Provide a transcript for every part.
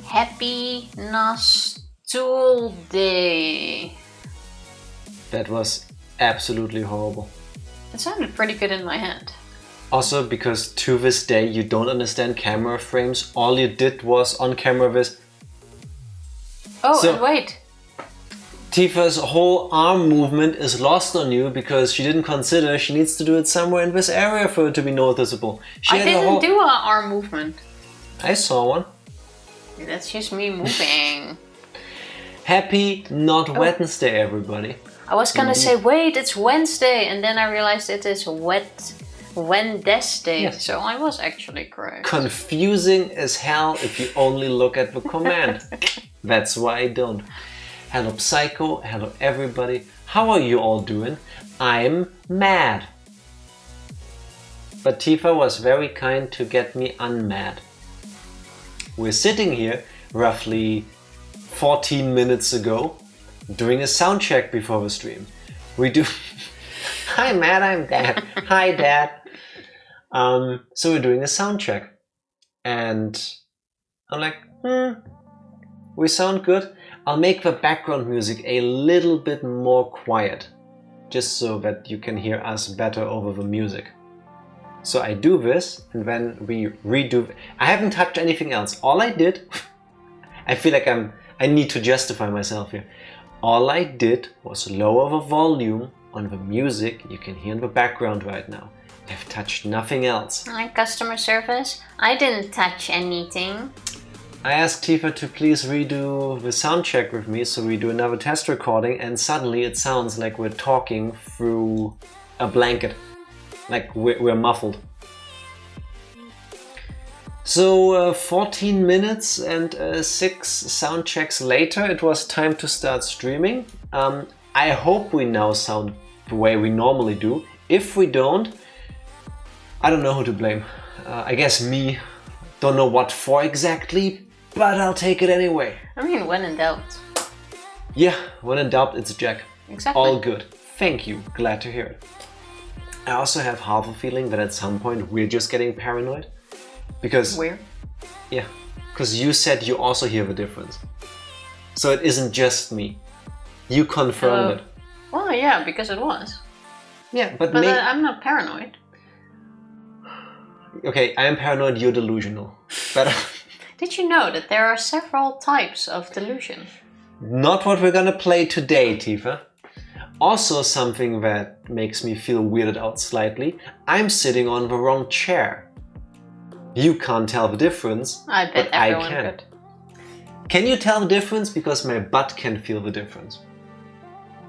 Happy Nostool Day. That was absolutely horrible. It sounded pretty good in my head. Also, because to this day you don't understand camera frames, all you did was on camera this. Oh, and wait. Tifa's whole arm movement is lost on you because she didn't consider she needs to do it somewhere in this area for it to be noticeable. I didn't do an arm movement. I saw one. That's just me moving. Happy not Wednesday, everybody. I was gonna say, wait, it's Wednesday, and then I realized it is Wednesday. Yes. So I was actually correct. Confusing as hell if you only look at the command. That's why I don't. Hello Psycho, hello everybody. How are you all doing? I'm mad. But Tifa was very kind to get me unmad. We're sitting here roughly 14 minutes ago doing a sound check before the stream. We do... Hi Matt, I'm Dad. Hi Dad. So we're doing a sound check. And I'm like, we sound good. I'll make the background music a little bit more quiet, just so that you can hear us better over the music. So I do this, and then we redo. I haven't touched anything else. All I did, I feel like I need to justify myself here. All I did was lower the volume on the music you can hear in the background right now. I've touched nothing else. Like customer service, I didn't touch anything. I asked Tifa to please redo the sound check with me, so we do another test recording, and suddenly it sounds like we're talking through a blanket, like we're muffled. So 14 minutes and 6 sound checks later, it was time to start streaming. I hope we now sound the way we normally do. If we don't, I don't know who to blame. I guess me. Don't know what for exactly, but I'll take it anyway. I mean, when in doubt. Yeah, when in doubt, it's Jack. Exactly. All good. Thank you. Glad to hear it. I also have half a feeling that at some point we're just getting paranoid. Because... Where? Yeah. Because you said you also hear the difference. So it isn't just me. You confirmed it. Well, yeah, because it was. Yeah, but I'm not paranoid. Okay, I am paranoid, you're delusional. But... Did you know that there are several types of delusion? Not what we're gonna play today, Tifa. Also something that makes me feel weirded out slightly. I'm sitting on the wrong chair. You can't tell the difference, I bet but I everyone can. could. Can you tell the difference? Because my butt can feel the difference.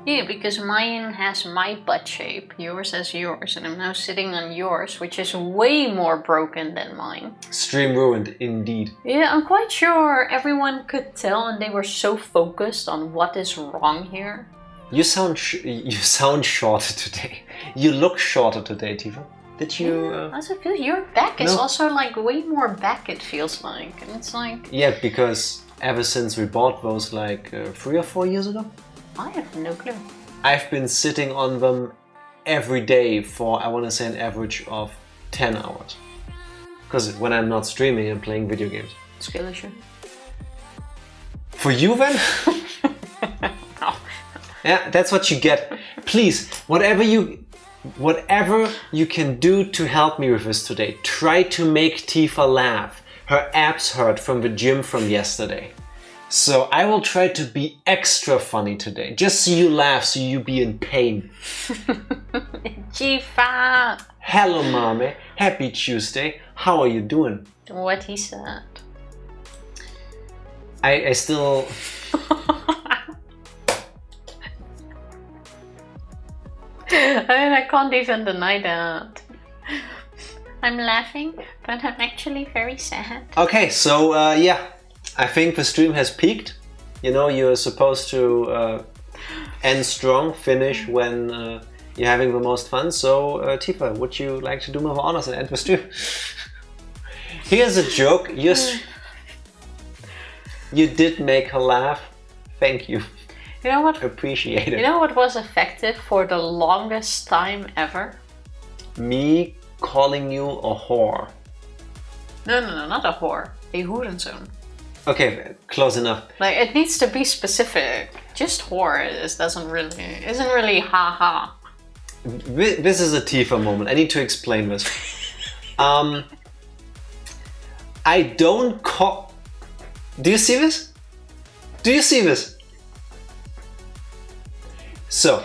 Yeah, because mine has my butt shape, yours has yours, and I'm now sitting on yours, which is way more broken than mine. Stream ruined, indeed. Yeah, I'm quite sure everyone could tell, and they were so focused on what is wrong here. You sound shorter today. You look shorter today, Tifa. Did you... Yeah, also feel your back is also like way more back, it feels like. And it's like... Yeah, because ever since we bought those like 3 or 4 years ago? I have no clue. I've been sitting on them every day for, I want to say, an average of 10 hours. Because when I'm not streaming, I'm playing video games. Skill issue. For you then? Oh. Yeah, that's what you get. Please, whatever you can do to help me with this today, try to make Tifa laugh. Her abs hurt from the gym from yesterday. So I will try to be extra funny today, just so you laugh, so you be in pain. Tifa! Hello, mommy. Happy Tuesday. How are you doing? What he said. I still... I can't even deny that. I'm laughing, but I'm actually very sad. Okay, so yeah. I think the stream has peaked. You know, you're supposed to end strong, finish when you're having the most fun. So, Tifa, would you like to do me the honors and end the stream? Here's a joke. You did make her laugh. Thank you. You know what? Appreciate it. You know what was effective for the longest time ever? Me calling you a whore. No, not a whore. A hoerenzoon. Okay, close enough. Like, it needs to be specific. Just whore isn't really ha. This is a Tifa moment. I need to explain this. I don't call... Do you see this? Do you see this? So,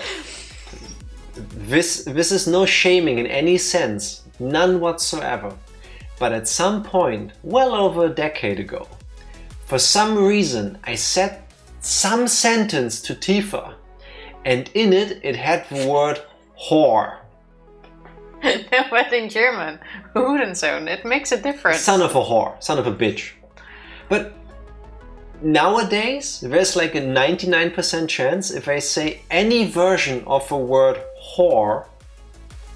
this is no shaming in any sense. None whatsoever. But at some point, well over a decade ago, for some reason I said some sentence to Tifa, and in it, it had the word whore. But in German, Hurensohn, it makes a difference. Son of a whore, son of a bitch. But nowadays, there's like a 99% chance if I say any version of the word whore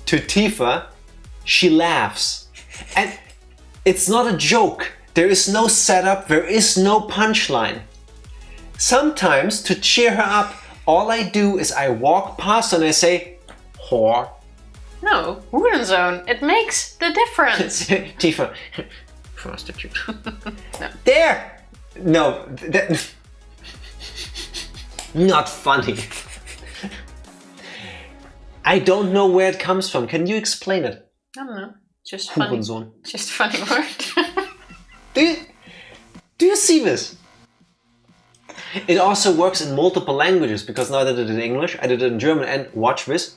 to Tifa, she laughs. And it's not a joke. There is no setup, there is no punchline. Sometimes, to cheer her up, all I do is I walk past and I say, whore. No, Hurensohn, it makes the difference. Tifa, prostitute. No. There! No, not funny. I don't know where it comes from. Can you explain it? I don't know. Just funny. Hurensohn. Just a funny word. Do you see this? It also works in multiple languages, because now I did it in English, I did it in German, and watch this.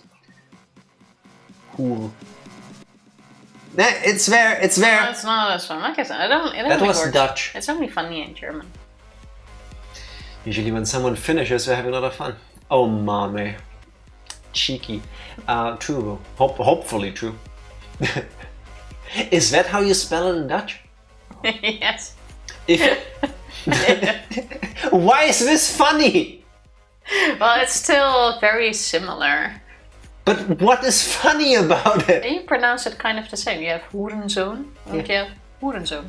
Hure. It's there. No, it's not as fun. Like I said, it That only was works. Dutch. It's only funny in German. Usually when someone finishes, we're having a lot of fun. Oh, mommy. Cheeky. True. Hopefully true. Is that how you spell it in Dutch? Yes. Why is this funny? Well, it's still very similar. But what is funny about it? And you pronounce it kind of the same. You have Hurensohn, and you have Hurensohn.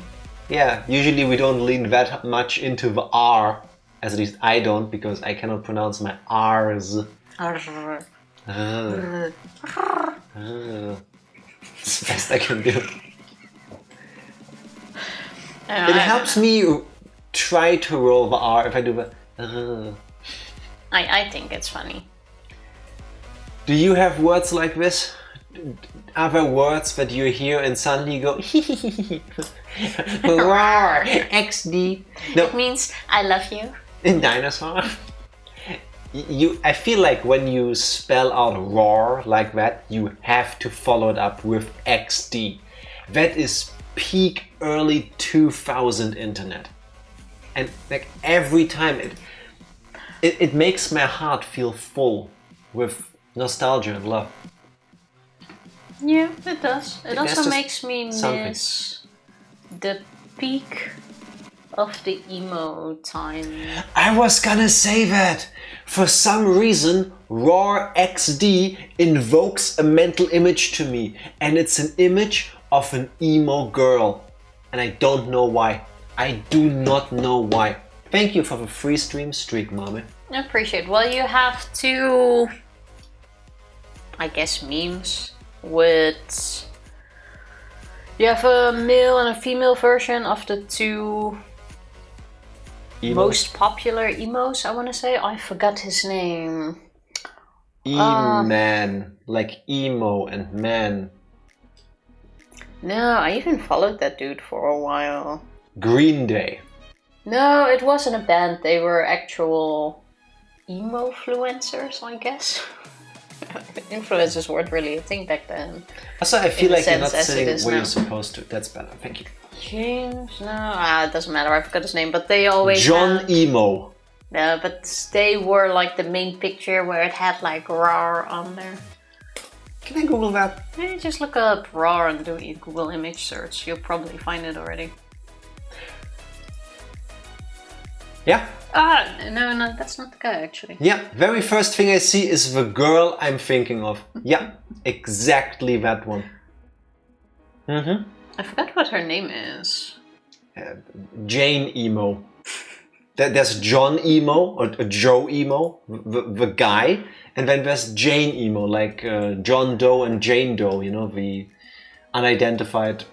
Yeah, usually we don't lean that much into the R. At least I don't, because I cannot pronounce my R's. It's the best I can do. It helps me try to roll the R if I do the... I think it's funny. Do you have words like this? Other words that you hear and suddenly you go roar, XD. No, It means I love you. in dinosaur. I feel like when you spell out roar like that, you have to follow it up with XD. That is peak early 2000 internet. And like every time it makes my heart feel full with nostalgia and love. Yeah, it does. It That's also just makes me something. miss the peak of the emo time. I was gonna say that. For some reason, Roar XD invokes a mental image to me, and it's an image of an emo girl. And I don't know why. I do not know why. Thank you for the free stream streak, mommy. I appreciate it. Well, you have two, I guess, memes with... You have a male and a female version of the two most popular emos, I want to say. I forgot his name. E-man. Like emo and man. No, I even followed that dude for a while. Green Day. No, it wasn't a band. They were actual emo-fluencers, I guess. Influencers weren't really a thing back then. Also, I feel In the like you're not sense as it sitting is where now. you're supposed to. That's better. Thank you. James? No, it doesn't matter. I forgot his name. But they always John had... Emo. No, but they were like the main picture where it had like RAR on there. Can I Google that? Yeah, just look up RAR and do a Google image search. You'll probably find it already. Yeah? No, that's not the guy actually. Yeah, very first thing I see is the girl I'm thinking of. Yeah, exactly that one. Mm-hmm. I forgot what her name is. Jane Emo. There's John Emo, or Joe Emo, the guy, and then there's Jane Emo, like John Doe and Jane Doe, you know, the unidentified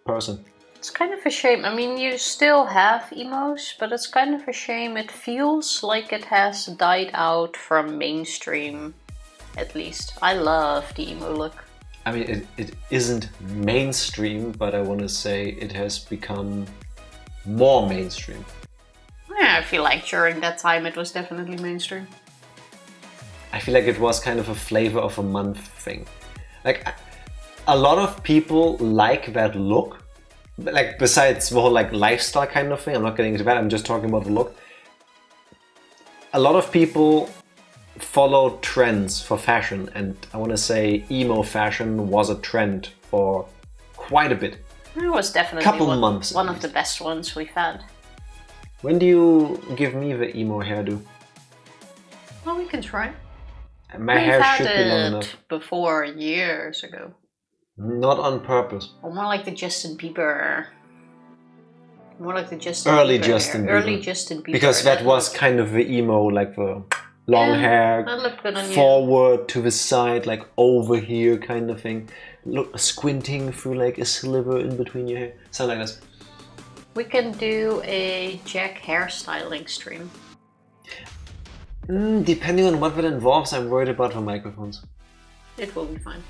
person. It's kind of a shame. I mean, you still have emos, but it's kind of a shame. It feels like it has died out from mainstream, at least. I love the emo look. I mean, it isn't mainstream, but I want to say it has become more mainstream. Yeah, I feel like during that time it was definitely mainstream. I feel like it was kind of a flavor of a month thing. Like, a lot of people like that look. Like, besides the whole like lifestyle kind of thing, I'm not getting into that, I'm just talking about the look. A lot of people follow trends for fashion, and I want to say emo fashion was a trend for quite a bit. It was definitely months one of the best ones we've had. When do you give me the emo hairdo? Well, we can try. My hair should be long We've enough. had it before, years ago. Not on purpose. Or more like the Justin Bieber. More like the Justin Early Bieber Justin hair. Bieber. Early Justin Bieber. Because that was kind of the emo, like the long hair, that looked good on forward to the side, like over here kind of thing. Look, squinting through like a sliver in between your hair. Something like this. We can do a Jack hairstyling stream. Depending on what that involves, I'm worried about the microphones. It will be fine.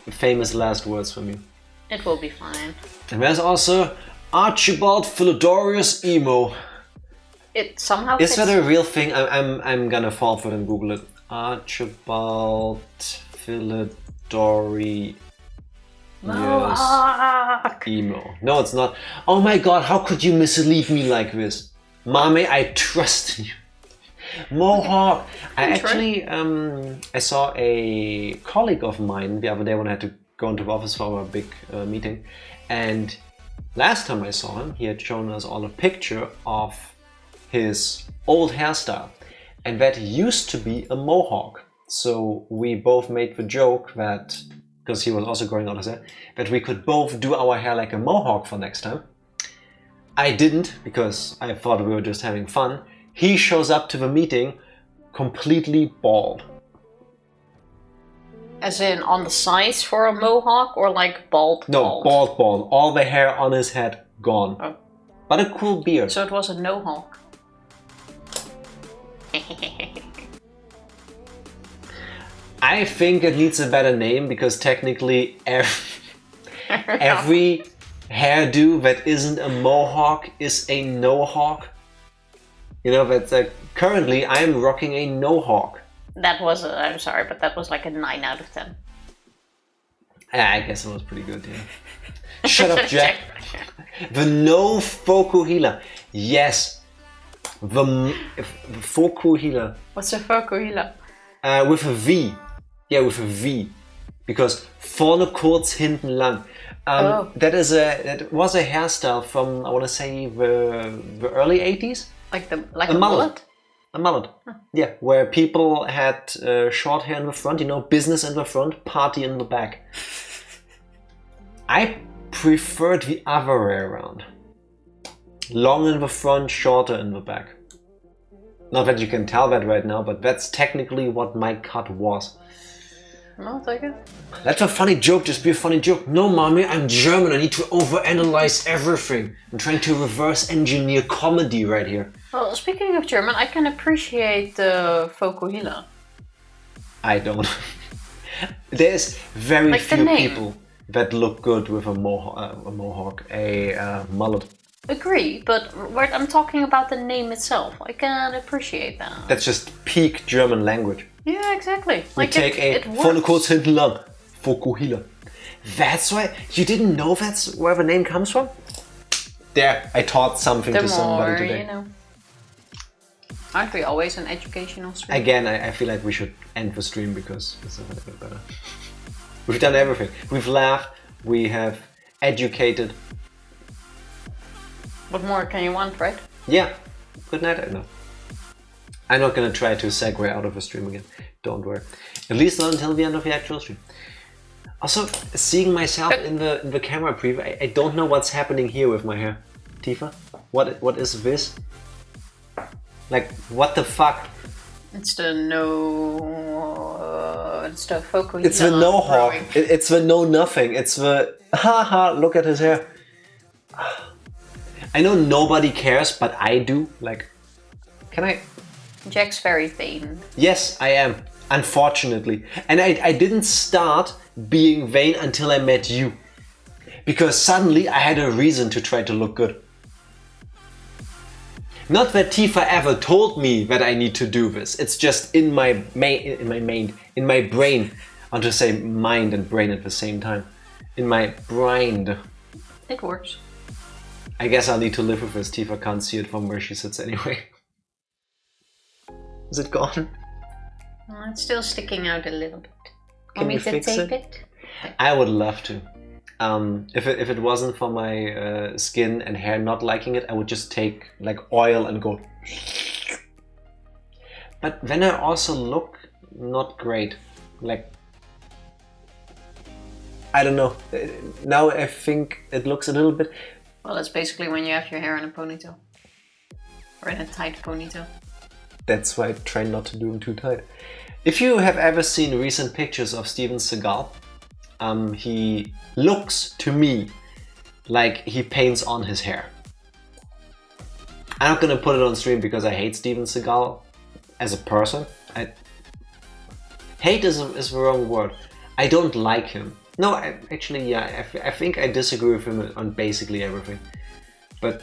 Famous last words from you. It will be fine. And there's also Archibald Philodorus emo. It somehow Is fits. that a real thing? I'm gonna fall for it and Google it. Archibald Philodori. Mohawk. Emo. No, it's not. Oh my god, how could you mislead me like this? Mommy, I trust you. Mohawk. I saw a colleague of mine the other day when I had to go into the office for our big meeting, and last time I saw him, he had shown us all a picture of his old hairstyle, and that used to be a mohawk. So we both made the joke that, because he was also growing out his hair, that we could both do our hair like a mohawk for next time. I didn't, because I thought we were just having fun. He shows up to the meeting completely bald. As in on the sides for a mohawk, or like bald? No, bald. All the hair on his head gone. Oh. But a cool beard. So it was a no-hawk. I think it needs a better name, because technically every hairdo that isn't a mohawk is a no-hawk. You know, that's currently I'm rocking a no-hawk. That was I'm sorry, but that was like a 9 out of 10. I guess it was pretty good, yeah. Shut up, Jack. The no Fokuhila. Yes. The Fokuhila. What's a Fokuhila? With a V. Yeah, with a V. Because vorne kurz, hinten lang. That was a hairstyle from, I want to say, the early 80s. Like a mullet? A mullet. Huh. Yeah, where people had short hair in the front, you know, business in the front, party in the back. I preferred the other way around. Long in the front, shorter in the back. Not that you can tell that right now, but that's technically what my cut was. No, take it. That's a funny joke, just be a funny joke. No, mommy, I'm German, I need to overanalyze everything. I'm trying to reverse engineer comedy right here. Well, speaking of German, I can appreciate the Fokuhila. I don't. There's very like few people that look good with a mohawk, a mullet. Agree, but I'm talking about the name itself. I can appreciate that. That's just peak German language. Yeah, exactly. We take vorne kurz, hinten lang. Fokuhila. That's why you didn't know that's where the name comes from? There, I taught something to somebody today. You know. Aren't we always an educational stream? Again, I feel like we should end the stream because it's a little bit better. We've done everything. We've laughed, we have educated. What more can you want, right? Yeah. Good night. No. I'm not gonna try to segue out of the stream again. Don't worry. At least not until the end of the actual stream. Also, seeing myself in the camera preview, I don't know what's happening here with my hair. Tifa, what is this? Like, what the fuck? It's the it's the Fokuhila. It's the no hawk. It's the no nothing. It's the haha. Look at his hair. I know nobody cares, but I do. Like, can I? Jack's very vain. Yes, I am. Unfortunately. And I didn't start being vain until I met you. Because suddenly I had a reason to try to look good. Not that Tifa ever told me that I need to do this. It's just in my brain. I want to say mind and brain at the same time. In my brain. It works. I guess I'll need to live with this. Tifa can't see it from where she sits anyway. Is it gone? It's still sticking out a little bit. Can we fix it? I would love to. If it wasn't for my skin and hair not liking it, I would just take like oil and go. But then I also look not great. Like, I don't know. Now I think it looks a little bit. Well, that's basically when you have your hair in a ponytail. Or in a tight ponytail. That's why I try not to do them too tight. If you have ever seen recent pictures of Steven Seagal, he looks to me like he paints on his hair. I'm not gonna put it on stream because I hate Steven Seagal as a person. Hate is the wrong word. I don't like him. No, I think I disagree with him on basically everything. But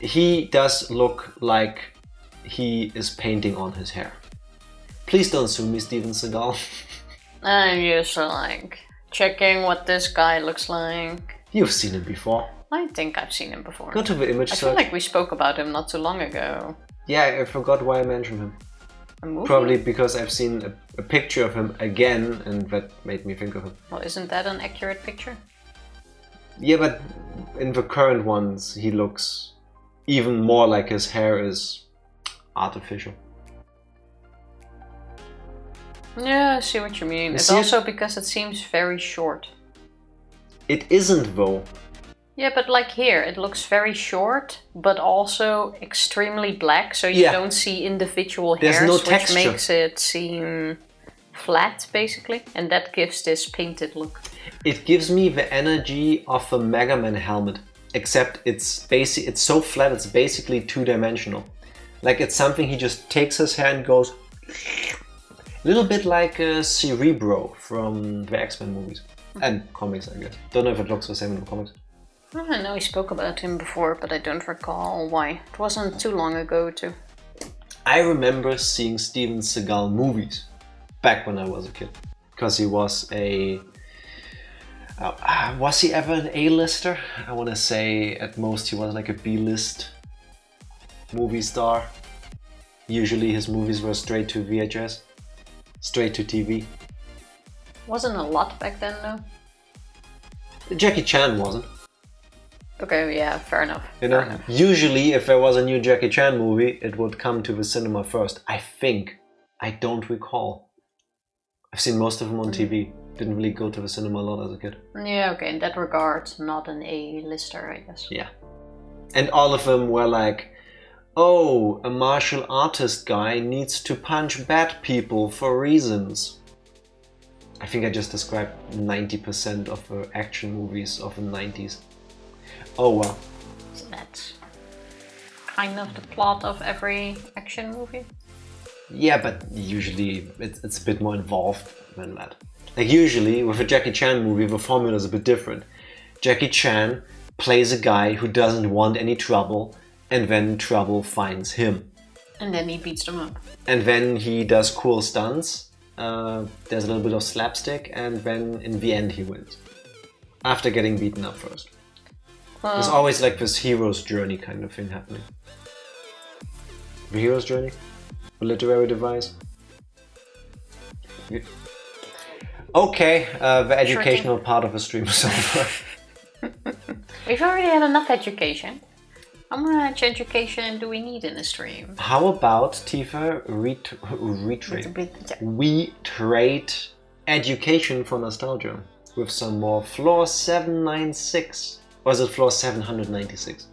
he does look like he is painting on his hair. Please don't sue me, Steven Seagal. I'm used to like checking what this guy looks like. You've seen him before. I think I've seen him before. Go to the image I search. feel like we spoke about him not too long ago. Yeah, I forgot why I mentioned him. A movie? Probably because I've seen a picture of him again and that made me think of him. Well, isn't that an accurate picture? Yeah, but in the current ones he looks even more like his hair is artificial. Yeah, I see what you mean. It's also because it seems very short. It isn't though. Yeah, but like here, it looks very short, but also extremely black, so you don't see individual hairs, no which texture. makes it seem flat, basically, and that gives this painted look. It gives me the energy of a Mega Man helmet, except it's so flat, it's basically two-dimensional. Like it's something he just takes his hair and goes... A little bit like Cerebro from the X-Men movies. And comics, I guess. Don't know if it looks the same in the comics. I know we spoke about him before, but I don't recall why. It wasn't too long ago, too. I remember seeing Steven Seagal movies back when I was a kid. Because he was a... was he ever an A-lister? I want to say at most he was like a B-list movie star. Usually his movies were straight to VHS. Straight to TV. Wasn't a lot back then, though. Jackie Chan wasn't. Okay, yeah, fair enough. You know, usually if there was a new Jackie Chan movie, it would come to the cinema first. I think. I don't recall. I've seen most of them on TV. Didn't really go to the cinema a lot as a kid. Yeah, okay, in that regard, not an A-lister, I guess. Yeah. And all of them were like, oh, a martial artist guy needs to punch bad people for reasons. I think I just described 90% of the action movies of the 90s. Oh well. So that's kind of the plot of every action movie? Yeah, but usually it's a bit more involved than that. Like usually with a Jackie Chan movie, the formula is a bit different. Jackie Chan plays a guy who doesn't want any trouble, and then trouble finds him. And then he beats them up. And then he does cool stunts. There's a little bit of slapstick, and then in the end he wins. After getting beaten up first. There's always like this hero's journey kind of thing happening. The hero's journey? A literary device? Yeah. Okay, the educational part of the stream is over. We've already had enough education. How much education do we need in a stream? How about, Tifa, we trade education for nostalgia with some more floor 796. Or is it floor 796?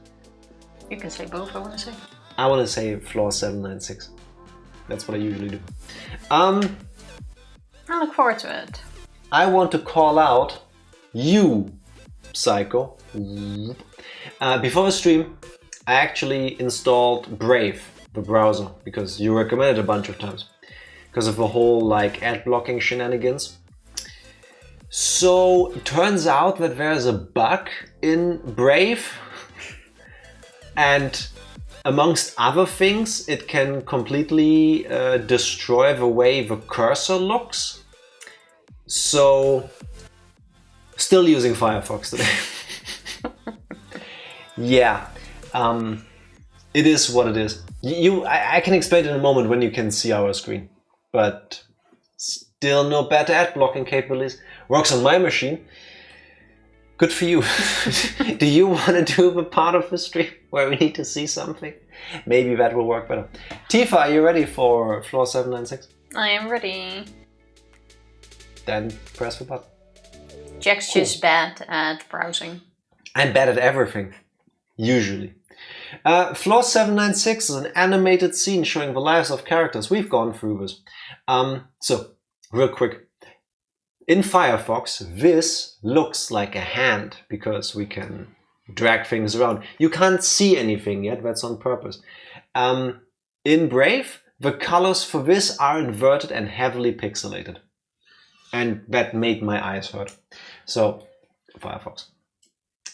You can say both, I want to say. I want to say floor 796. That's what I usually do. I look forward to it. I want to call out you, Psycho. Before the stream, I actually installed Brave, the browser, because you recommended a bunch of times. Because of the whole like ad blocking shenanigans. So it turns out that there's a bug in Brave. And amongst other things, it can completely destroy the way the cursor looks. So, still using Firefox today. Yeah, it is what it is. I can explain it in a moment when you can see our screen. But still no better ad blocking capabilities. Works on my machine. Good for you. Do you want to do the part of the stream where we need to see something? Maybe that will work better. Tifa, are you ready for floor 796? I am ready. Then press the button. Jack's just bad at browsing. I'm bad at everything. Usually. Floor 796 is an animated scene showing the lives of characters. We've gone through this. So, real quick. In Firefox, this looks like a hand because we can drag things around. You can't see anything yet, that's on purpose. In Brave, the colors for this are inverted and heavily pixelated. And that made my eyes hurt. So, Firefox.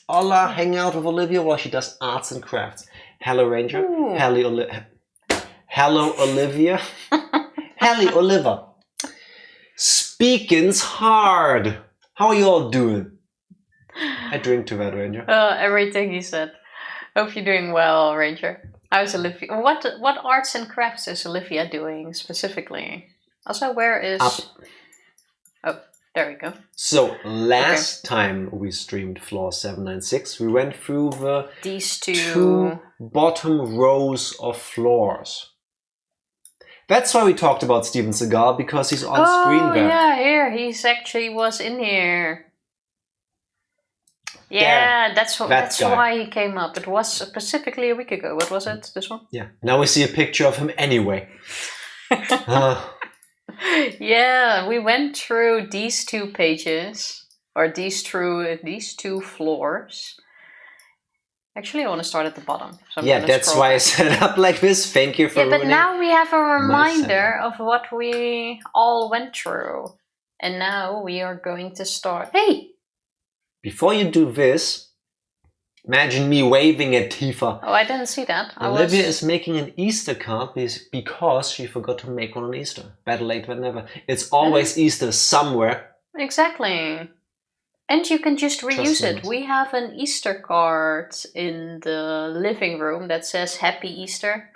Ola hanging out with Olivia while she does arts and crafts. Hello, Ranger. Hello, Olivia. Hello, Oliver. Speaking's hard. How are you all doing? I drink to that, Ranger. Everything he said. Hope you're doing well, Ranger. How's Olivia? What arts and crafts is Olivia doing specifically? Also, where is... Up. Oh, there we go. So, last time we streamed floor 796, we went through these two bottom rows of floors. That's why we talked about Steven Seagal, because he's on screen there. Oh, yeah, here. He's actually was in here. Yeah, there. that's why he came up. It was specifically a week ago. What was it? This one? Yeah. Now we see a picture of him anyway. Yeah, we went through these two pages, or these two floors. Actually, I want to start at the bottom. So yeah, that's why I set it up like this. Thank you for ruining. But now we have a reminder of what we all went through. And now we are going to start. Hey! Before you do this, imagine me waving at Tifa. Oh, I didn't see that. Olivia is making an Easter card because she forgot to make one on Easter. Better late than never. It's always Easter somewhere. Exactly. And you can just reuse it. We have an Easter card in the living room that says Happy Easter.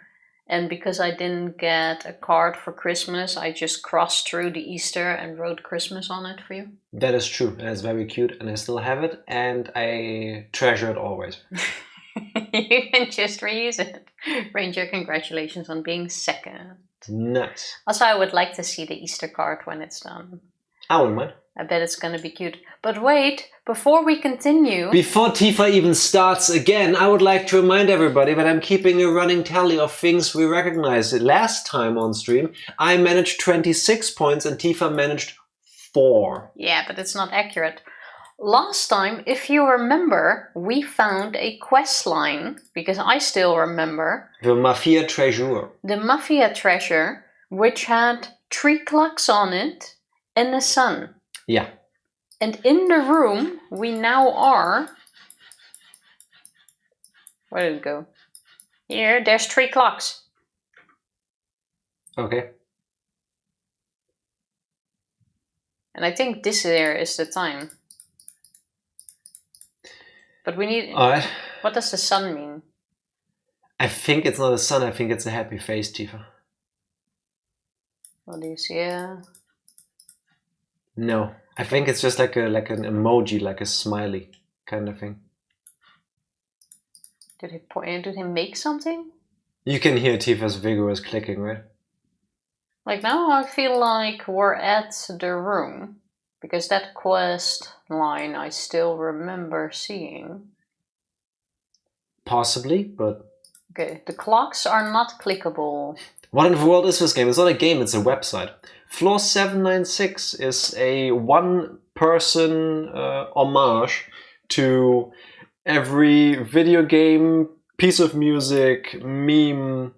And because I didn't get a card for Christmas, I just crossed through the Easter and wrote Christmas on it for you. That is true. And it's very cute. And I still have it. And I treasure it always. You can just reuse it. Ranger, congratulations on being second. Nice. Also, I would like to see the Easter card when it's done. I wouldn't mind. I bet it's gonna be cute. But wait, before we continue... Before Tifa even starts again, I would like to remind everybody that I'm keeping a running tally of things we recognized. Last time on stream, I managed 26 points and Tifa managed 4. Yeah, but it's not accurate. Last time, if you remember, we found a quest line, because I still remember. The Mafia Treasure. The Mafia Treasure, which had 3 clocks on it and the sun. Yeah. And in the room, we now are... Where did it go? Here, there's 3 clocks. Okay. And I think this here is the time. But we need... Alright. What does the sun mean? I think it's not a sun, I think it's a happy face, Tifa. What do you see? Yeah. No. I think it's just like an emoji, like a smiley kind of thing. Did he make something? You can hear Tifa's vigorous clicking, right? Like now I feel like we're at the room. Because that quest line I still remember seeing. Possibly, but... Okay, the clocks are not clickable. What in the world is this game? It's not a game, it's a website. Floor 796 is a one-person homage to every video game piece of music, meme,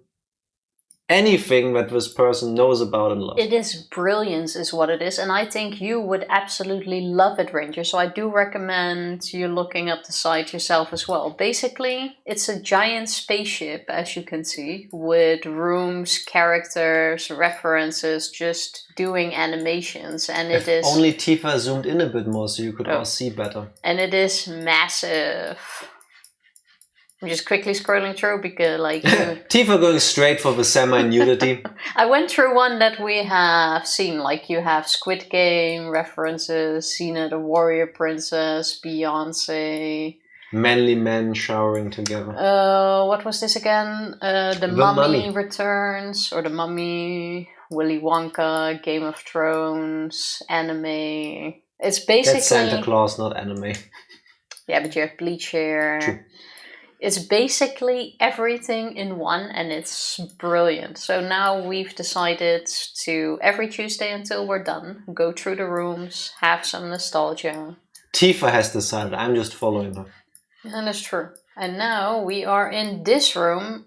anything that this person knows about and loves. It is brilliance is what it is, and I think you would absolutely love it, Ranger, so I do recommend you looking up the site yourself as well. Basically, it's a giant spaceship, as you can see, with rooms, characters, references, just doing animations, and it is... Only Tifa zoomed in a bit more so you could all see better. And it is massive. I'm just quickly scrolling through because, like, Tifa going straight for the semi-nudity. I went through one that we have seen, like you have Squid Game references, Xena the Warrior Princess, Beyoncé. Manly men showering together. What was this again? The Mummy Returns, or The Mummy, Willy Wonka, Game of Thrones, anime. It's basically... That's Santa Claus, not anime. Yeah, but you have bleach hair. True. It's basically everything in one, and it's brilliant. So now we've decided to, every Tuesday until we're done, go through the rooms, have some nostalgia. Tifa has decided, I'm just following her. And that's true. And now we are in this room.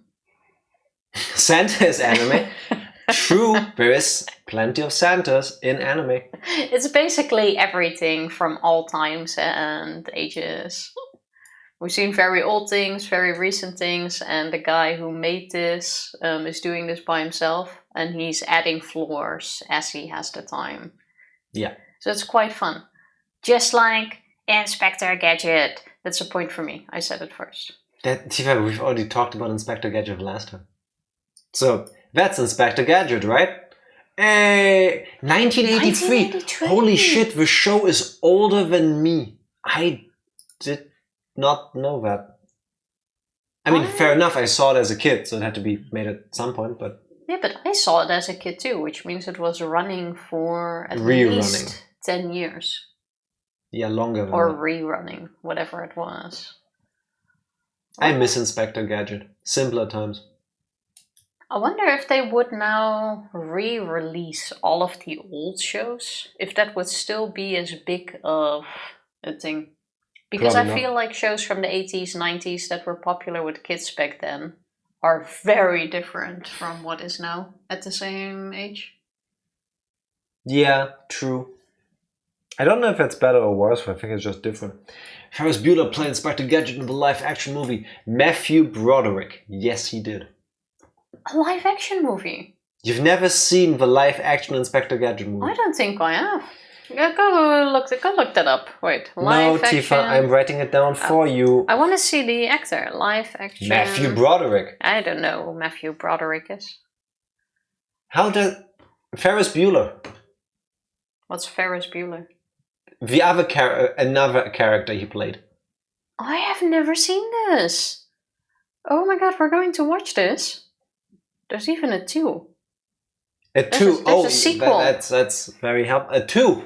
Santa is anime. True, there is plenty of Santas in anime. It's basically everything from all times and ages. We've seen very old things, very recent things, and the guy who made this is doing this by himself, and he's adding floors as he has the time. Yeah. So it's quite fun. Just like Inspector Gadget. That's a point for me. I said it first. Tifa, we've already talked about Inspector Gadget last time. So, that's Inspector Gadget, right? Hey, 1983. Holy shit, the show is older than me. I did not know that. I mean, fair enough, I saw it as a kid, so it had to be made at some point, but... Yeah, but I saw it as a kid too, which means it was running for at least 10 years. Yeah, longer than or that. rerunning, whatever it was. I miss Inspector Gadget. Simpler times. I wonder if they would now re-release all of the old shows, if that would still be as big of a thing. Because I feel like shows from the 80s, 90s that were popular with kids back then are very different from what is now at the same age. Yeah, true. I don't know if it's better or worse, but I think it's just different. Ferris Bueller played Inspector Gadget in the live-action movie. Matthew Broderick. Yes, he did. A live-action movie? You've never seen the live-action Inspector Gadget movie? I don't think I have. Go look that up. Wait, live action. No, Tifa, I'm writing it down for you. I want to see the actor. Live action. Matthew Broderick. I don't know who Matthew Broderick is. How does... Ferris Bueller. What's Ferris Bueller? The other another character he played. I have never seen this. Oh my god, we're going to watch this. There's even a 2. A 2. There's a sequel. That's very helpful. A 2.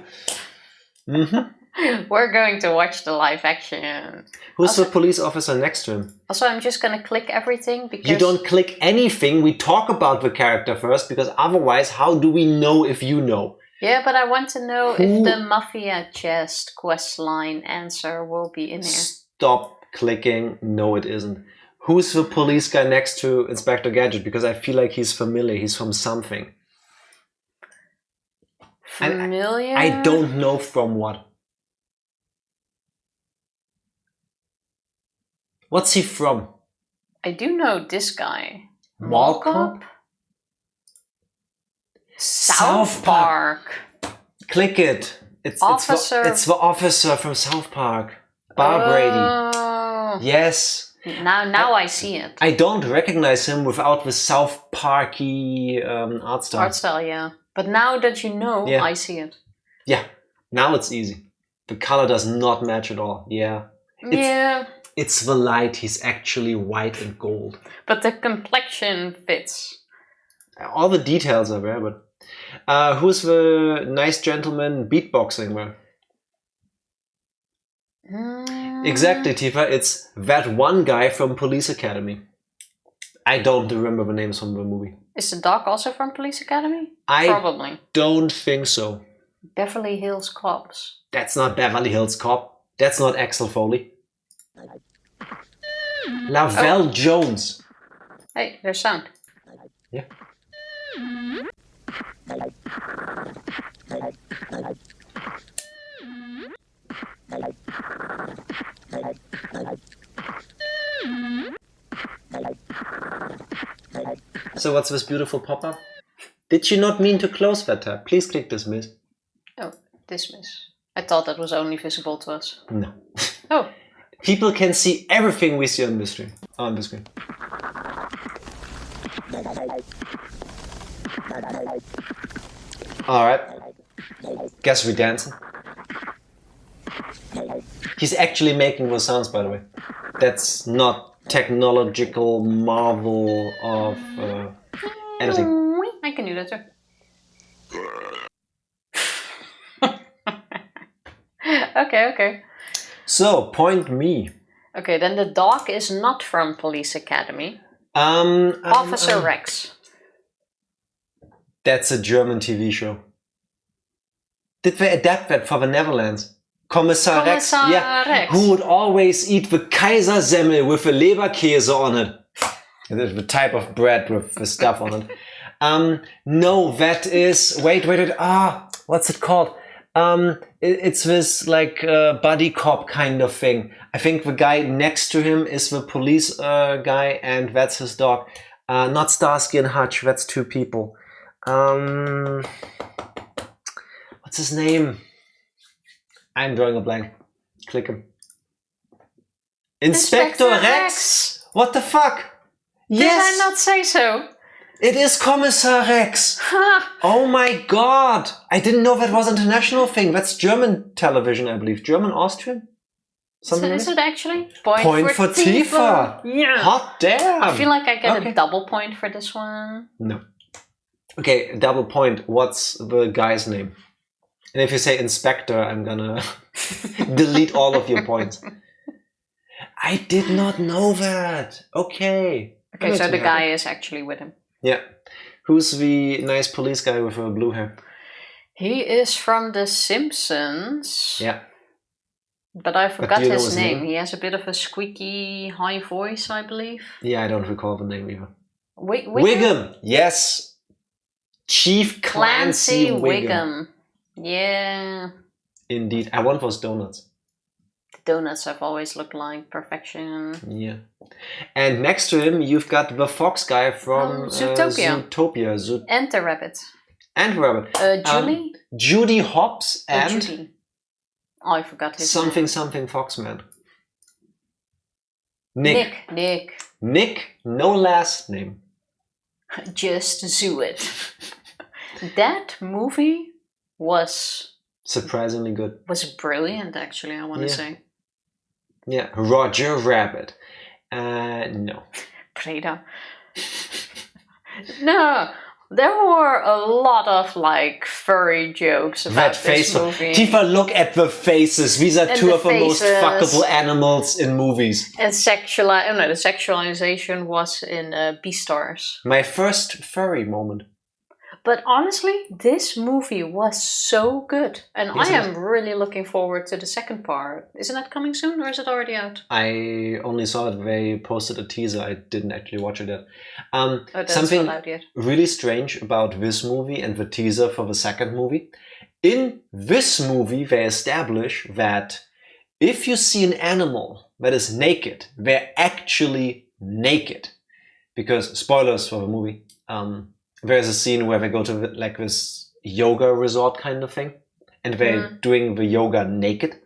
Mm-hmm. We're going to watch the live action. Who's the police officer next to him? Also, I'm just going to click everything because... You don't click anything. We talk about the character first, because otherwise, how do we know if you know? Yeah, but I want to know if the Mafia Chest questline answer will be in here. Stop clicking. No, it isn't. Who's the police guy next to Inspector Gadget? Because I feel like he's familiar. He's from something. Familiar? I don't know from what. What's he from? I do know this guy. Mall Cop? South Park. Click it. It's the officer from South Park. Bar Brady. Yes. Now I see it. I don't recognize him without the South Parky art style. Art style, yeah. But now that you know, I see it. Yeah. Now it's easy. The color does not match at all. Yeah. It's the light. He's actually white and gold. But the complexion fits. All the details are there, but... who's the nice gentleman beatboxing with? Exactly, Tifa. It's that one guy from Police Academy. I don't remember the names from the movie. Is the dog also from Police Academy? Probably. I don't think so. Beverly Hills Cops. That's not Beverly Hills Cop. That's not Axel Foley. Lavelle Jones. Hey, there's sound. Yeah. So what's this beautiful pop-up? Did you not mean to close that tab? Please click dismiss. Oh, dismiss. I thought that was only visible to us. No. Oh. People can see everything we see on the screen. On the screen. Alright. Guess we're dancing. He's actually making those sounds, by the way. That's not technological marvel of editing. I can do that too. Okay. So, point me. Okay, then the dog is not from Police Academy. Officer Rex. That's a German TV show. Did they adapt that for the Netherlands? Kommissar Rex. Rex. Who would always eat the Kaisersemmel with the Leberkäse on it. The type of bread with the stuff on it. No, that is... Wait. What's it called? It's this like buddy cop kind of thing. I think the guy next to him is the police guy, and that's his dog. Not Starsky and Hutch. That's two people. What's his name? I'm drawing a blank. Click him. Inspector Rex. What the fuck? Did I not say so? It is Kommissar Rex. Oh my god. I didn't know that was an international thing. That's German television, I believe. German, Austrian? Something Is it actually? Point for Tifa. Yeah. Hot damn. I feel like I get a double point for this one. No. Okay, double point. What's the guy's name? And if you say Inspector, I'm gonna delete all of your points. I did not know that. Okay. Okay, so the guy is actually with him. Yeah. Who's the nice police guy with blue hair? He is from The Simpsons. Yeah. But I forgot his name. He has a bit of a squeaky high voice, I believe. Yeah, I don't recall the name either. Wiggum? Yes. Chief Clancy Wiggum. Yeah. Indeed. I want those donuts. Donuts have always looked like perfection. Yeah. And next to him, you've got the fox guy from Zootopia. And the rabbit. And the rabbit. Julie? Judy Hopps and... Judy. Oh, I forgot his name. Something Foxman. Nick, no last name. Just do it. That movie was... surprisingly good. Was brilliant, actually, I want to say. Yeah, Roger Rabbit. No. Preda. No, there were a lot of like furry jokes about this movie. Tifa, look at the faces. These are two of the most fuckable animals in movies. And the sexualization was in Beastars. My first furry moment. But honestly, this movie was so good. And I am really looking forward to the second part. Isn't that coming soon, or is it already out? I only saw that they posted a teaser. I didn't actually watch it yet. Something not out yet. Really strange about this movie and the teaser for the second movie. In this movie, they establish that if you see an animal that is naked, they're actually naked. Because, spoilers for the movie, there's a scene where they go to like this yoga resort kind of thing, and they're doing the yoga naked,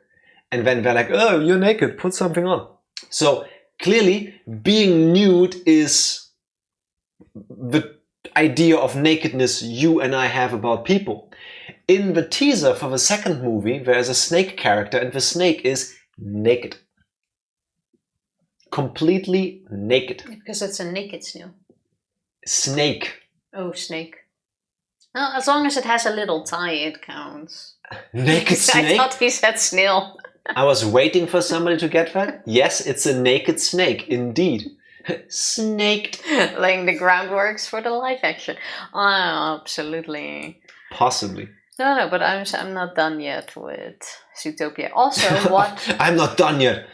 and then they're like, "Oh, you're naked. Put something on." So clearly, being nude is the idea of nakedness you and I have about people. In the teaser for the second movie, there's a snake character, and the snake is naked, completely naked. Because it's a naked snail. Snake. Oh, snake. Well, as long as it has a little tie, it counts. Naked snake? I thought he said snail. I was waiting for somebody to get that. Yes, it's a naked snake, indeed. Snaked. Laying the groundworks for the live action. Oh, absolutely. Possibly. No, but I'm not done yet with Zootopia. Also, what... I'm not done yet.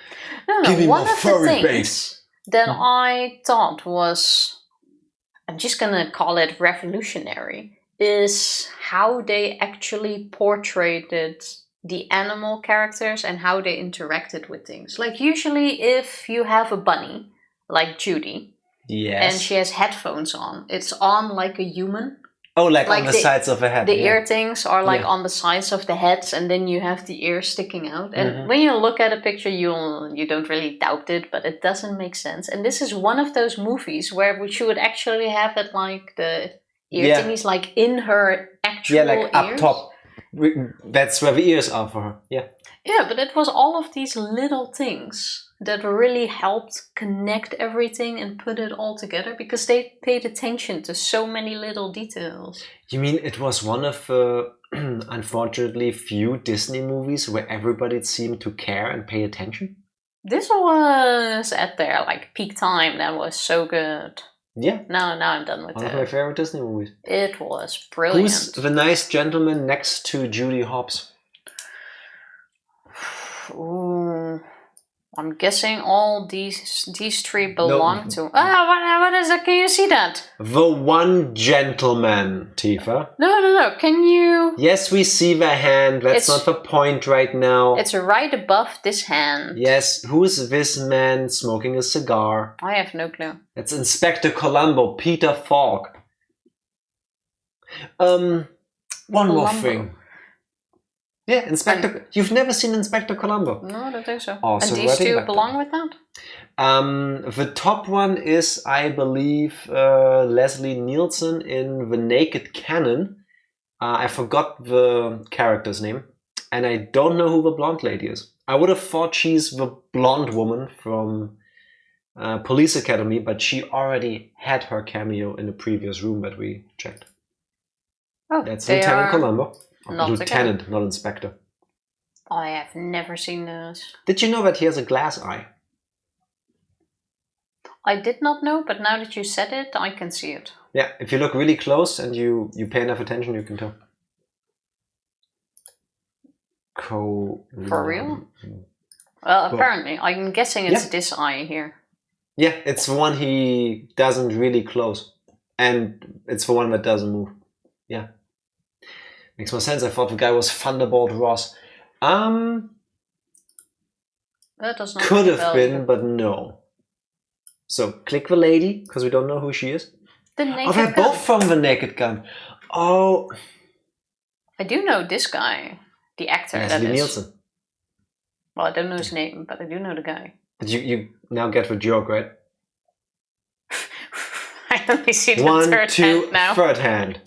Give me more furry base. that I thought was, I'm just gonna call it revolutionary, is how they actually portrayed the animal characters and how they interacted with things. Like usually if you have a bunny, like Judy, and she has headphones on, it's on like a human. Oh, like on the sides of a head. The ear things are like on the sides of the heads, and then you have the ears sticking out. And when you look at a picture, you don't really doubt it, but it doesn't make sense. And this is one of those movies where she would actually have it like the ear thingies like in her actual ears. Up top. That's where the ears are for her. Yeah. Yeah, but it was all of these little things that really helped connect everything and put it all together because they paid attention to so many little details. You mean it was one of unfortunately few Disney movies where everybody seemed to care and pay attention? This was at their like peak time. That was so good. Yeah. Now I'm done with it. One of my favorite Disney movies. It was brilliant. Who's the nice gentleman next to Judy Hopps? Ooh. I'm guessing all these three belong to... what is it? Can you see that? The one gentleman, Tifa. No. Can you... Yes, we see the hand. That's not the point right now. It's right above this hand. Yes. Who's this man smoking a cigar? I have no clue. It's Inspector Columbo, Peter Falk. One more thing. Yeah, Inspector. You've never seen Inspector Columbo? No, I don't think so. Oh, and so these two belong with that? The top one is, I believe, Leslie Nielsen in The Naked Cannon. I forgot the character's name, and I don't know who the blonde lady is. I would have thought she's the blonde woman from Police Academy, but she already had her cameo in the previous room that we checked. Oh, that's Lieutenant Columbo. Lieutenant, again. not Inspector. I have never seen this. Did you know that he has a glass eye? I did not know, but now that you said it, I can see it. Yeah, if you look really close and you pay enough attention, you can tell. For real? Well, apparently. I'm guessing it's this eye here. Yeah, it's the one he doesn't really close. And it's the one that doesn't move. Yeah. Makes more sense. I thought the guy was Thunderbolt Ross. That does not could have been, but no. So click the lady, because we don't know who she is. The Naked Gun. They're both from The Naked Gun. Oh. I do know this guy. The actor. Leslie Nielsen. Well, I don't know his name, but I do know the guy. But you now get the joke, right? I only see the third hand now. Third hand.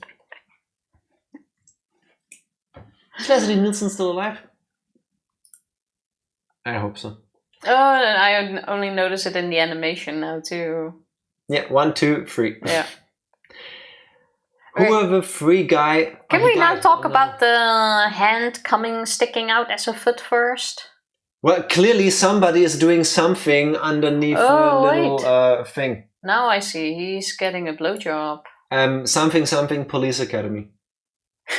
Is Leslie Nielsen still alive? I hope so. Oh, and I only notice it in the animation now too. Yeah, 1, 2, 3. Yeah. Who are the three guy? Can we now talk about the hand sticking out as a foot first? Well, clearly somebody is doing something underneath the little thing. Now I see. He's getting a blowjob. Something Police Academy.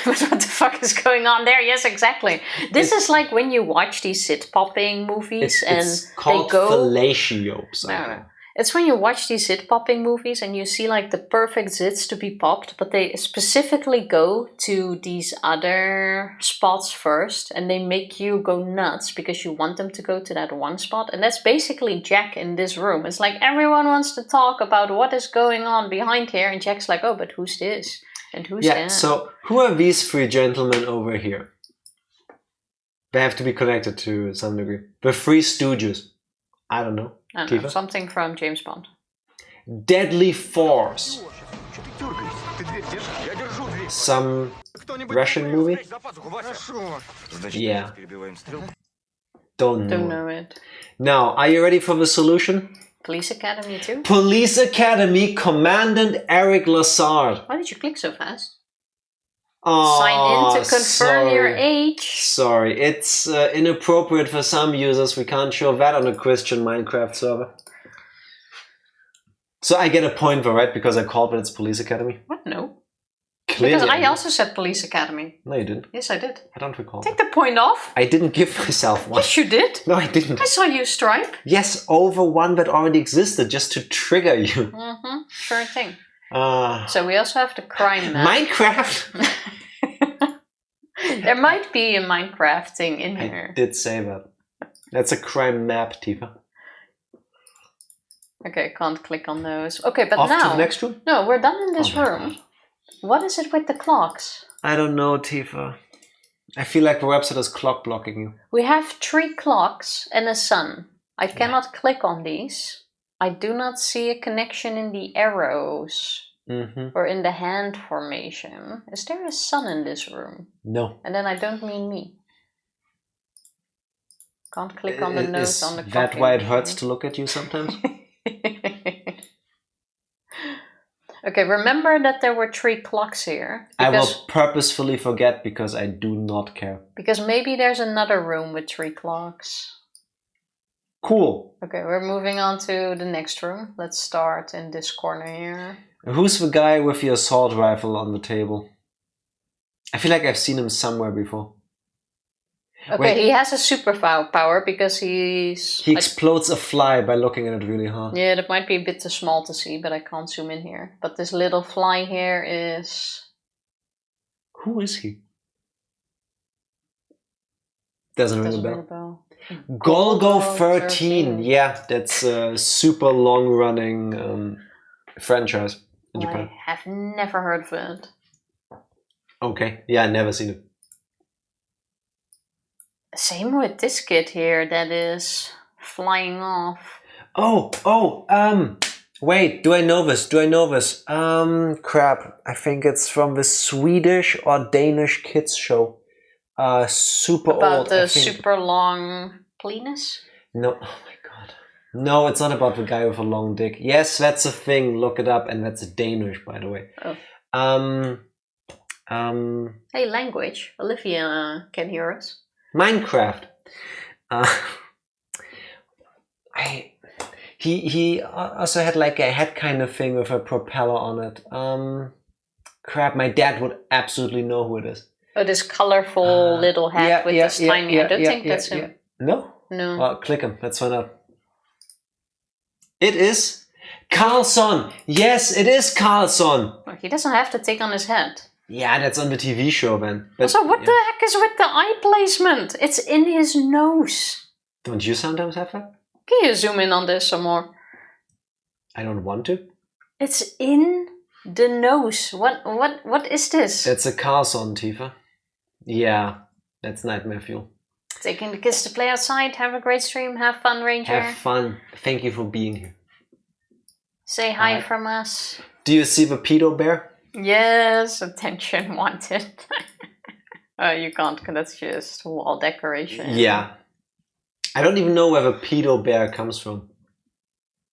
But what the fuck is going on there? Yes, exactly. This is like when you watch these sit-popping movies it's called they go... fellatio. No. It's when you watch these zit-popping movies and you see like the perfect zits to be popped, but they specifically go to these other spots first and they make you go nuts because you want them to go to that one spot. And that's basically Jack in this room. It's like everyone wants to talk about what is going on behind here and Jack's like, oh, but who's this? And who's that? So who are these three gentlemen over here? They have to be connected to some degree. The Three Stooges. I don't know. I don't know, something from James Bond. Deadly Force. Some Russian movie? Yeah. Don't know it. Now, are you ready for the solution? Police Academy too? Police Academy Commandant Eric Lassard. Why did you click so fast? Oh, sign in to confirm your age. Sorry, it's inappropriate for some users. We can't show that on a Christian Minecraft server. So I get a point for right because I called it it's Police Academy. What? No. Clearly because I did. also said Police Academy. No, you didn't. Yes, I did. I don't recall. Take the point off. I didn't give myself one. Yes, you did. No, I didn't. I saw you stripe. Yes, over one that already existed, just to trigger you. Sure thing. So we also have the crime map. Minecraft? There might be a Minecraft thing in here. I did say that. That's a crime map, Tifa. Okay, can't click on those. Okay, but Off now... to the next room? No, we're done in this Oh my room. God. What is it with the clocks? I don't know, Tifa. I feel like the website is clock blocking you. We have 3 clocks and a sun. I cannot click on these. I do not see a connection in the arrows or in the hand formation. Is there a sun in this room? No. And then I don't mean me. Can't click on the notes on the clock. Is that why it hurts to look at you sometimes? Okay, remember that there were 3 clocks here. I will purposefully forget because I do not care. Because maybe there's another room with 3 clocks. Cool. Okay, we're moving on to the next room. Let's start in this corner here. Who's the guy with the assault rifle on the table? I feel like I've seen him somewhere before. Okay, Wait. he has a superpower because he explodes a fly by looking at it really hard. Yeah, that might be a bit too small to see, but I can't zoom in here. But this little fly here is... Who is he? Doesn't ring a bell. Golgo 13. Yeah, that's a super long-running franchise in Japan. I have never heard of it. Okay, yeah, never seen it. Same with this kid here that is flying off. Wait, do I know this? Crap. I think it's from the Swedish or Danish kids show. Super about old. the super long penis? No, oh my god. No, it's not about the guy with a long dick. Yes, that's a thing. Look it up, and that's Danish, by the way. Oh. Hey, language. Olivia can hear us. Minecraft. He also had like a head kind of thing with a propeller on it. Crap, my dad would absolutely know who it is. Oh, this colorful little hat with this tiny... I don't think that's him. Yeah. No? No. Well, click him. Let's find out. It is Carlson. Yes, it is Carlson. Oh, he doesn't have to take on his head. Yeah, that's on the TV show, man. But, also, what the heck is with the eye placement? It's in his nose. Don't you sometimes have that? Can you zoom in on this some more? I don't want to. It's in the nose. What is this? That's a Carlson, Tifa. Yeah, that's nightmare fuel. Taking the kids to play outside, have a great stream, have fun, Ranger. Have fun. Thank you for being here. Say hi from us. Do you see the pedo bear? Yes, attention wanted. You can't, that's just wall decoration. Yeah. I don't even know where the pedo bear comes from.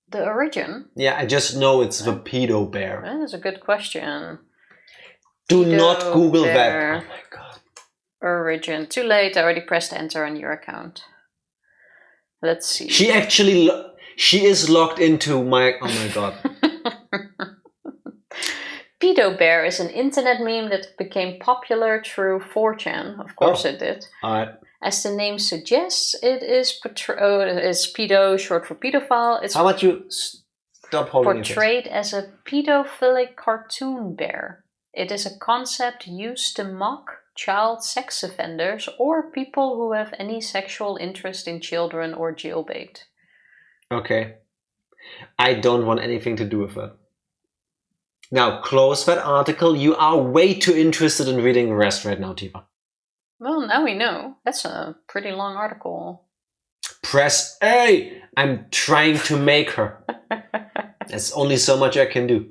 The origin? Yeah, I just know it's the pedo bear. That is a good question. Do pedo not Google bear. that. Oh my god. Origin. Too late, I already pressed enter on your account. Let's see. She actually, she is logged into my, oh my god. Pedo bear is an internet meme that became popular through 4chan. Of course it did. Alright. As the name suggests, it is pedo, short for pedophile. It's how about you stop holding portrayed as a pedophilic cartoon bear. It is a concept used to mock child sex offenders or people who have any sexual interest in children or jailbait. Okay. I don't want anything to do with that. Now, close that article. You are way too interested in reading the rest right now, Tifa. Well, now we know. That's a pretty long article. Press A! I'm trying to make her. There's only so much I can do.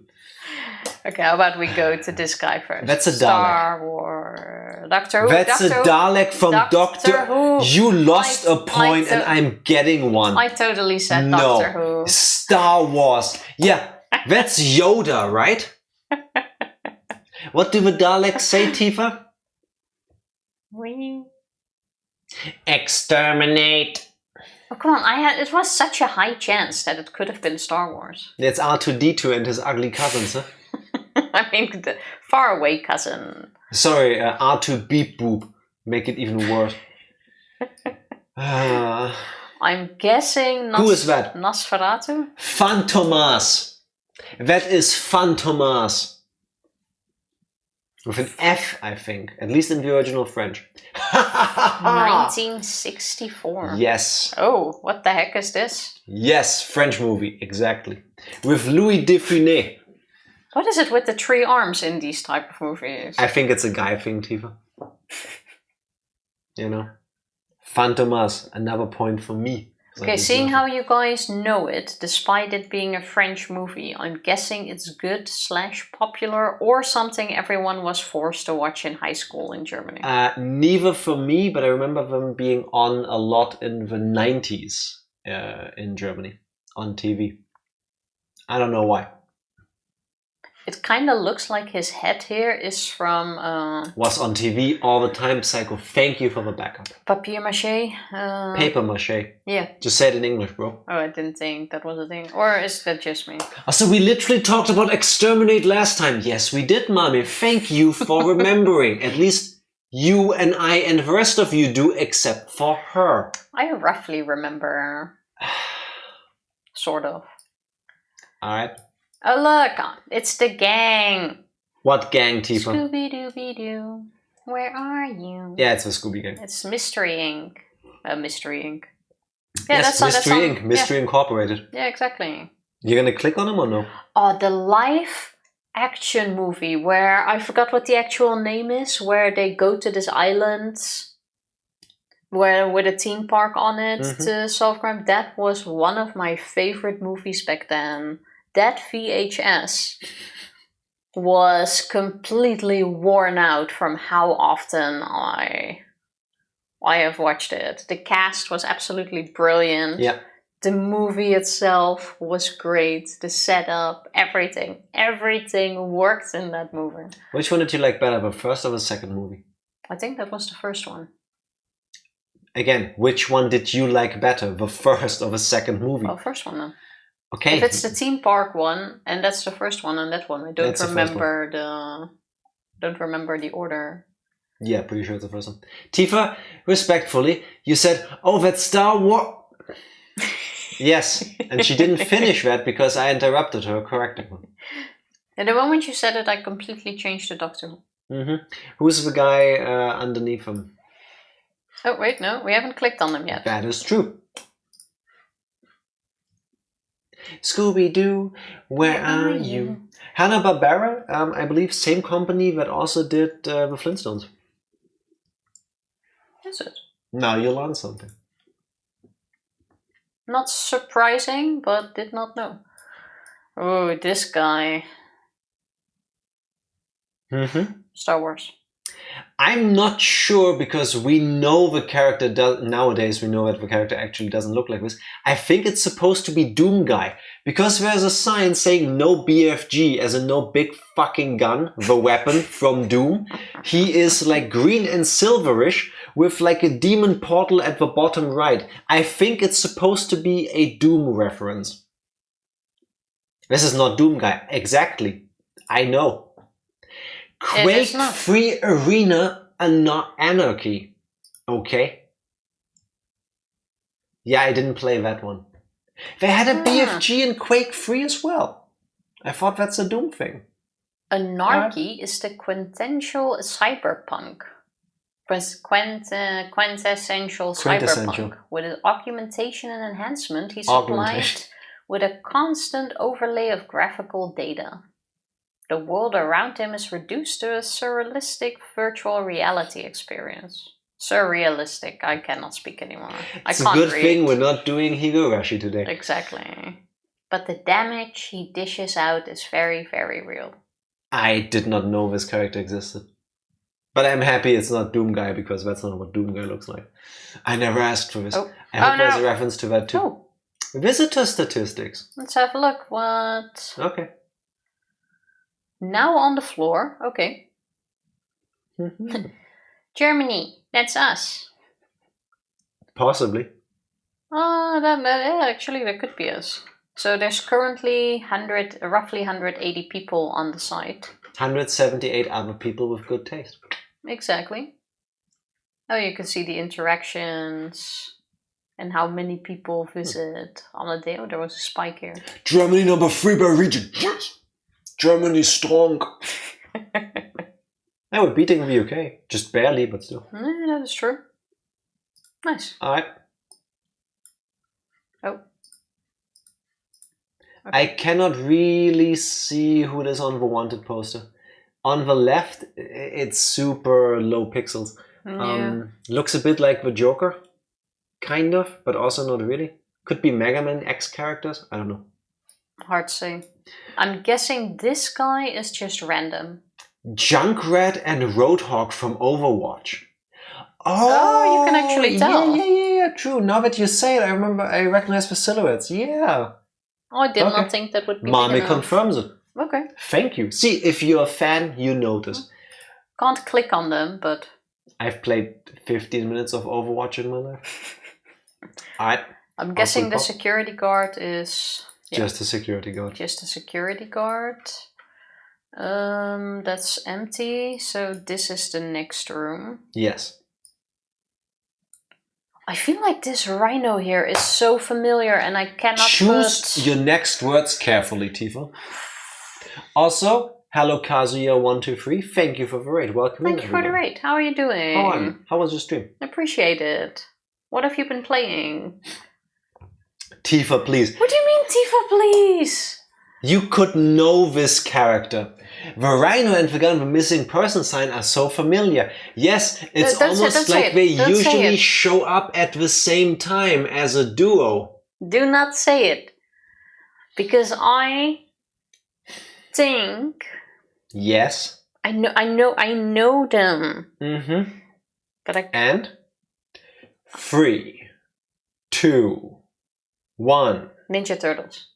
Okay, how about we go to this guy first? That's a Dalek. Star Wars. Doctor Who? That's a Dalek from Doctor Who. You lost a point and I'm getting one. I totally said Doctor Who. Star Wars. Yeah, that's Yoda, right? What do the Daleks say, Tifa? Exterminate. Oh, come on. It was such a high chance that it could have been Star Wars. It's R2-D2 and his ugly cousins, huh? I mean, the faraway cousin. Sorry, R2 beep boop. Make it even worse. I'm guessing Who is that? Nosferatu? Fantomas. That is Fantomas. With an F, I think. At least in the original French. 1964. Yes. Oh, what the heck is this? Yes, French movie, exactly. With Louis de Funès. What is it with the 3 arms in these type of movies? I think it's a guy thing, Tifa. You know? Fantomas, another point for me. Okay, seeing how you guys know it, despite it being a French movie, I'm guessing it's good / popular or something everyone was forced to watch in high school in Germany. Neither for me, but I remember them being on a lot in the 90s in Germany on TV. I don't know why. It kind of looks like his head here is from... Was on TV all the time, Psycho. Thank you for the backup. Papier-mâché? Paper mache. Yeah. Just say it in English, bro. Oh, I didn't think that was a thing. Or is that just me? So we literally talked about Exterminate last time. Yes, we did, mommy. Thank you for remembering. At least you and I and the rest of you do, except for her. I roughly remember. Sort of. Alright. Oh look, it's the gang. What gang, Tifa? Scooby-Dooby-Doo, where are you? Yeah, it's the Scooby Gang. It's Mystery Inc. Mystery Inc. Yeah, yes, Mystery Inc. Mystery Incorporated. Yeah, exactly. You're gonna click on him or no? Oh, the live action movie where I forgot what the actual name is, where they go to this island with a theme park on it to solve crime. That was one of my favorite movies back then. That VHS was completely worn out from how often I have watched it. The cast was absolutely brilliant. Yeah. The movie itself was great. The setup, everything worked in that movie. Which one did you like better, the first or the second movie? I think that was the first one. Again, which one did you like better, the first or the second movie? Oh, first one then. Okay. If it's the theme park one, and that's the first one, and that one, I don't remember the order. Yeah, pretty sure it's the first one. Tifa, respectfully, you said, "Oh, that's Star Wars." Yes, and she didn't finish that because I interrupted her correcting her. And the moment you said it, I completely changed the Doctor Who. Who's the guy underneath him? Oh wait, no, we haven't clicked on them yet. That is true. Scooby-Doo, where are you? Hanna-Barbera, I believe, same company that also did the Flintstones. Is it? Now you learn something. Not surprising, but did not know. Oh, this guy. Star Wars. I'm not sure because we know the character nowadays we know that the character actually doesn't look like this. I think it's supposed to be Doom Guy because there's a sign saying no BFG, as in no big fucking gun, the weapon from Doom. He is like green and silverish with like a demon portal at the bottom right. I think it's supposed to be a Doom reference. This is not Doom Guy. Exactly. I know. Quake Free Arena and not Anarchy. Okay. Yeah, I didn't play that one. They had a BFG in Quake 3 as well. I thought that's a Doom thing. Anarchy is the quintessential cyberpunk. Quintessential cyberpunk. With an augmentation and enhancement, he's supplied with a constant overlay of graphical data. The world around him is reduced to a surrealistic virtual reality experience. Surrealistic, I cannot speak anymore. It's a good thing we're not doing Higurashi today. Exactly. But the damage he dishes out is very, very real. I did not know this character existed. But I'm happy it's not Doom Guy because that's not what Doom Guy looks like. I never asked for this. I hope there's a reference to that too. Oh. Visitor statistics. Let's have a look. What? Okay. Now on the floor. Okay. Germany. That's us. Possibly. Actually, that could be us. So there's currently roughly 180 people on the site. 178 other people with good taste. Exactly. Oh, you can see the interactions and how many people visit on a day. Oh, there was a spike here. Germany number 3 by region. Yes! Germany strong. I we're beating the UK. Just barely, but still. That is true. Nice. Alright. Oh. Okay. I cannot really see who it is on the wanted poster. On the left, it's super low pixels. Yeah. Looks a bit like the Joker. Kind of, but also not really. Could be Mega Man X characters. I don't know. Hard to say. I'm guessing this guy is just random. Junkrat and Roadhog from Overwatch. Oh, you can actually tell. Yeah, true. Now that you say it, I recognize the silhouettes. Yeah. Oh, I did not think that would be Mommy big enough. confirms it. Okay. Thank you. See, if you're a fan, you notice. Can't click on them, but... I've played 15 minutes of Overwatch in my life. I'm guessing the security guard is... Just a security guard. Just a security guard. That's empty, so this is the next room. Yes. I feel like this rhino here is so familiar and I cannot Choose your next words carefully, Tifa. Also, hello Kazuya123. Thank you for the raid. Welcome Thank you for the raid. How are you doing? How are you? How was your stream? Appreciate it. What have you been playing? Tifa, please. What do you mean, Tifa, please? You could know this character. The rhino and the gun, the missing person sign are so familiar. Yes, it's almost like they usually show up at the same time as a duo. Do not say it. Because I think... Yes. I know them. Mm-hmm. But And 3, 2, 1. Ninja Turtles.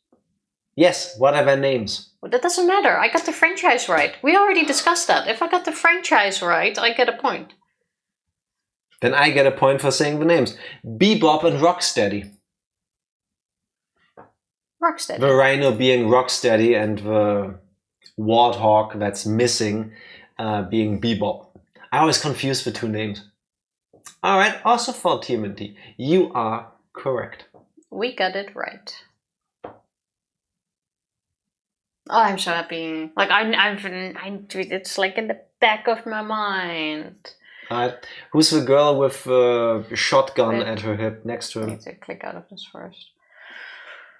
Yes, what are their names? Well, that doesn't matter. I got the franchise right. We already discussed that. If I got the franchise right, I get a point. Then I get a point for saying the names. Bebop and Rocksteady. Rocksteady. The rhino being Rocksteady and the warthog that's missing being Bebop. I always confuse the two names. Alright, also for TMNT. You are correct. We got it right. Oh, I'm so happy. Like it's like in the back of my mind. Who's the girl with a shotgun at her hip next to him? I need to click out of this first.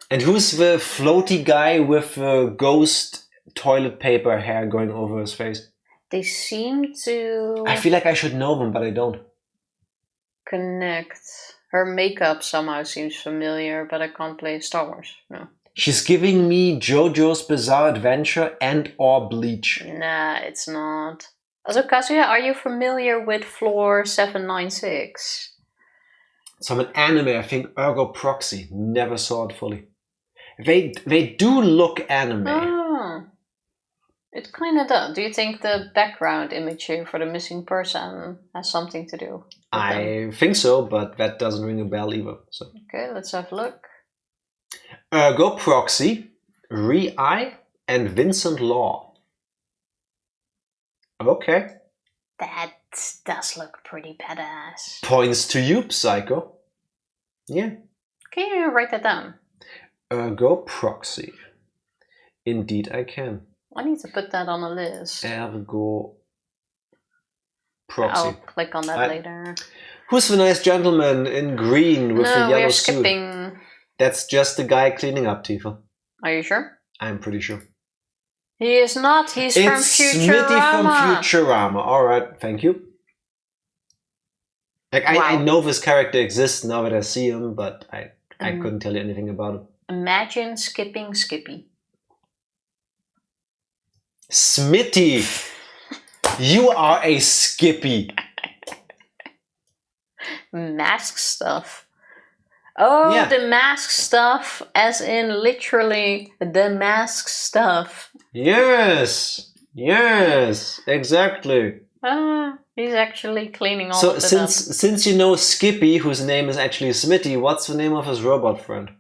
And who's the floaty guy with ghost toilet paper hair going over his face? They seem to... I feel like I should know them, but I don't. Connect. Her makeup somehow seems familiar, but I can't play Star Wars. No. She's giving me JoJo's Bizarre Adventure and or Bleach. Nah, it's not. Also, Kazuya, are you familiar with Floor 796? Some an anime, I think Ergo Proxy. Never saw it fully. They do look anime. Oh. It kind of does. Do you think the background image here for the missing person has something to do with I think so, but that doesn't ring a bell either. So. Okay, let's have a look. Ergo Proxy, Rei, and Vincent Law. Okay. That does look pretty badass. Points to you, Psycho. Yeah. Can you write that down? Ergo Proxy. Indeed I can. I need to put that on a list. Ergo Proxy. I'll click on that later. Who's the nice gentleman in green with the yellow we're suit? skipping. That's just the guy cleaning up, Tifa. Are you sure? I'm pretty sure. He is not. He's from Futurama. It's Smitty from Futurama. Alright, thank you. Like, wow. I know this character exists now that I see him, but I couldn't tell you anything about him. Imagine skipping Skippy. Smitty! You are a Skippy! Mask stuff. Oh, yeah. The mask stuff, as in literally the mask stuff. Yes! Yes! Exactly. He's actually cleaning all so of it since you know Skippy, whose name is actually Smitty, what's the name of his robot friend?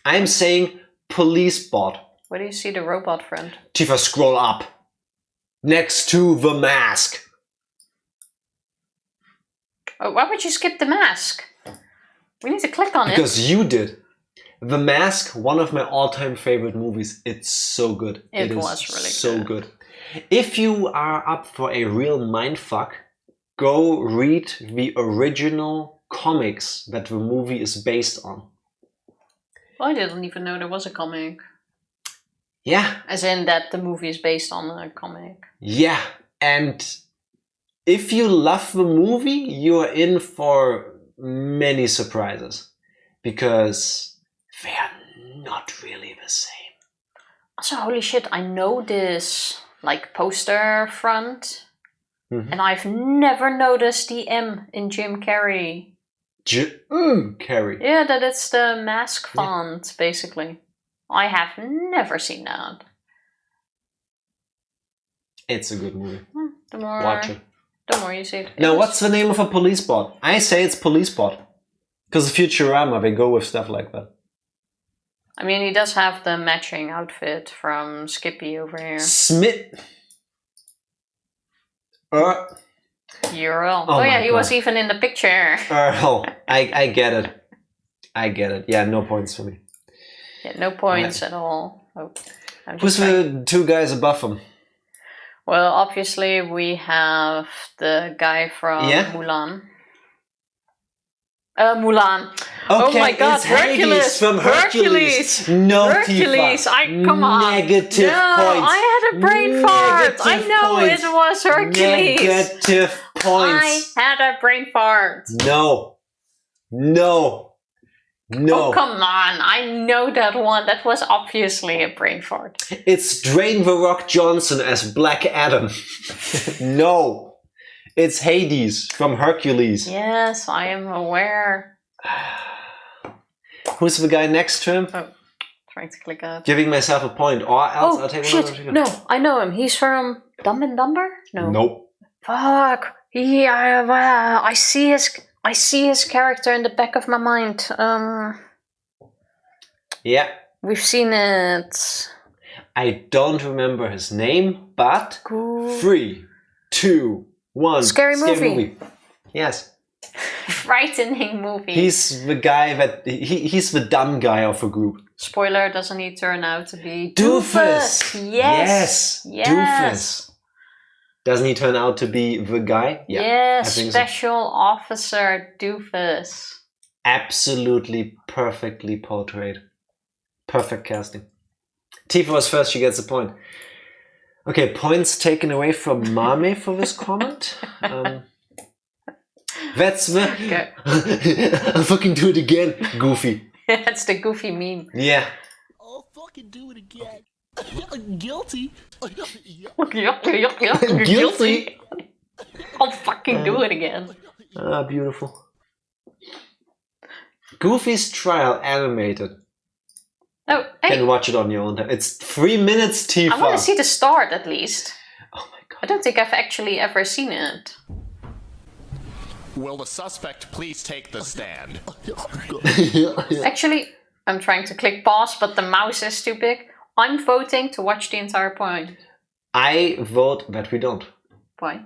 I'm saying police bot. Where do you see the robot friend? Tifa, scroll up. Next to the mask. Oh, why would you skip the mask? We need to click on it. Because you did. The Mask, one of my all-time favorite movies. It's so good. It was really so good. If you are up for a real mindfuck, go read the original comics that the movie is based on. Well, I didn't even know there was a comic. Yeah. As in that the movie is based on a comic. Yeah. And if you love the movie, you're in for many surprises. Because they are not really the same. Also, holy shit, I know this like poster front. Mm-hmm. And I've never noticed the M in Jim Carrey. Carrey. Yeah, that it's the mask font, basically. I have never seen that. It's a good movie. The more, watch it. The more you see it. Now, what's the name of a police bot? I say it's police bot. Because Futurama, they go with stuff like that. I mean, he does have the matching outfit from Skippy over here. Smith. Earl. Oh yeah, he was even in the picture. Earl. I get it. I get it. Yeah, no points for me. Yeah, no points at all. Oh, who's the two guys above him? Well, obviously we have the guy from Mulan. Mulan. Okay, oh my god, Hercules! From Hercules! No, Hercules! Tifa. Come on! Negative points. I had a brain fart! I know points. It was Hercules! Negative points! I had a brain fart! No. Oh, come on. I know that one. That was obviously a brain fart. It's Dwayne The Rock Johnson as Black Adam. No. It's Hades from Hercules. Yes, I am aware. Who's the guy next to him? Oh, trying to click up. Giving myself a point, or else I'll take one. Shit. No, I know him. He's from Dumb and Dumber? No. Nope. Fuck. I see his character in the back of my mind. Yeah. We've seen it. I don't remember his name, but cool. 3, 2, 1. Scary movie. Yes. Frightening movie. He's the guy that he's the dumb guy of a group. Spoiler, doesn't he turn out to be Doofus? Yes. Doofus. Doesn't he turn out to be the guy? Yeah. Yes, Special Officer Doofus. Absolutely perfectly portrayed. Perfect casting. Tifa was first, she gets a point. Okay, points taken away from Mame for this comment. That's the... Okay. I'll fucking do it again, Goofy. That's the Goofy meme. Yeah. I'll fucking do it again. Guilty. Guilty. I'll fucking do it again. Ah, beautiful. Goofy's Trial animated. Oh, hey. You can watch it on your own time. It's 3 minutes, Tifa. I want to see the start at least. Oh my god. I don't think I've actually ever seen it. Will the suspect please take the stand? Actually, I'm trying to click pause, but the mouse is too big. I'm voting to watch the entire point. I vote that we don't. Why?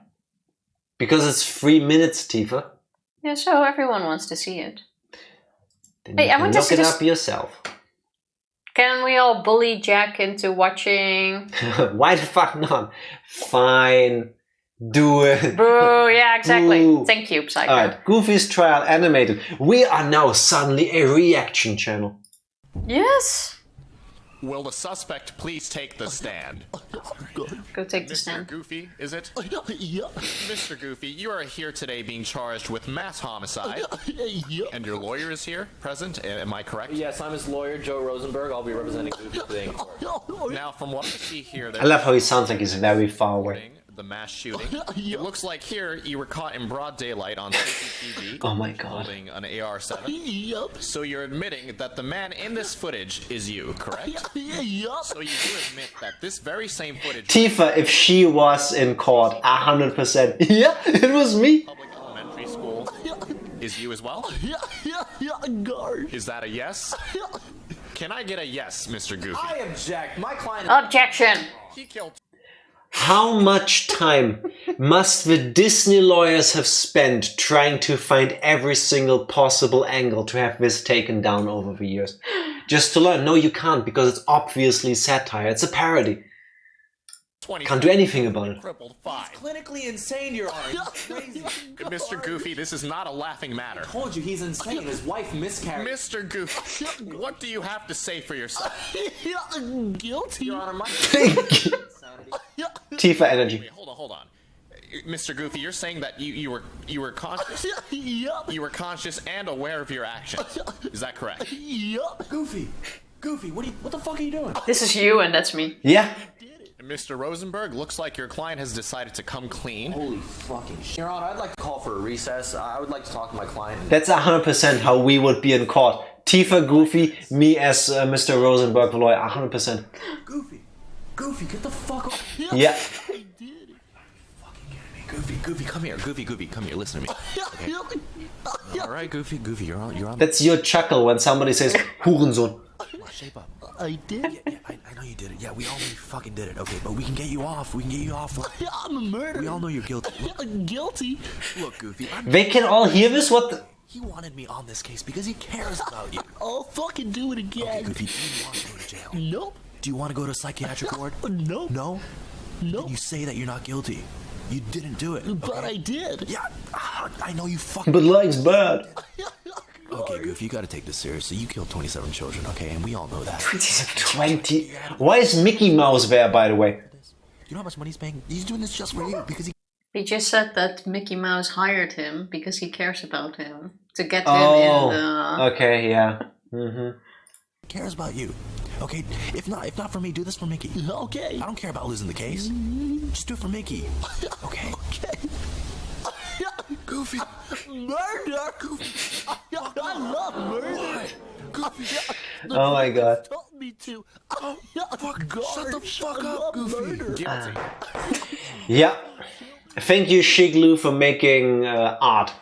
Because it's 3 minutes, Tifa. Yeah, so everyone wants to see it. Then hey, I want to see this. Look it up yourself. Can we all bully Jack into watching? Why the fuck not? Fine. Do it. Boo, yeah, exactly. Boo. Thank you, Psycho. Alright, Goofy's Trial animated. We are now suddenly a reaction channel. Yes. Will the suspect please take the stand? Go take the stand. Mr. Goofy, is it? Yeah. Mr. Goofy, you are here today being charged with mass homicide. Yeah. And your lawyer is here, present, am I correct? Yes, I'm his lawyer, Joe Rosenberg. I'll be representing Goofy today in court. Now, from what I see here... I love how he sounds like he's very far away. The mass shooting. It looks like here you were caught in broad daylight on CCTV. Oh my god. Holding an AR-7. Yep. So you're admitting that the man in this footage is you, correct? Yep. So you do admit that this very same footage... Tifa, if she was in court, 100%. Yeah, it was me. Public elementary school is you as well? Yeah, guard. Is that a yes? Can I get a yes, Mr. Goofy? I object. My client. Objection. He killed. How much time must the Disney lawyers have spent trying to find every single possible angle to have this taken down over the years? Just to learn. No, you can't, because it's obviously satire. It's a parody. 20 Can't do anything about it. Crippled 5. Clinically insane, Your Honor. He's crazy. Mr. Goofy, this is not a laughing matter. I told you he's insane. His wife miscarried. Mr. Goofy, what do you have to say for yourself? Guilty. Your Honor, my Tifa energy. Wait, hold on. Mr. Goofy, you're saying that you were conscious? Yup. You were conscious and aware of your actions. Is that correct? Yup. Goofy, what the fuck are you doing? This is you and that's me. Yeah. Mr. Rosenberg, looks like your client has decided to come clean. Holy fucking shit. Your Honor, I'd like to call for a recess. I would like to talk to my client. That's 100% how we would be in court. Tifa, Goofy, me as Mr. Rosenberg, the lawyer, 100%. Goofy, get the fuck off. Yeah. Goofy, come here. Goofy, come here. Listen to me. Okay. All right, Goofy, you're on. That's your chuckle when somebody says Hurensohn. Shape up. I did. Yeah, I know you did it. Yeah, we all know you fucking did it. Okay, but we can get you off. I'm a murderer. We all know you're guilty. Guilty. Look, Goofy, They can all hear this? What the? he wanted me on this case because he cares about you. I'll fucking do it Okay, again. Goofy, do you want to go to jail? Nope. Do you want to go to psychiatric ward? Nope. No? Nope. Then you say that you're not guilty. You didn't do it. But okay? I did. Yeah, I know you fucking. But life's bad. Okay, Goofy, you gotta take this seriously. You killed 27 children, okay? And we all know that. 20. Why is Mickey Mouse there, by the way? You know how much money he's paying? He's doing this just for you because he He just said that Mickey Mouse hired him because he cares about him. To get him Oh, in the... okay, yeah. Mm-hmm. cares about you. Okay, if not for me, do this for Mickey. Okay. I don't care about losing the case. Just do it for Mickey. Okay. Okay. Goofy. Murder. Goofy. I love murder. Goofy. Oh my god. Told me to. Fuck. God, Shut the fuck I up, love Goofy. murder. Guilty. Yeah. Thank you, Shiglu, for making art.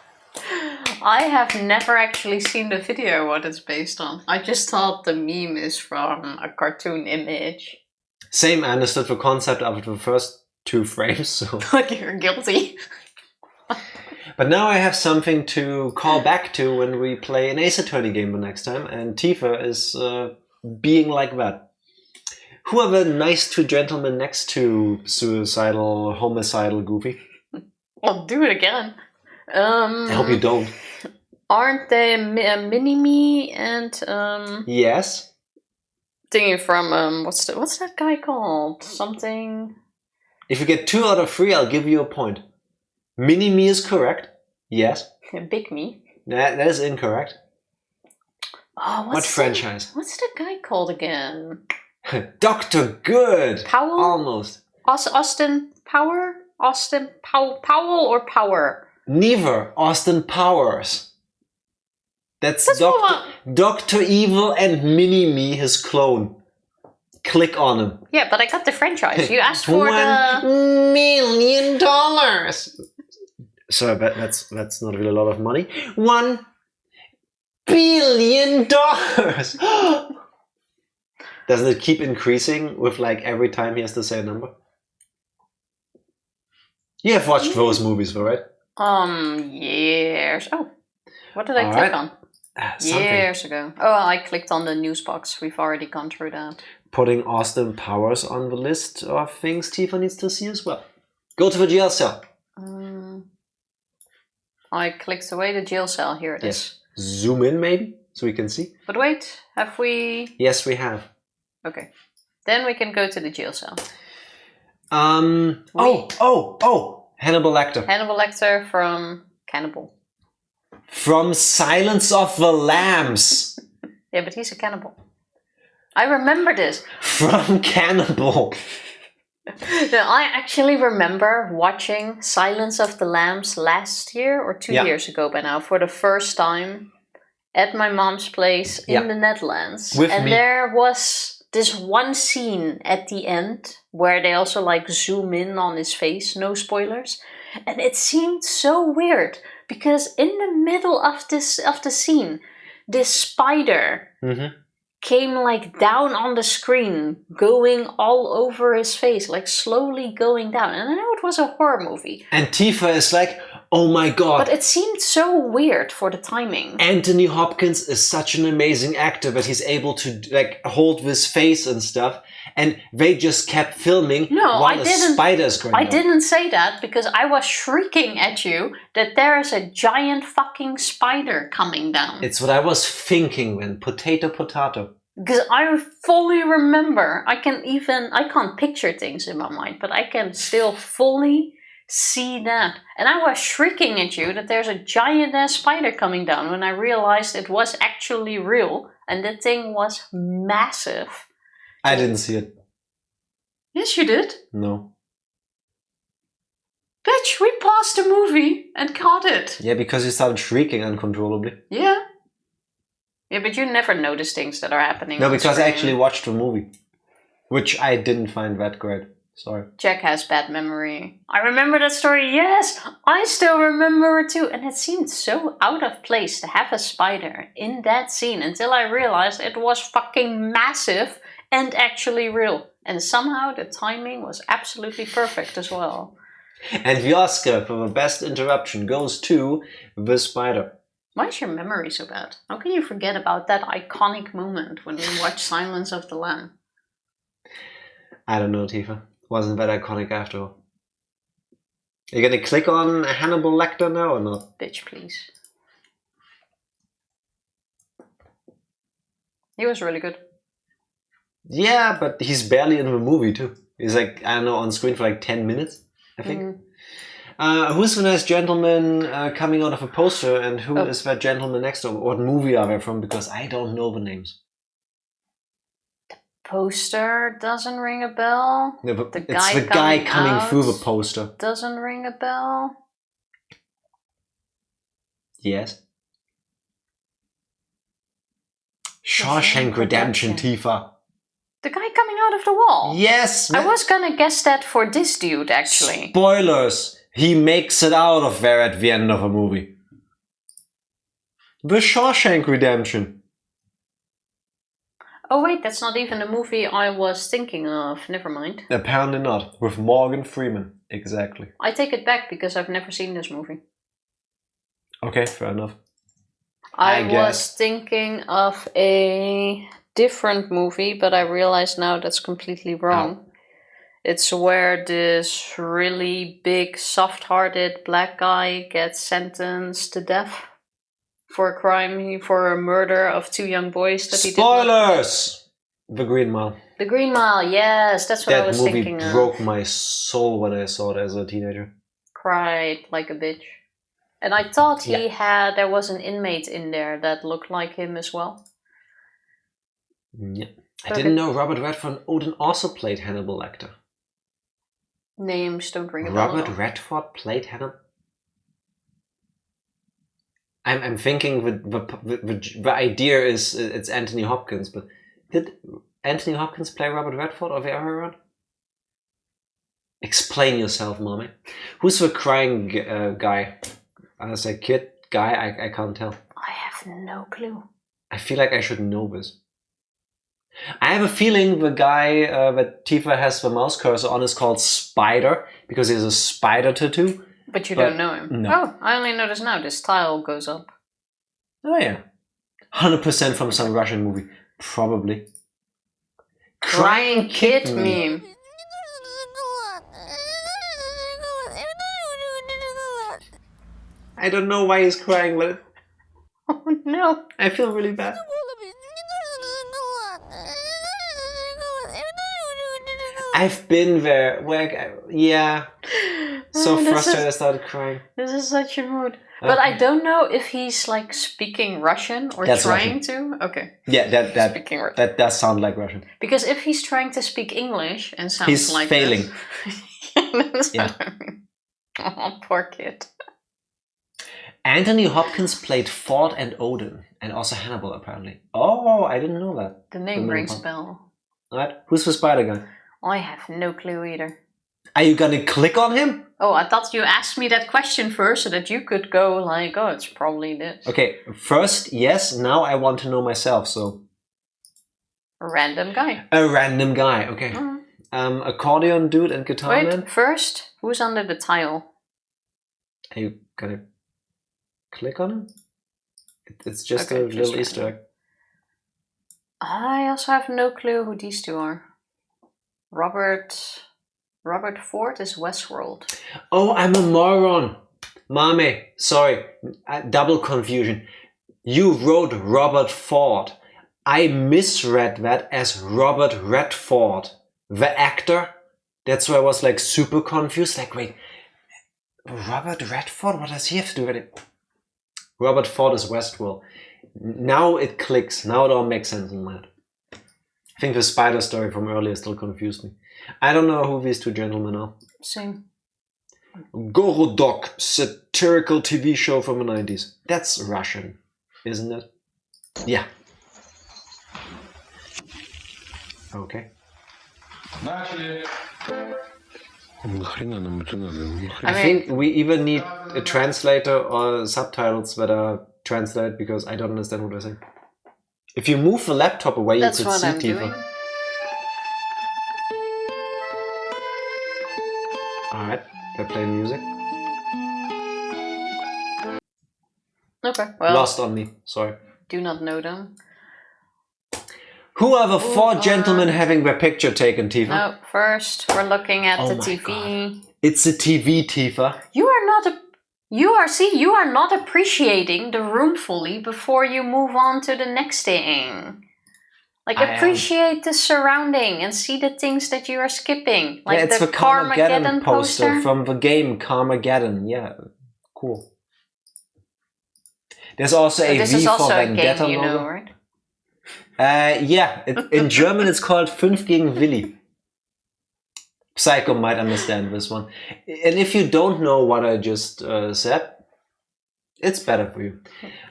I have never actually seen the video what it's based on. I just thought the meme is from a cartoon image. Same, I understood the concept of the first 2 frames, so... Like you're guilty. But now I have something to call back to when we play an Ace Attorney game the next time, and Tifa is being like that. Who are the nice 2 gentlemen next to suicidal, homicidal Goofy? I'll do it again. I hope you don't. Aren't they Mini-Me and Yes? thingy from what's that guy called? Something. If you get 2 out of 3, I'll give you a point. Mini-Me is correct. Yes. Big Me. That is incorrect. Oh, What franchise? What's the guy called again? Dr. Good! Powell? Almost. Austin Power? Powell or Power? Neither. Austin Powers. That's what Dr. Evil and Mini-Me, his clone. Click on him. Yeah, but I got the franchise. You asked for $1 million. So that's not really a lot of money. $1 billion. Doesn't it keep increasing with like every time he has to say a number? You have watched those movies, though, right? Years. Oh, what did I All click right. on? Something. Years ago. Oh, I clicked on the news box. We've already gone through that. Putting Austin Powers on the list of things Tifa needs to see as well. Go to the jail cell. I clicked away the jail cell. Here it is. Yes. Zoom in maybe so we can see. But wait, have we? Yes, we have. Okay. Then we can go to the jail cell. Oh! Hannibal Lecter. Hannibal Lecter from Cannibal. From Silence of the Lambs. Yeah, but he's a cannibal. I remember this. From Cannibal. No, I actually remember watching Silence of the Lambs last year or 2 years ago by now for the first time at my mom's place in the Netherlands. With and me. there was this one scene at the end where they also like zoom in on his face, no spoilers. And it seemed so weird because in the middle of the scene, this spider came like down on the screen, going all over his face, like slowly going down. And I know it was a horror movie. And Tifa is like, oh my god. But it seemed so weird for the timing. Anthony Hopkins is such an amazing actor, but he's able to like hold his face and stuff. And they just kept filming while a spider's going I didn't say that because I was shrieking at you that there is a giant fucking spider coming down. It's what I was thinking when potato. Because I fully remember, I can't picture things in my mind, but I can still fully see that. And I was shrieking at you that there's a giant ass spider coming down when I realized it was actually real and the thing was massive. I didn't see it. Yes, you did. No. Bitch, we paused the movie and caught it. Yeah, because you started shrieking uncontrollably. Yeah. Yeah, but you never notice things that are happening. No, because I actually watched the movie. Which I didn't find that great. Sorry. Jack has bad memory. I remember that story, yes! I still remember it too. And it seemed so out of place to have a spider in that scene until I realized it was fucking massive and actually real. And somehow the timing was absolutely perfect as well. And the Oscar for the best interruption goes to the spider. Why is your memory so bad? How can you forget about that iconic moment when we watched Silence of the Lamb? I don't know, Tifa. Wasn't that iconic after all? Are you gonna click on Hannibal Lecter now or not? Bitch, please. He was really good. Yeah, but he's barely in the movie too. He's like, I don't know, on screen for like 10 minutes, I think. Who's the nice gentleman coming out of a poster, and who is that gentleman next to him? What movie are they from? Because I don't know the names. The poster doesn't ring a bell. No, but the it's the guy coming out through the poster. Doesn't ring a bell. Yes. Shawshank Redemption, Tifa. The guy coming out of the wall. Yes. I was gonna guess that for this dude, actually. Spoilers. He makes it out of there at the end of a movie. The Shawshank Redemption. Oh wait, that's not even the movie I was thinking of. Never mind. Apparently not. With Morgan Freeman. Exactly. I take it back because I've never seen this movie. Okay, fair enough. I was thinking of a different movie, but I realize now that's completely wrong. It's where this really big, soft-hearted black guy gets sentenced to death for a crime, for a murder of two young boys that he did. Spoilers! The Green Mile. The Green Mile, yes, that's what I was thinking of. That movie broke my soul when I saw it as a teenager. Cried like a bitch. And I thought there was an inmate in there that looked like him as well. Yeah. I didn't know Robert Redford Odin also played Hannibal Lecter. Names don't ring a bell. Robert Redford played Hannibal? I'm thinking the idea is it's Anthony Hopkins, but did Anthony Hopkins play Robert Redford or the other way around? Explain yourself, mommy. Who's the crying guy? As a kid, guy, I can't tell. I have no clue. I feel like I should know this. I have a feeling the guy that Tifa has the mouse cursor on is called Spider, because he has a spider tattoo. But you don't know him? No. Oh, I only noticed now. This tile goes up. Oh yeah. 100% from some Russian movie. Probably. Crying kid meme. I don't know why he's crying, but Oh no. I feel really bad. I've been there. Yeah. So frustrated I started crying. This is such a mood. But I don't know if he's like speaking Russian or That's trying to. Okay. Yeah, Speaking Russian. that does sound like Russian. Because if he's trying to speak English and sounds He's like failing. That's Yeah. what I mean. Oh, poor kid. Anthony Hopkins played Ford and Odin, and also Hannibal apparently. Oh, I didn't know that. The name rings a bell. Alright, who's the spider guy? I have no clue either. Are you gonna click on him? Oh, I thought you asked me that question first so that you could go like, oh, it's probably this. Okay, first, yes, now I want to know myself, so... Random guy. A random guy, okay. Accordion dude and guitar Wait, man. first, who's under the tile? Are you gonna click on him? It's just Okay, a just little Easter egg. random. I also have no clue who these two are. Robert Ford is Westworld. Oh, I'm a moron. Mame, sorry. Double confusion. You wrote Robert Ford. I misread that as Robert Redford, the actor. That's why I was like super confused. Like, wait, Robert Redford? What does he have to do with it? Robert Ford is Westworld. Now it clicks. Now it all makes sense in my head. I think the spider story from earlier still confused me. I don't know who these two gentlemen are. Same. Gorodok, satirical TV show from the 90s. That's Russian, isn't it? Yeah. Okay. I think we either need a translator or subtitles that are translated because I don't understand what they're saying. If you move the laptop away, That's you could what see I'm Tifa. doing. Alright, they're playing music. Okay, well, Lost on me, sorry. do not know them. Who are the four gentlemen having their picture taken, Tifa? No, first we're looking at Oh the my TV. God. It's a TV, Tifa. You are not appreciating the room fully before you move on to the next thing. Like, appreciate the surrounding and see the things that you are skipping. Like yeah, it's the the Carmageddon poster poster from the game Carmageddon. Yeah, cool. There's also a This V is for also a Vendetta game, you logo. know, right? Yeah, in German it's called 5 gegen Willi. Psycho might understand this one. And if you don't know what I just said, it's better for you.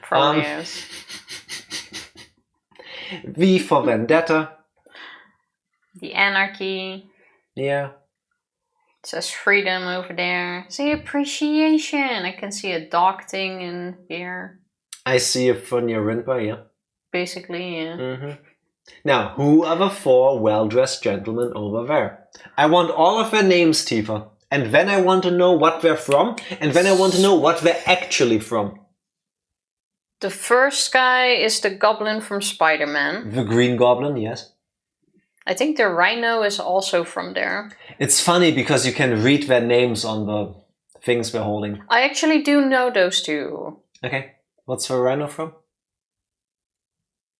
Probably is. V for Vendetta. The anarchy. Yeah. It says freedom over there. See, appreciation. I can see a dog thing in here. I see a Funya Rinpa, yeah. Basically, yeah. Now, who are the four well-dressed gentlemen over there? I want all of their names, Tifa. And then I want to know what they're from. And then I want to know what they're actually from. The first guy is the goblin from Spider-Man. The Green Goblin, yes. I think the rhino is also from there. It's funny because you can read their names on the things we're holding. I actually do know those two. Okay. What's the rhino from?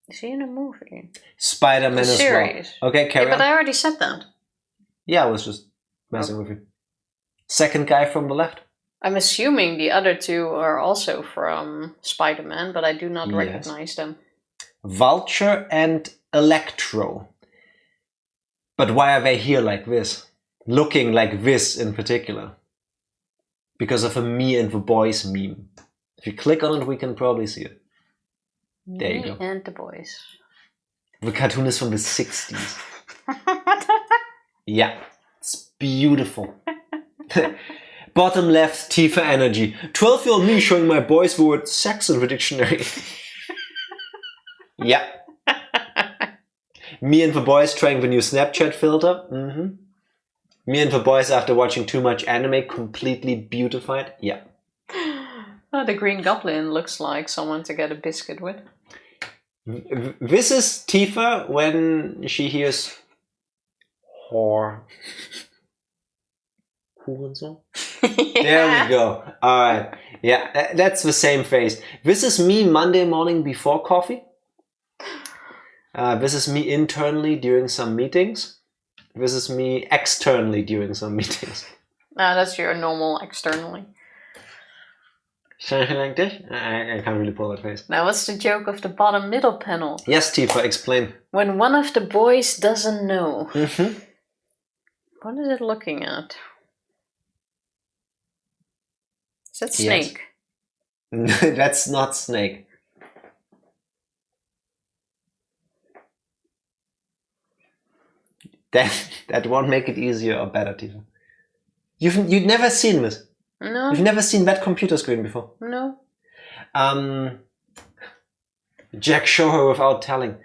Is he in a movie? Spider-Man as series. well. Okay, carry Yeah, but on. I already said that. Yeah, I was just messing with you. Second guy from the left. I'm assuming the other two are also from Spider-Man, but I do not recognize them. Vulture and Electro. But why are they here like this? Looking like this in particular. Because of a Me and the Boys meme. If you click on it, we can probably see it. There you go. And the boys. The cartoon is from the 60s. Yeah, it's beautiful. Bottom left, Tifa energy. 12-year-old me showing my boys the word sex in the dictionary. Yeah. Me and the boys trying the new Snapchat filter. Me and the boys after watching too much anime completely beautified. Yeah. Oh, the Green Goblin looks like someone to get a biscuit with. This is Tifa when she hears whore. Hurensohn? There we go. Alright. Yeah, that's the same face. This is me Monday morning before coffee. This is me internally during some meetings. This is me externally during some meetings. That's your normal externally. Something like this? I can't really pull that face. Now, what's the joke of the bottom middle panel? Yes, Tifa, explain. When one of the boys doesn't know. Mm-hmm. What is it looking at? Is that Snake? Yes. That's not Snake. That won't make it easier or better, Tifa. You've never seen this. No. You've never seen that computer screen before. No. Jack, show her without telling.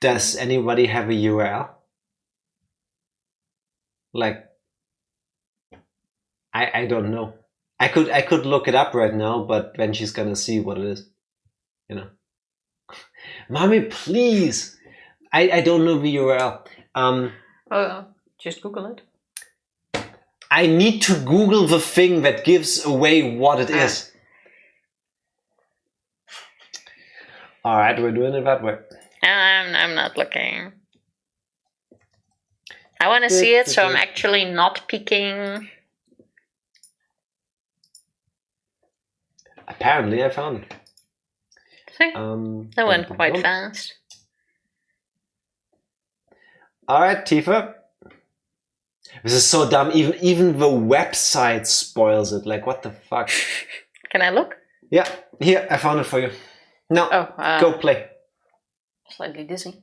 Does anybody have a URL? Like, I don't know. I could look it up right now, but then she's gonna see what it is. You know. Mommy, please. I don't know the URL. Just Google it. I need to Google the thing that gives away what it is. All right, we're doing it that way. I'm not looking. I want to see it, so I'm actually not peeking. Apparently, I found it. See? That went quite fast. All right, Tifa. This is so dumb. Even the website spoils it. Like, what the fuck? Can I look? Yeah, here, I found it for you. Now, go play. Slightly dizzy.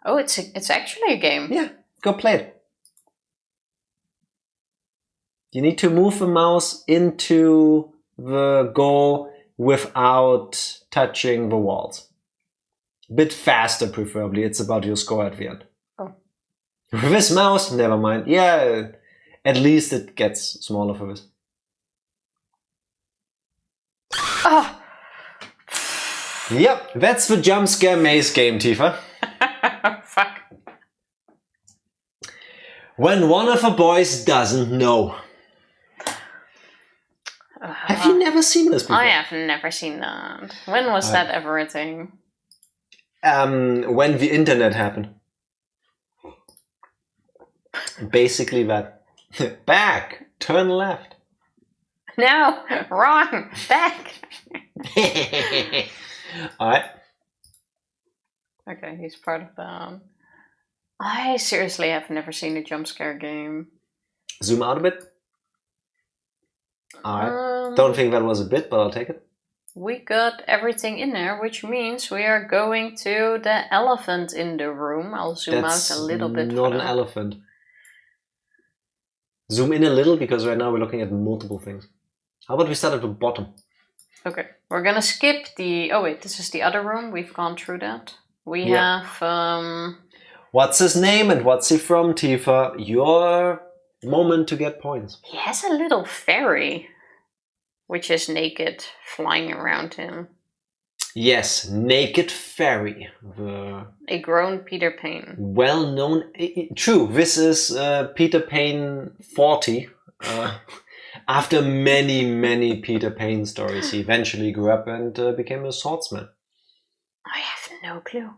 Oh, it's actually a game. Yeah, go play it. You need to move the mouse into the goal without touching the walls. A bit faster, preferably. It's about your score at the end. Oh. With this mouse, never mind. Yeah, at least it gets smaller for this. Oh! Yep, that's the jump scare maze game, Tifa. Fuck. When one of the boys doesn't know. Have you never seen this before? I have never seen that. When was that ever a thing? When the internet happened. Basically that. Back! Turn left. No! Wrong! Back! Alright. Okay, he's part of that. I seriously have never seen a jump scare game. Zoom out a bit. Alright. Don't think that was a bit, but I'll take it. We got everything in there, which means we are going to the elephant in the room. I'll zoom out a little bit. Not an elephant. Zoom in a little, because right now we're looking at multiple things. How about we start at the bottom? Okay, we're gonna skip the... Oh wait, this is the other room. We've gone through that. We have... What's his name and what's he from, Tifa? Your moment to get points. He has a little fairy, which is naked, flying around him. Yes, Naked Fairy. A grown Peter Pan. Well known. True, this is Peter Pan 40. After many, many Peter Pan stories, he eventually grew up and became a swordsman. I have no clue.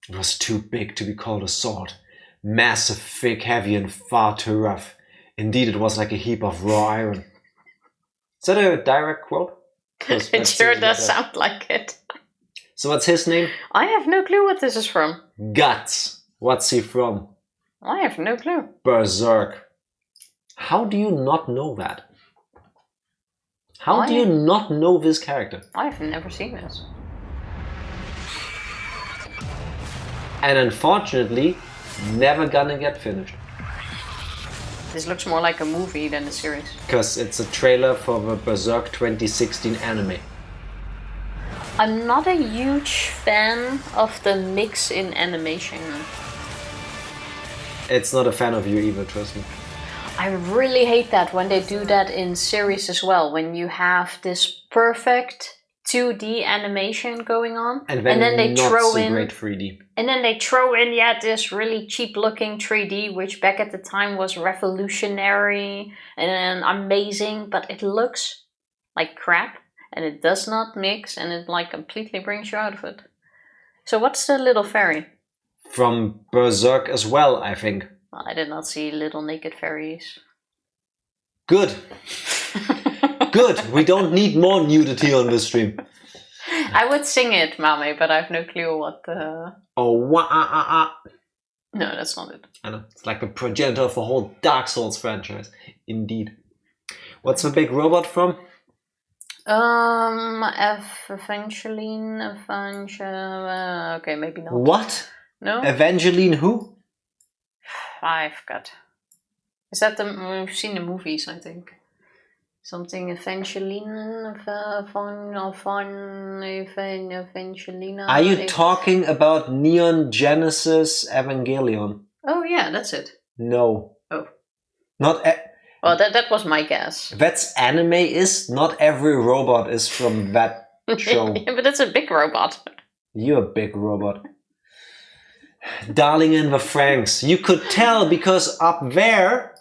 It was too big to be called a sword. Massive, thick, heavy, and far too rough. Indeed, it was like a heap of raw iron. Is that a direct quote? It sure does sound like it. So what's his name? I have no clue what this is from. Guts. What's he from? I have no clue. Berserk. How do you not know that? How do you not know this character? I have never seen this. And unfortunately, never gonna get finished. This looks more like a movie than a series. Because it's a trailer for the Berserk 2016 anime. I'm not a huge fan of the mix in animation. It's not a fan of you either, trust me. I really hate that when they do that in series as well. When you have this perfect 2D animation going on, and then they throw in great 3D. And then they throw in this really cheap looking 3D, which back at the time was revolutionary and amazing, but it looks like crap and it does not mix and it like completely brings you out of it. So what's the little fairy? From Berserk as well, I think. Well, I did not see little naked fairies. Good. Good. We don't need more nudity on this stream. I would sing it, Mame, but I have no clue what the... Oh, wah-ah-ah-ah. No, that's not it. I know. It's like the progenitor of the whole Dark Souls franchise. Indeed. What's the big robot from? Evangeline, okay, maybe not. What? No? Evangeline who? I forgot. Is that the... We've seen the movies, I think. Something Evangeline, Evangelina. Are you talking about Neon Genesis Evangelion? Oh yeah, that's it. No. Oh. Not. Well, that was my guess. That's anime is. Not every robot is from that show. Yeah, but it's a big robot. You're a big robot. Darling in the Franxx. You could tell because up there,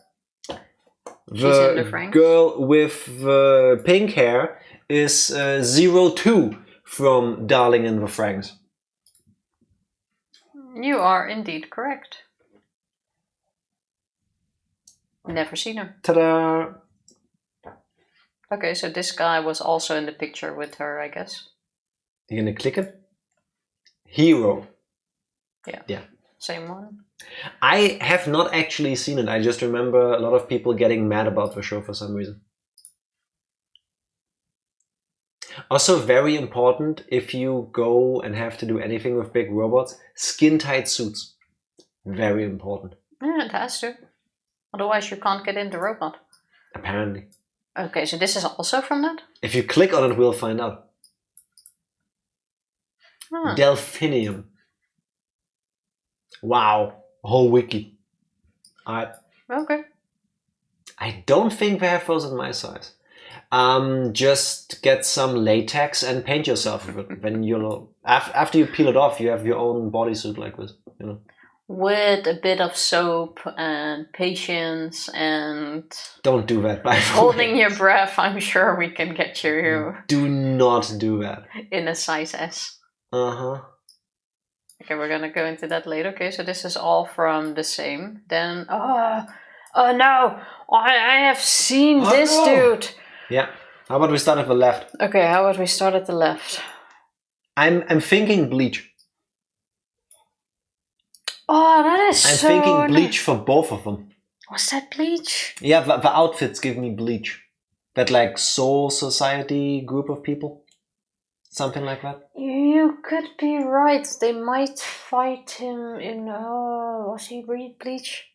the girl with the pink hair is 02 from Darling in the Franxx. You are indeed correct. Never seen her. Ta-da! Okay, so this guy was also in the picture with her, I guess. You gonna click it? Hero. Yeah. Same one. I have not actually seen it. I just remember a lot of people getting mad about the show for some reason. Also very important, if you go and have to do anything with big robots, skin-tight suits. Very important. Yeah, it has to. Otherwise you can't get in the robot. Apparently. Okay, so this is also from that? If you click on it, we'll find out. Huh. Delphinium. Wow. A whole wiki. Okay. I don't think they have those in my size. Just get some latex and paint yourself with it. When you'll after you peel it off, you have your own bodysuit like this. You know. With a bit of soap and patience and... Don't do that, by the way. Holding your breath, I'm sure we can get you... Do not do that. In a size S. Uh-huh. Okay, we're gonna go into that later. Okay, so this is all from the same. Then... Oh no! I have seen this dude! Yeah. How about we start at the left? Okay, how about we start at the left? I'm thinking Bleach. Oh, that is I'm so... thinking Bleach for both of them. Was that Bleach? Yeah, the outfits give me Bleach. That like Soul Society group of people. Something like that. You could be right. They might fight him in... Oh, was he Bleach?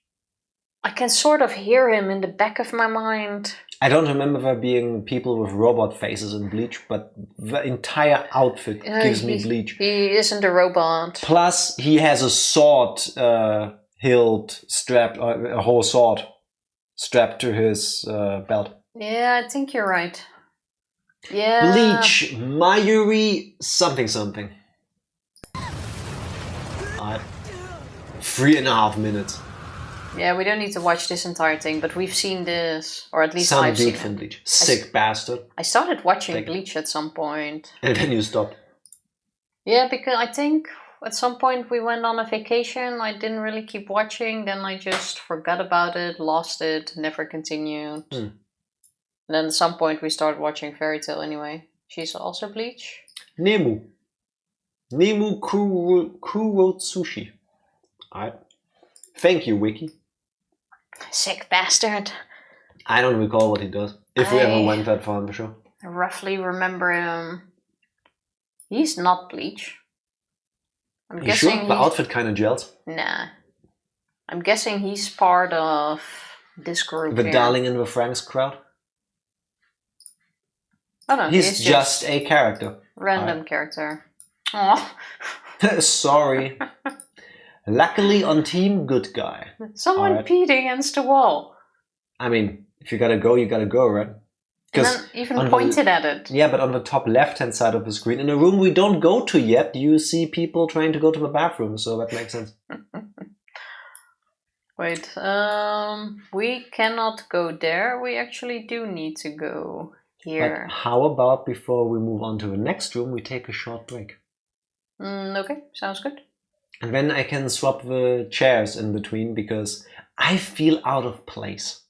I can sort of hear him in the back of my mind. I don't remember there being people with robot faces in Bleach, but the entire outfit gives me Bleach. He isn't a robot. Plus, he has a sword hilt strapped, a whole sword strapped to his belt. Yeah, I think you're right. Yeah. Bleach, Mayuri, something. 3.5 minutes. Yeah, we don't need to watch this entire thing, but we've seen this, or at least Some I've dude seen from it. Bleach. Sick bastard. I started watching Bleach at some point. And then you stopped. Yeah, because I think at some point we went on a vacation. I didn't really keep watching. Then I just forgot about it, lost it, never continued. And then at some point we started watching Fairy Tail anyway. She's also Bleach. Nemu Kurotsushi. Alright. Thank you, Wiki. Sick bastard. I don't recall what he does. If we ever went that far on the show. I roughly remember him. He's not Bleach. I'm guessing sure? The outfit kind of gels. Nah. I'm guessing he's part of this group. The Darling in the Franxx crowd. Oh no, he's just a character. Random character. Aw. Sorry. Luckily on team good guy. Someone peed against the wall. I mean, if you gotta go, right? And then even pointed at it. Yeah, but on the top left-hand side of the screen, in a room we don't go to yet, you see people trying to go to the bathroom, so that makes sense. Wait, we cannot go there. We actually do need to go here. But how about before we move on to the next room, we take a short break? Okay, sounds good. And then I can swap the chairs in between because I feel out of place.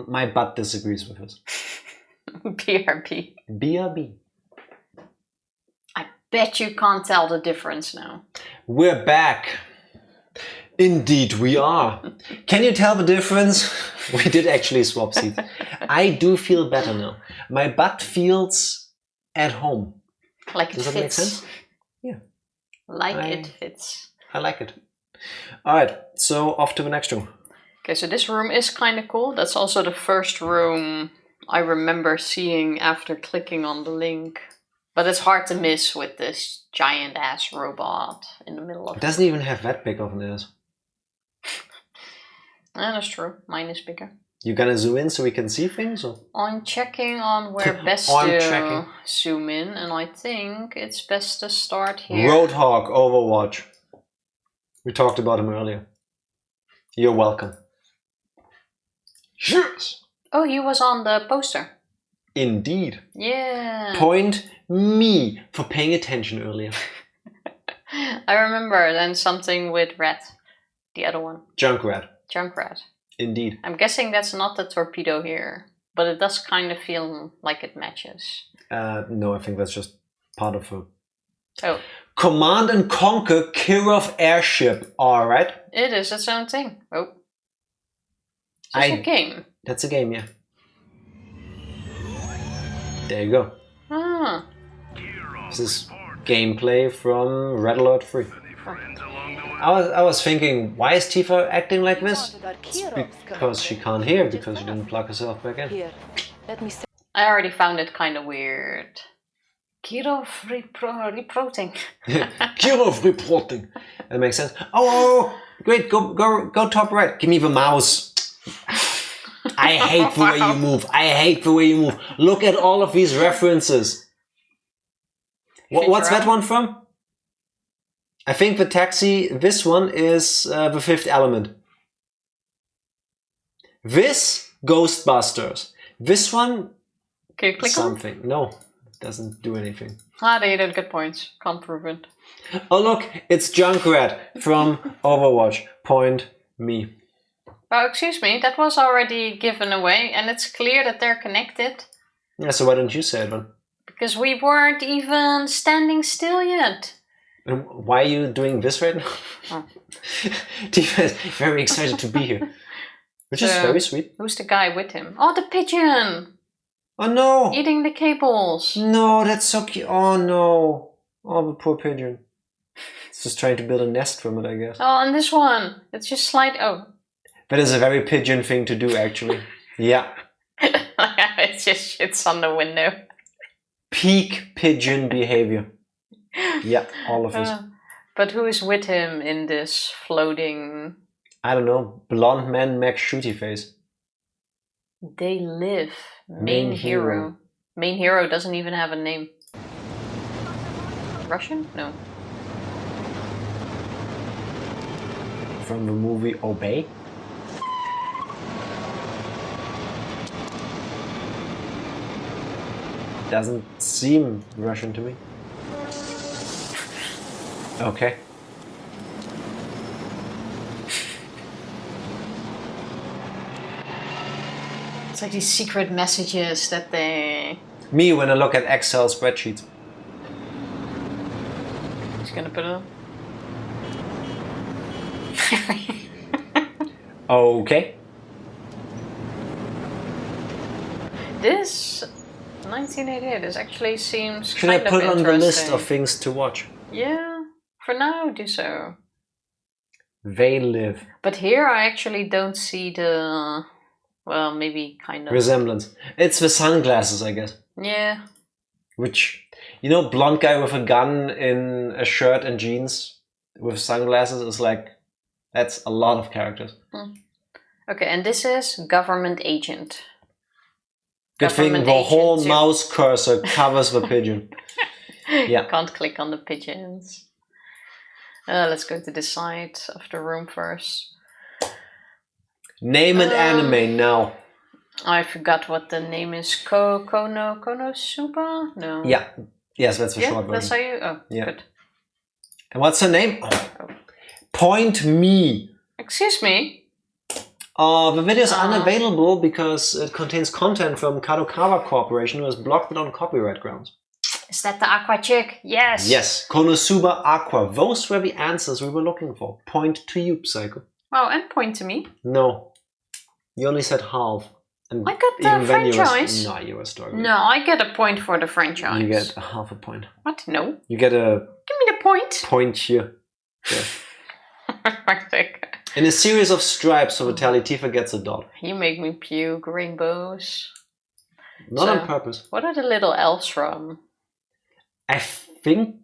My butt disagrees with this. BRB. BRB. I bet you can't tell the difference now. We're back. Indeed we are. Can you tell the difference? We did actually swap seats. I do feel better now. My butt feels at home. Like it Does that fits. make sense? Yeah. It fits. I like it. Alright, so off to the next room. Okay, so this room is kind of cool. That's also the first room I remember seeing after clicking on the link. But it's hard to miss with this giant ass robot in the middle of It doesn't even have that big of an ass. Yeah, that's true. Mine is bigger. You gonna zoom in so we can see things? Or? I'm checking on where best to zoom in, and I think it's best to start here. Roadhog, Overwatch. We talked about him earlier. You're welcome. Yes! Oh, he was on the poster. Indeed. Yeah. Point me for paying attention earlier. I remember then something with Red. The other one. Junkrat. Junkrat. Indeed. I'm guessing that's not the torpedo here, but it does kind of feel like it matches. No, I think that's just part of a... Oh. Command and Conquer Kirov airship. Alright. It is its own thing. Oh. It's a game. That's a game, yeah. There you go. Ah. This is gameplay from Red Alert 3. I was thinking, why is Tifa acting like this? It's because she can't hear, because she didn't plug herself back in. Here, let me say. I already found it kind of weird. Kirov reporting. Kirov reporting. That makes sense. Oh, great! Go top right. Give me the mouse. I hate the way you move. I hate the way you move. Look at all of these references. What's that one from? I think the taxi, this one is The Fifth Element. This, Ghostbusters. This one, Can you click something. on it? No, it doesn't do anything. Ah, they don't get points. Can't prove it. Oh look, it's Junkrat from Overwatch. Point me. Oh, excuse me, that was already given away, and it's clear that they're connected. Yeah, so why don't you say it then? Because we weren't even standing still yet. And why are you doing this right now? Oh. Tifa is very excited to be here. Which is very sweet. Who's the guy with him? Oh, the pigeon! Oh no! Eating the cables. No, that's so cute. Oh no. Oh, the poor pigeon. It's just trying to build a nest from it, I guess. Oh, and this one. It's just slide. Oh. That is a very pigeon thing to do, actually. Yeah. It just shits on the window. Peak pigeon behavior. Yeah, all of this. But who is with him in this floating... I don't know. Blonde man Max Shooty Face. They live. Main hero. Main hero doesn't even have a name. Russian? No. From the movie Obey? Doesn't seem Russian to me. Okay. It's like these secret messages that they... Me when I look at Excel spreadsheets. He's gonna put it on. Okay. This 1988 is actually seems Should I kind put of on the list interesting. of things to watch? Yeah, for now do so. They live. But here I actually don't see the... Well, maybe kind of... Resemblance. It's the sunglasses, I guess. Yeah. Which, you know, blonde guy with a gun in a shirt and jeans with sunglasses is like, that's a lot of characters. Okay, and this is government agent. Good thing Government the whole agent too. mouse cursor covers the pigeon. Yeah. Can't click on the pigeons. Let's go to the side of the room first. Name an anime now. I forgot what the name is. Konosuba? No. Yeah. Yes, that's the Yeah, short that's how version. you... Oh, Yeah. good. And what's her name? Point me. Excuse me? The video is unavailable because it contains content from Kadokawa Corporation who has blocked it on copyright grounds. Is that the aqua chick? Yes. Yes, Konosuba Aqua. Those were the answers we were looking for. Point to you, Psycho. Oh, and point to me. No. You only said half. And I got the even then franchise. you were struggling. No, I get a point for the franchise. You get half a point. What? No. You get a Give me the point. point here. Yeah. Fantastic. In a series of stripes of a tally, Tifa gets a dot. You make me puke rainbows. Not So, on purpose. What are the little elves from? I think,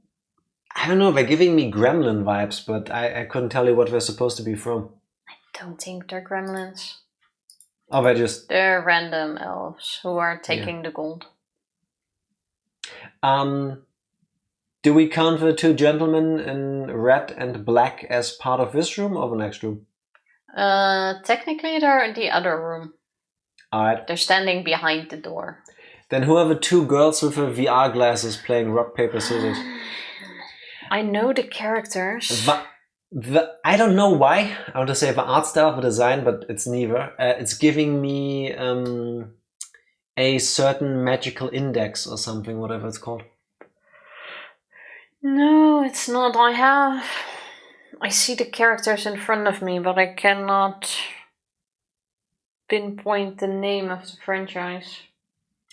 I don't know, they're giving me gremlin vibes, but I couldn't tell you what they're supposed to be from. I don't think they're gremlins. Oh, They're random elves who are taking the gold. Do we count the two gentlemen in red and black as part of this room or the next room? Technically they're in the other room. Alright. They're standing behind the door. Then who are the two girls with the VR glasses playing rock, paper, scissors? I know the characters. I don't know why. I want to say the art style, the design, but it's neither. It's giving me a certain magical index or something, whatever it's called. No, it's not. I see the characters in front of me, but I cannot pinpoint the name of the franchise.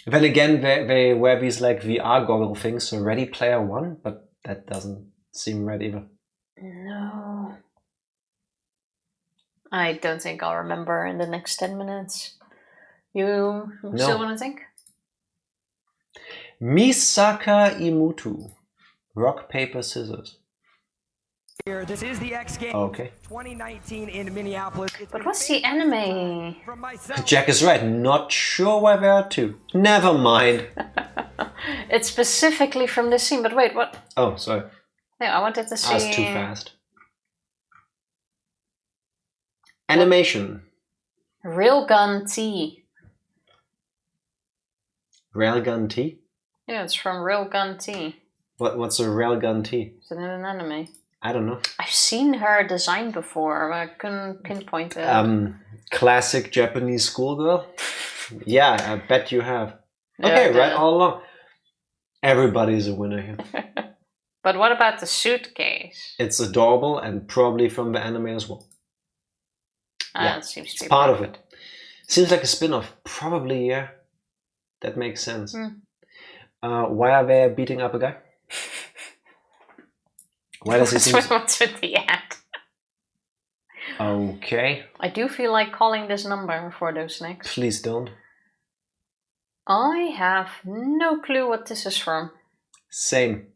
Then again, they wear these like VR goggle things, so Ready Player One, but that doesn't seem red either. No. I don't think I'll remember in the next 10 minutes. You still want to think? Misaka Imutu. Rock, paper, scissors. Here, this is the X Games Okay. 2019 in Minneapolis. But what's the anime? From myself. Jack is right. Not sure why there are two. Never mind. It's specifically from this scene, but wait, what? Oh, sorry. Yeah, I wanted to see... I was too fast. Animation. Railgun T. Railgun T? Yeah, it's from Railgun T. What's a Railgun T? Is it in an anime? I don't know. I've seen her design before, but I couldn't pinpoint it. Classic Japanese schoolgirl? Yeah, I bet you have. Yeah, Okay, I did. right all along. Everybody's a winner here. But what about the suitcase? It's adorable and probably from the anime as well. Yeah, That seems to It's be part of it. Seems like a spin-off. Probably, yeah. That makes sense. Why are they beating up a guy? Why does he seem... What's with the ad? Okay. I do feel like calling this number for those snacks. Please don't. I have no clue what this is from. Same.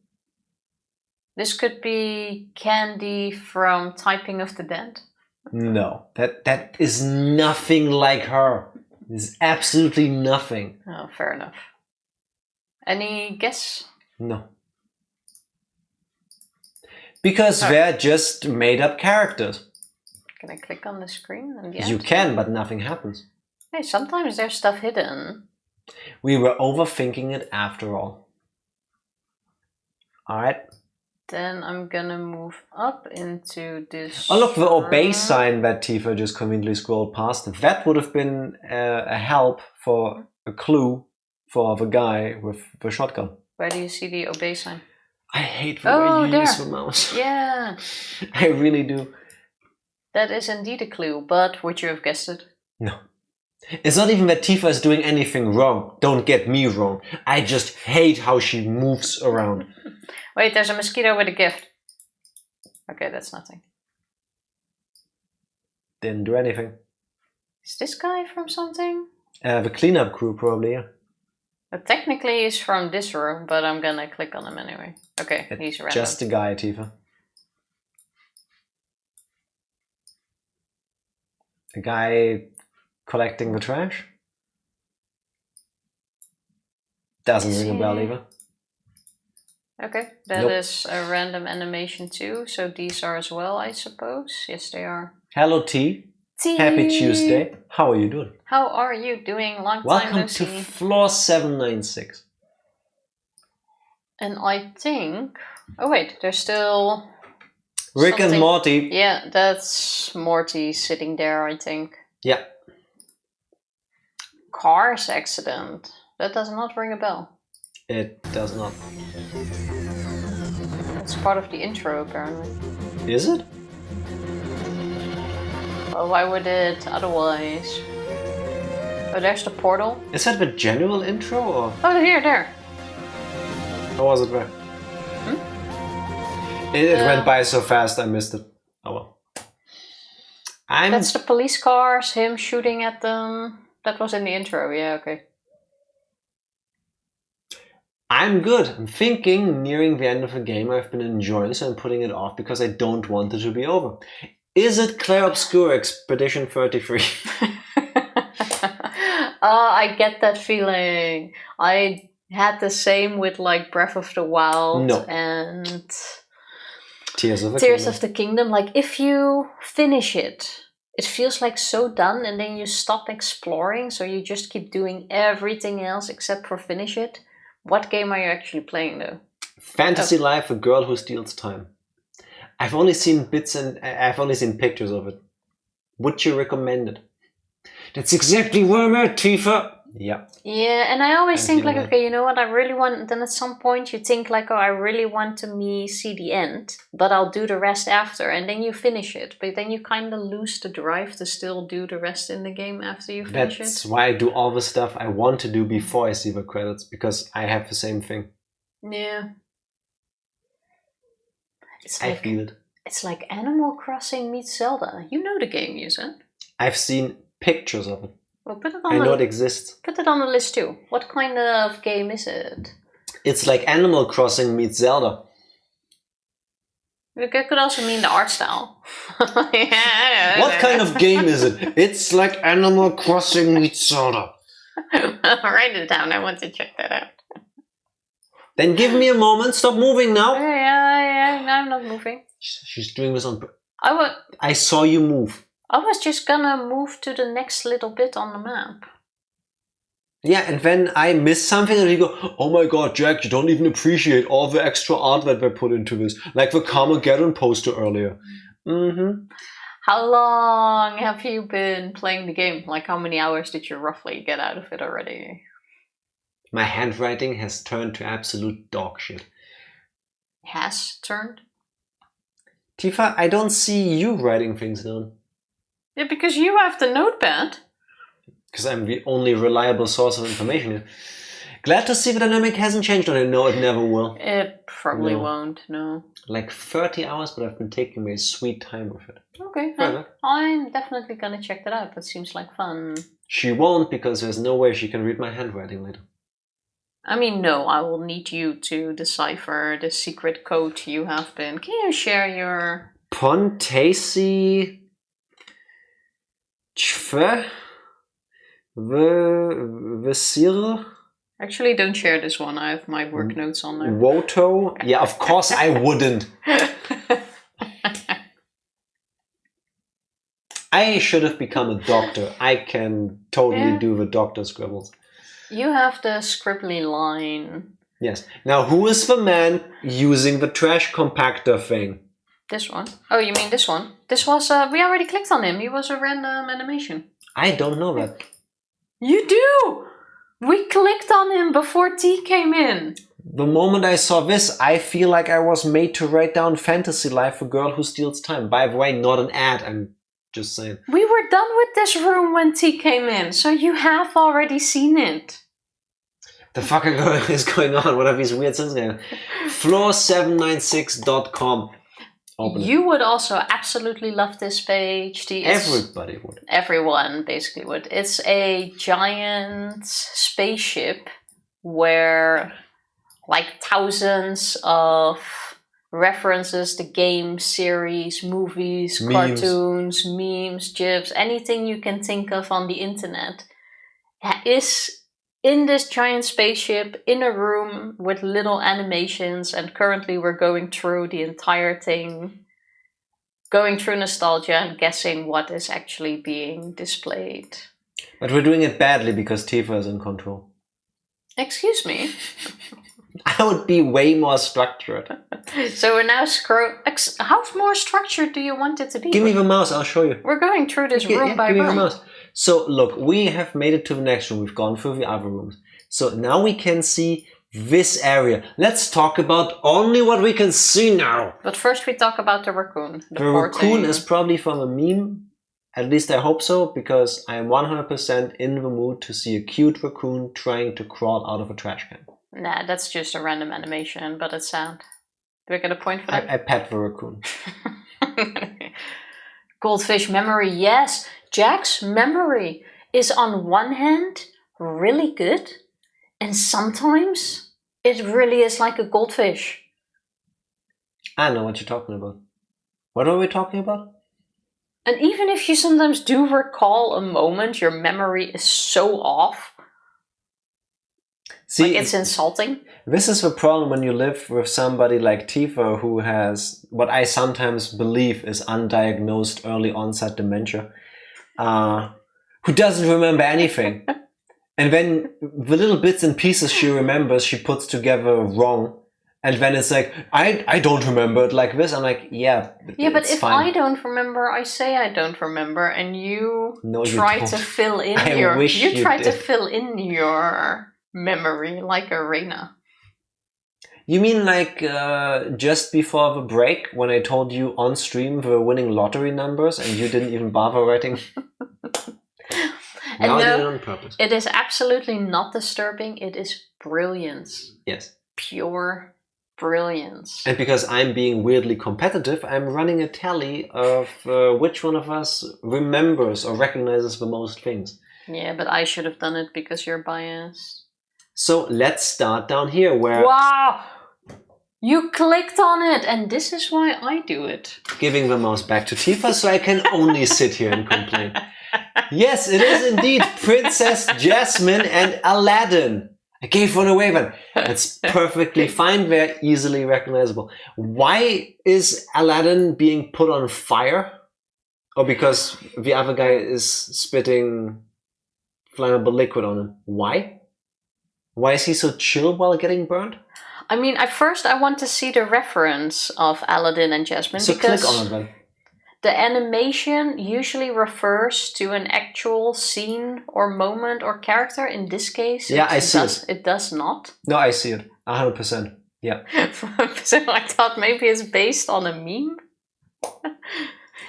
This could be Candy from Typing of the Dead. No. That is nothing like her. It's absolutely nothing. Oh, fair enough. Any guess? No. Because they're just made-up characters. Can I click on the screen? And You can, but nothing happens. Hey, sometimes there's stuff hidden. We were overthinking it after all. Alright. Then I'm gonna move up into this... Oh look, the obey room. sign that Tifa just conveniently scrolled past. That would have been a help for a clue for the guy with the shotgun. Where do you see the obey sign? I hate the way you there. use the mouse. Yeah, I really do. that is indeed a clue, but would you have guessed it? No. It's not even that Tifa is doing anything wrong. Don't get me wrong. I just hate how she moves around. Wait, there's a mosquito with a gift. Okay, that's nothing. Didn't do anything. Is this guy from something? The cleanup crew probably, yeah. Technically he's from this room, but I'm gonna click on him anyway. Okay, he's random. Just a guy, Tifa. A guy collecting the trash? Doesn't ring a bell either. Okay, that Nope. is a random animation too, so these are as well, I suppose. Yes, they are. Hello T. T. Happy Tuesday. How are you doing? How are you doing? Long time Welcome no to see. floor 796. And I think... Oh wait, there's still... Rick and something- Morty. Yeah, that's Morty sitting there, I think. Yeah. Cars accident. That does not ring a bell. It does not. It's part of the intro, apparently. Is it? Well, why would it otherwise? Oh, there's the portal. Is that the general intro or Oh, here, there. how was it there? It went by so fast I missed it. Oh well. That's the police cars, him shooting at them. That was in the intro, yeah, okay. I'm good. I'm thinking nearing the end of a game I've been enjoying, so I'm putting it off because I don't want it to be over. Is it Clair Obscur Expedition 33? I get that feeling. I had the same with like Breath of the Wild No. and Tears of the Tears Kingdom. of the Kingdom. Like if you finish it, it feels like so done, and then you stop exploring, so you just keep doing everything else except for finish it. What game are you actually playing though? Fantasy Life: A Girl Who Steals Time. I've only seen bits and I've only seen pictures of it. Would you recommend it? That's exactly where I'm at, Tifa. Yeah. Yeah, and I always think like, that. okay, you know what, I really want, then at some point you think like, oh, I really want to see the end, but I'll do the rest after, and then you finish it, but then you kind of lose the drive to still do the rest in the game after you finish That's it. why I do all the stuff I want to do before I see the credits, because I have the same thing. Yeah. It's I like, feel it. it's like Animal Crossing meets Zelda. You know the game, you said? I've seen pictures of it. Well, put it on I the know it exists. Put it on the list too. What kind of game is it? It's like Animal Crossing meets Zelda. It could also mean the art style. What kind of game is it? It's like Animal Crossing meets Zelda. Write it down. I want to check that out. Then give me a moment. Stop moving now. Yeah, I'm not moving. She's doing this on. I I saw you move. was just gonna move to the next little bit on the map. Yeah, and then I miss something and you go, oh my god, Jack, you don't even appreciate all the extra art that they put into this. Like the Carmageddon poster earlier. Mm-hmm. How long have you been playing the game? Like how many hours did you roughly get out of it already? My handwriting has turned to absolute dog shit. Has turned? Tifa, I don't see you writing things down. Yeah, because you have the notepad. Because I'm the only reliable source of information here. Glad to see the dynamic hasn't changed on it. No, it never will. It probably No. won't, no. Like 30 hours, but I've been taking my sweet time with it. Okay, Fair no, enough. I'm definitely gonna check that out. That seems like fun. She won't, because there's no way she can read my handwriting later. I mean, no, I will need you to decipher the secret code you have been. Can you share your... Pontasi Chve Vesir Actually, don't share this one. I have my work notes on there. Woto. Yeah, of course I wouldn't. I should have become a doctor. I can totally do the doctor scribbles. You have the scribbly line. Yes. Now, who is the man using the trash compactor thing? This one. Oh, you mean this one? This was, we already clicked on him. He was a random animation. I don't know that. You do! We clicked on him before T came in. The moment I saw this, I feel like I was made to write down Fantasy Life: A Girl Who Steals Time. By the way, not an ad, I'm just saying. We were done with this room when T came in, so you have already seen it. The fuck is going on? What are these weird things going on? Floor796.com. Open it. You would also absolutely love this page. Everybody would. Everyone basically would. It's a giant spaceship where like thousands of references to games, series, movies, Memes. cartoons, memes, gifs, anything you can think of on the internet is in this giant spaceship in a room with little animations, and currently we're going through the entire thing, going through nostalgia and guessing what is actually being displayed. But we're doing it badly because Tifa is in control. Excuse me? I would be way more structured. So we're now how more structured do you want it to be? Give me the mouse, I'll show you. We're going through this room by give me the room. mouse. So look, we have made it to the next room. We've gone through the other rooms. So now we can see this area. Let's talk about only what we can see now. But first we talk about the raccoon. The raccoon is probably from a meme. At least I hope so, because I am 100% in the mood to see a cute raccoon trying to crawl out of a trash can. Nah, that's just a random animation, but it's sad. Do I get a point for that? I pet the raccoon. Goldfish memory, yes. Jack's memory is on one hand really good, and sometimes it really is like a goldfish. I know what you're talking about. What are we talking about? And even if you sometimes do recall a moment, your memory is so off. See, like it's insulting. This is the problem when you live with somebody like Tifa who has what I sometimes believe is undiagnosed early onset dementia, who doesn't remember anything. And then the little bits and pieces she remembers, she puts together wrong. And then it's like, I don't remember it like this. I'm like, yeah, but if fine. I don't remember, I say I don't remember, and you No, you try don't. to fill in I wish you try to did. fill in your memory like Arena. You mean like just before the break when I told you on stream the winning lottery numbers and you didn't even bother writing? And Now I did it no, on purpose. it is absolutely not disturbing. It is brilliance. Yes. Pure brilliance. And because I'm being weirdly competitive, I'm running a tally of which one of us remembers or recognizes the most things. Yeah, but I should have done it because you're biased. So let's start down here where Wow! You clicked on it, and this is why I do it. giving the mouse back to Tifa so I can only sit here and complain. Yes, it is indeed Princess Jasmine and Aladdin. I gave one away, but that's perfectly fine. They're easily recognizable. Why is Aladdin being put on fire? Or because the other guy is spitting flammable liquid on him. Why? Why is he so chill while getting burned? I mean, at first I want to see the reference of Aladdin and Jasmine So because click on it then. the animation usually refers to an actual scene or moment or character. In this case, Yeah, I see it does not. No, I see it. 100%. Yeah. So I thought maybe it's based on a meme.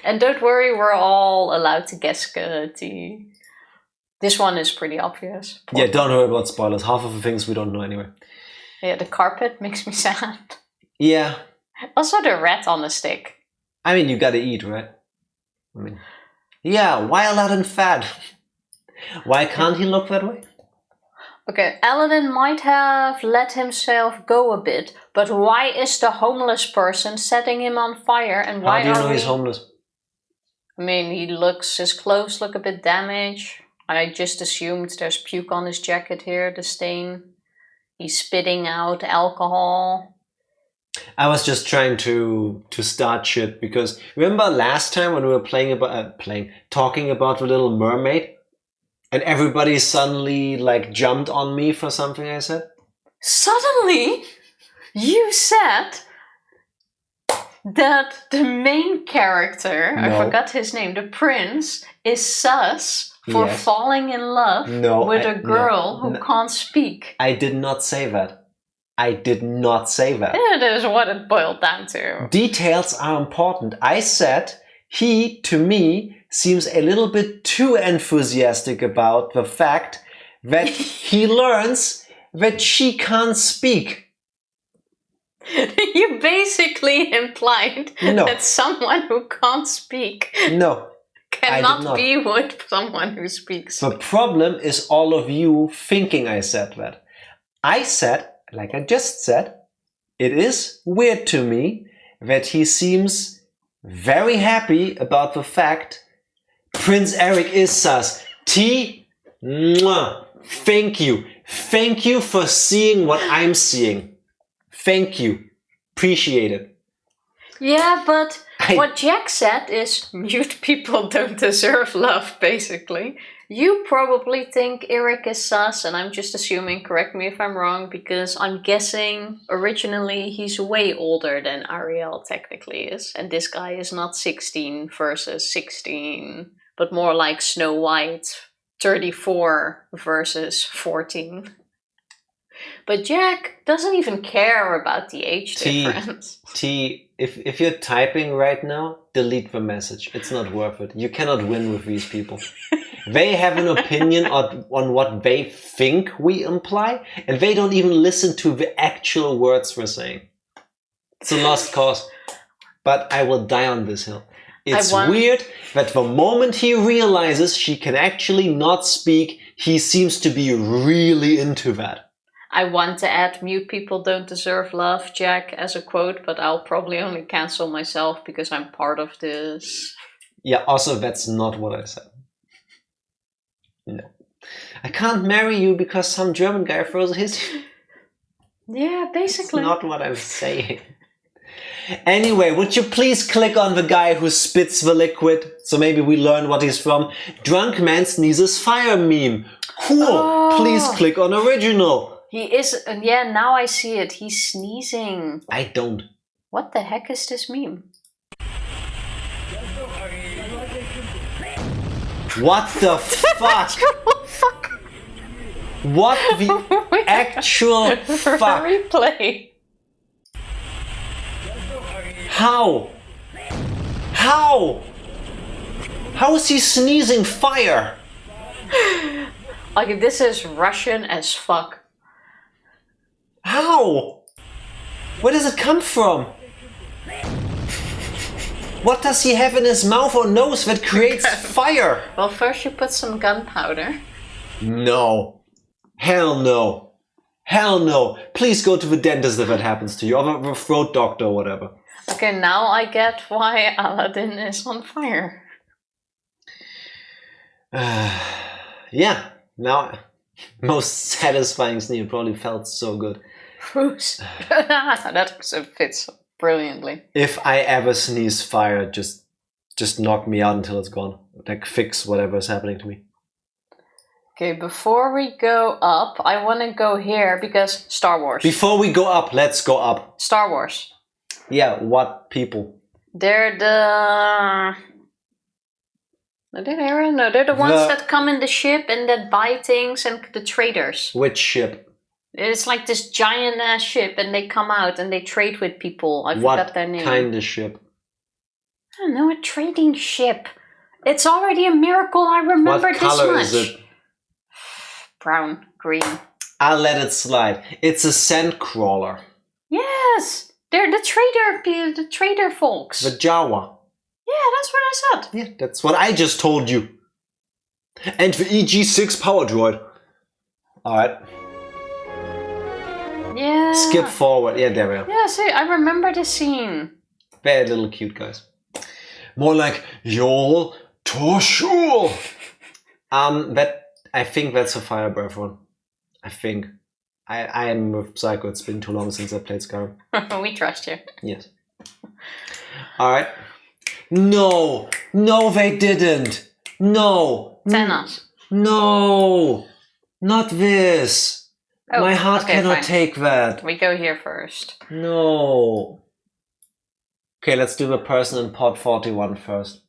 And don't worry, we're all allowed to guess This one is pretty obvious. Yeah, don't worry about spoilers. Half of the things we don't know anyway. Yeah, the carpet makes me sad. Yeah. Also the rat on the stick. I mean, you gotta eat, right? I mean, yeah, why Aladdin fat? Why can't he look that way? Okay, Aladdin might have let himself go a bit, but why is the homeless person setting him on fire? And why How do you are know we... he's homeless? I mean, his clothes look a bit damaged. I just assumed there's puke on his jacket here, the stain. He's spitting out alcohol. I was just trying to start shit because remember last time when we were talking about the Little Mermaid, and everybody suddenly like jumped on me for something I said. Suddenly, you said that the main character, I No. forgot his name, the prince, is sus for Yes. falling in love with a girl who no. can't speak. I did not say that. I did not say that. It is what it boiled down to. Details are important. I said he, to me, seems a little bit too enthusiastic about the fact that he learns that she can't speak. You basically implied No. that someone who can't speak No. cannot not. be with someone who speaks. The problem is all of you thinking I said that. I said, like I just said, it is weird to me that he seems very happy about the fact Prince Eric is sus. Mwah. Thank you. Thank you for seeing what I'm seeing. Thank you. Appreciate it. Yeah, but what Jack said is mute people don't deserve love, basically. You probably think Eric is sus, and I'm just assuming, correct me if I'm wrong, because I'm guessing originally he's way older than Ariel technically is, and this guy is not 16 versus 16, but more like Snow White, 34 versus 14. But Jack doesn't even care about the age difference. If you're typing right now, delete the message. It's not worth it. You cannot win with these people. They have an opinion on what they think we imply, and they don't even listen to the actual words we're saying. It's a lost cause. But I will die on this hill. It's weird that the moment he realizes she can actually not speak, he seems to be really into that. I want to add "mute people don't deserve love, Jack" as a quote, but I'll probably only cancel myself because I'm part of this. Yeah, also, that's not what I said. No. I can't marry you because some German guy throws his... Yeah, That's basically. not what I'm saying. Anyway, would you please click on the guy who spits the liquid, so maybe we learn what he's from? Drunk man sneezes fire meme. Cool. Oh. Please click on original. He is, yeah, now I see it. He's sneezing. I don't. What the heck is this meme? What the fuck? Fuck. What the actual fuck? Replay. How? How? How is he sneezing fire? Like, this is Russian as fuck. How? Where does it come from? What does he have in his mouth or nose that creates fire? Well, first you put some gunpowder. No. Hell no. Hell no. Please go to the dentist if that happens to you, or the throat doctor or whatever. Okay, now I get why Aladdin is on fire. Yeah, now most satisfying sneeze probably felt so good. Bruce. That also fits brilliantly. If I ever sneeze fire, just knock me out until it's gone. Like, fix whatever is happening to me. Okay, before we go up, I want to go here because Star Wars. Before we go up, let's go up. Star Wars. Yeah, what people? They're the... They're the ones that come in the ship and that buy things, and the traders. Which ship? It's like this giant ass ship, and they come out and they trade with people. I forgot their name. What kind of ship? I don't know, a trading ship. It's already a miracle I remember What this color much. is it? Brown, green. I'll let it slide. It's a sand crawler. Yes, they're the trader folks. The Jawa. Yeah, that's what I said. Yeah, that's what I just told you. And the EG6 power droid. Alright. Yeah. Skip forward. Yeah, there we are. Yeah, see, I remember the scene. Very little cute guys. More like Yol Toshul. I think that's a fire breath one. I think. I am with Psycho. It's been too long since I played Skyrim. We trust you. Yes. Alright. No! No, they didn't! No! Thanos. No! Not this! Oh, My heart okay, cannot fine. take that. We go here first. No. Okay, let's do the person in pod 41 first.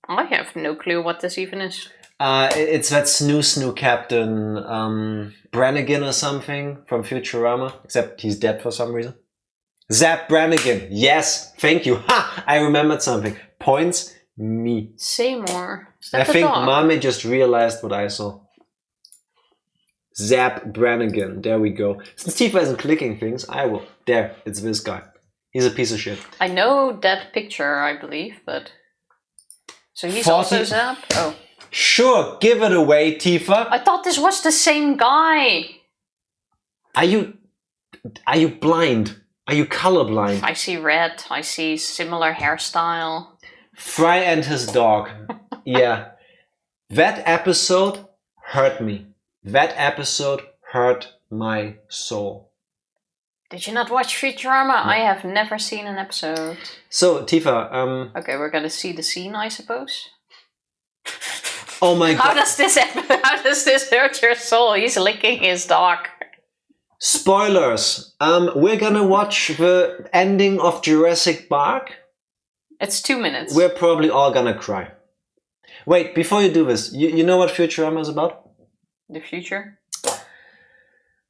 I have no clue what this even is. It's that snoo captain, Brannigan or something from Futurama, except he's dead for some reason. Zap Brannigan, yes, thank you. Ha! I remembered something. Points, me. Seymour. Is I that the think dog? Mommy just realized what I saw. Zap Brannigan, there we go. Since Tifa isn't clicking things, I will. There, it's this guy. He's a piece of shit. I know that picture, I believe, but... So he's 40 also Zap? Oh. Sure, give it away, Tifa. I thought this was the same guy. Are you blind? Are you colorblind? I see red. I see similar hairstyle. Fry and his dog. Yeah. That episode hurt me. That episode hurt my soul. Did you not watch Futurama? I have never seen an episode. So, Tifa, Okay, we're gonna see the scene, I suppose. oh my How god. does this hurt your soul? He's licking his dog. Spoilers. We're gonna watch the ending of Jurassic Park. It's 2 minutes. We're probably all gonna cry. Wait, before you do this, you know what Futurama is about? The future?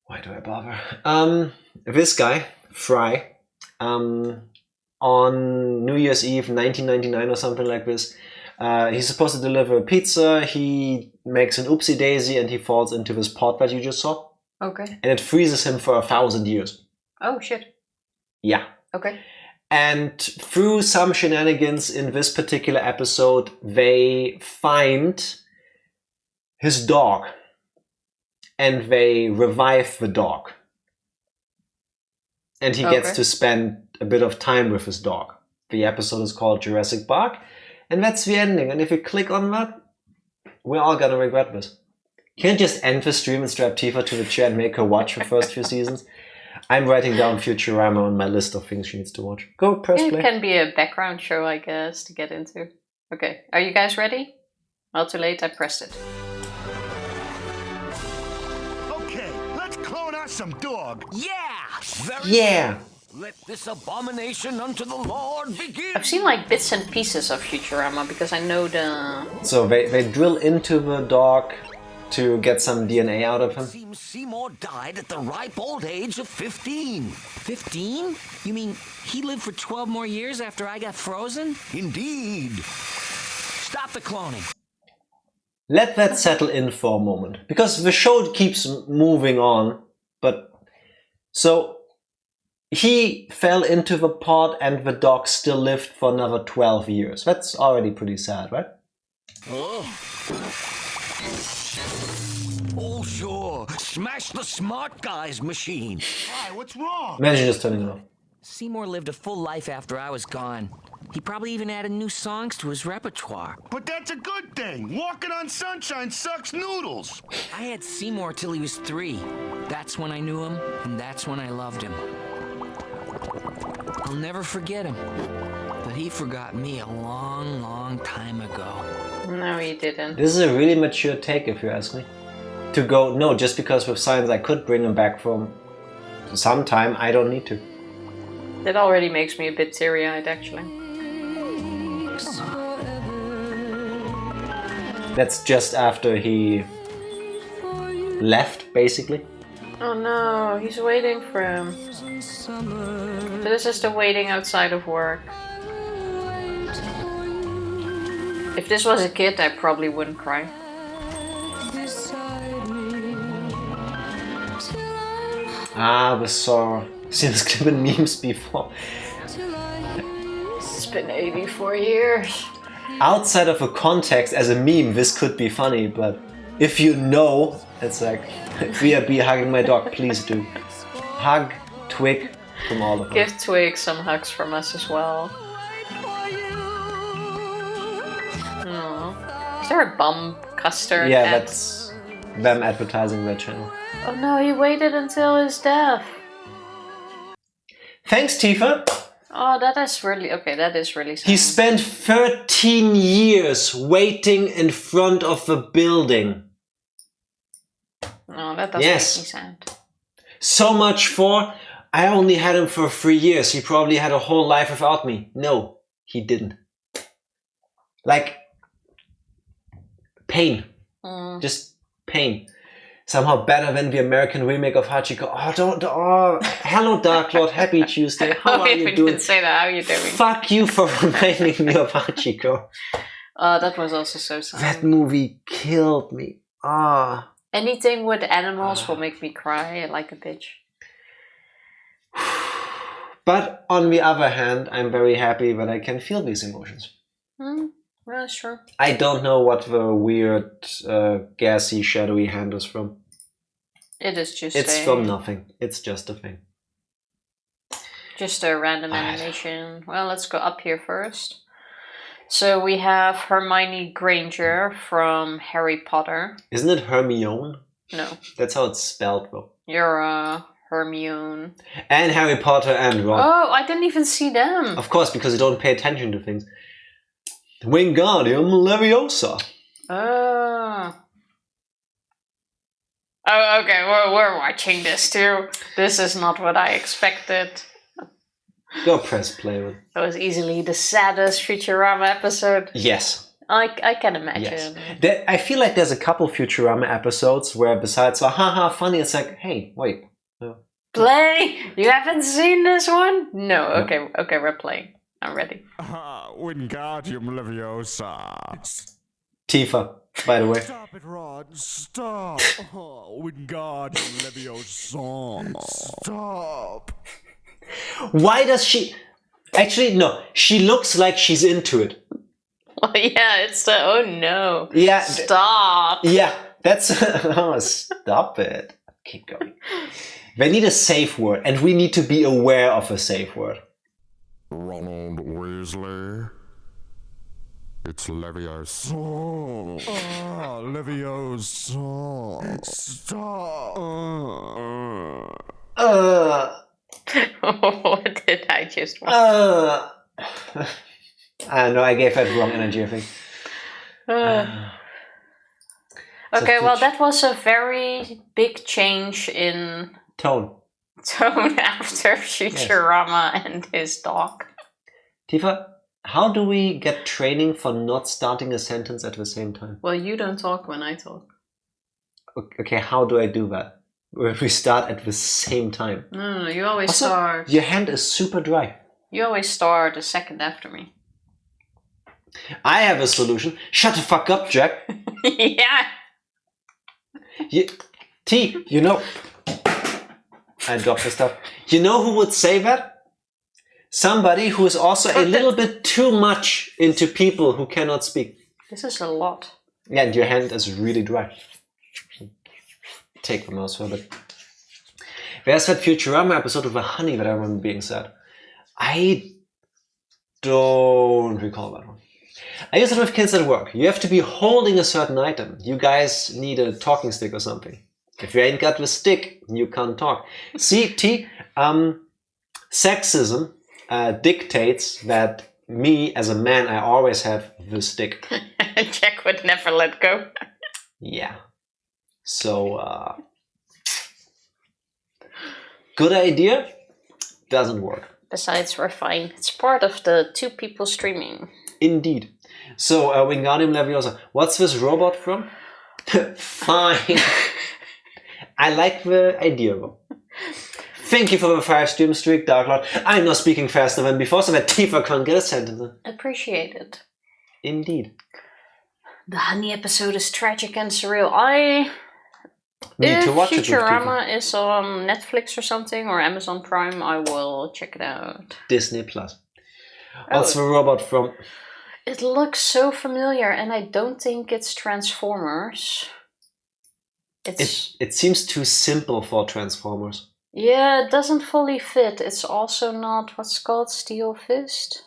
Why do I bother? This guy, Fry, on New Year's Eve 1999 or something like this, he's supposed to deliver a pizza. He makes an oopsie daisy and he falls into this pot that you just saw. Okay. And it freezes him for 1,000 years. Oh, shit. Yeah. Okay. And through some shenanigans in this particular episode, they find his dog. and they revive the dog. And he gets to spend a bit of time with his dog. The episode is called Jurassic Park, and that's the ending. And if you click on that, we're all gonna regret this. Can't just end the stream and strap Tifa to the chair and make her watch the first few seasons. I'm writing down Futurama on my list of things she needs to watch. Go, press play. It can be a background show, I guess, to get into. Okay, are you guys ready? Well, too late, I pressed it. Okay, let's clone us some dog. Yeah! Let this abomination unto the Lord begin. I've seen like bits and pieces of Futurama because I know the... So they drill into the dog to get some DNA out of him. Seems Seymour died at the ripe old age of 15. 15? You mean he lived for 12 more years after I got frozen? Indeed. Stop the cloning. Let that settle in for a moment. Because the show keeps moving on. But... So... He fell into the pod and the dog still lived for another 12 years. That's already pretty sad, right? Oh, sure. Smash the smart guy's machine. Why, what's wrong? Imagine just turning it off. Seymour lived a full life after I was gone. He probably even added new songs to his repertoire. But that's a good thing. Walking on sunshine sucks noodles. I had Seymour till he was 3. That's when I knew him, and that's when I loved him. I'll never forget him, but he forgot me a long, long time ago. No, he didn't. This is a really mature take, if you ask me. To go, no, just because with science I could bring him back from some time, I don't need to. That already makes me a bit teary-eyed, actually. That's just after he left, basically. Oh no, he's waiting for him. So this is the waiting outside of work. If this was a kid, I probably wouldn't cry. We saw seen this clip in memes before. It's been 84 years. Outside of a context as a meme, this could be funny, but if you know, it's like, BRB hugging my dog, please do. Hug Twig from all of us. Give Twig some hugs from us as well. Aww. Is there a bum custard? Yeah, that's them advertising their channel. Oh no, he waited until his death. Thanks, Tifa. Oh, that is really... Okay, that is really sad. He spent 13 years waiting in front of the building. No, that doesn't make me sad. So much for, I only had him for 3 years. He probably had a whole life without me. No, he didn't. Like, pain. Just pain. Somehow better than the American remake of Hachiko. Hello Dark Lord, happy Tuesday. How are you doing? Didn't say that. How are you doing? Fuck you for reminding me of Hachiko. That was also so sad. That movie killed me. Anything with animals will make me cry like a bitch. But on the other hand, I'm very happy that I can feel these emotions. Well, that's true. I don't know what the weird, gassy, shadowy hand is from. It is just It's from nothing. It's just a thing. Just a random animation. Well, let's go up here first. So we have Hermione Granger from Harry Potter. Isn't it Hermione? No. That's how it's spelled, though. You're Hermione. And Harry Potter and Ron. Oh, I didn't even see them. Of course, because you don't pay attention to things. Wingardium Leviosa. Oh, okay, we're watching this too. This is not what I expected. Go press play with. That was easily the saddest Futurama episode. Yes. I can imagine. Yes. I feel like there's a couple Futurama episodes where besides haha funny, it's like, hey, wait. Play? You haven't seen this one? No, okay, we're playing. I'm ready. Wingardium Leviosa. Tifa, by the way. Stop it, Rod. Stop. Wingardium Leviosa. Stop. Why does she... Actually, no. She looks like she's into it. Well, yeah, it's the... Oh, no. Yeah. Stop. Yeah. That's oh, stop it. Keep going. We need a safe word, and we need to be aware of a safe word. Ronald Weasley. It's Leviosa. Leviosa. Stop. What did I just watch? I know I gave that wrong energy, I think. Okay, well, that was a very big change in tone after Futurama and his dog. Tifa, how do we get training for not starting a sentence at the same time? Well, you don't talk when I talk. Okay, how do I do that? Where we start at the same time? No, you always start. Your hand is super dry. You always start a second after me. I have a solution. Shut the fuck up, Jack. Yeah. You know... I dropped the stuff. You know who would say that? Somebody who is also a little bit too much into people who cannot speak. This is a lot. Yeah, and your hand is really dry. Take the mouse for a bit. There's that Futurama episode of the honey that I remember being said. I don't recall that one. I use it with kids at work. You have to be holding a certain item. You guys need a talking stick or something. If you ain't got the stick, you can't talk. See, sexism dictates that me as a man, I always have the stick. Jack would never let go. Yeah. So, good idea, doesn't work. Besides, we're fine. It's part of the 2 people streaming. Indeed. So, Wingardium Leviosa. What's this robot from? Fine. I like the idea though. Thank you for the 5 stream streak, Dark Lord. I'm not speaking faster than before, so that Tifa can't get a sentence in. Appreciate it. Indeed. The honey episode is tragic and surreal. I need to watch it. If Futurama is on Netflix or something, or Amazon Prime, I will check it out. Disney Plus. What's the robot from? It looks so familiar, and I don't think it's Transformers. It seems too simple for Transformers. Yeah, it doesn't fully fit. It's also not what's called Steel Fist.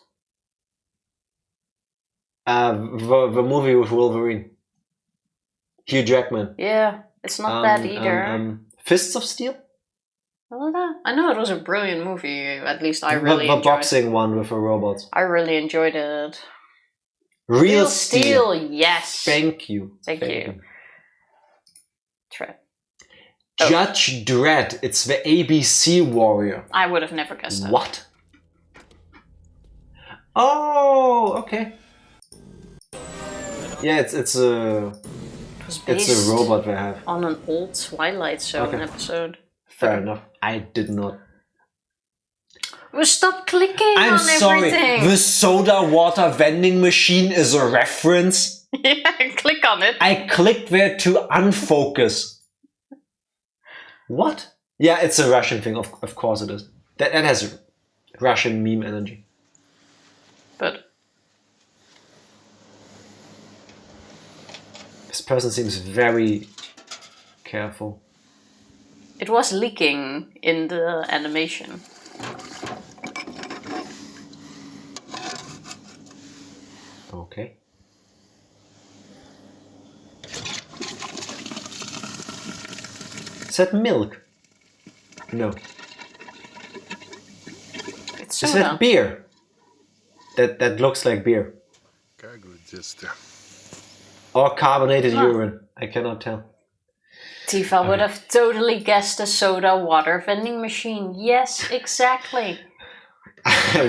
The movie with Wolverine. Hugh Jackman. Yeah, it's not that either. Fists of Steel? I know it was a brilliant movie. At least I really enjoyed it. The boxing one with the robots. I really enjoyed it. Real Steel, yes. Thank you. Thank you. Judge Dredd. It's the ABC warrior. I would have never guessed that. What? Oh, okay. Yeah, it's a robot they have on an old Twilight Zone episode. Fair enough. I did not. Well, stop clicking I'm on sorry. everything. The soda water vending machine is a reference. Yeah, click on it. I clicked there to unfocus. What? Yeah, it's a Russian thing. Of course it is. That has Russian meme energy. But this person seems very careful. It was leaking in the animation. Okay. Is that milk? No. It's soda. Is that beer? That looks like beer. Or carbonated urine. I cannot tell. Tifa would have totally guessed a soda water vending machine. Yes, exactly.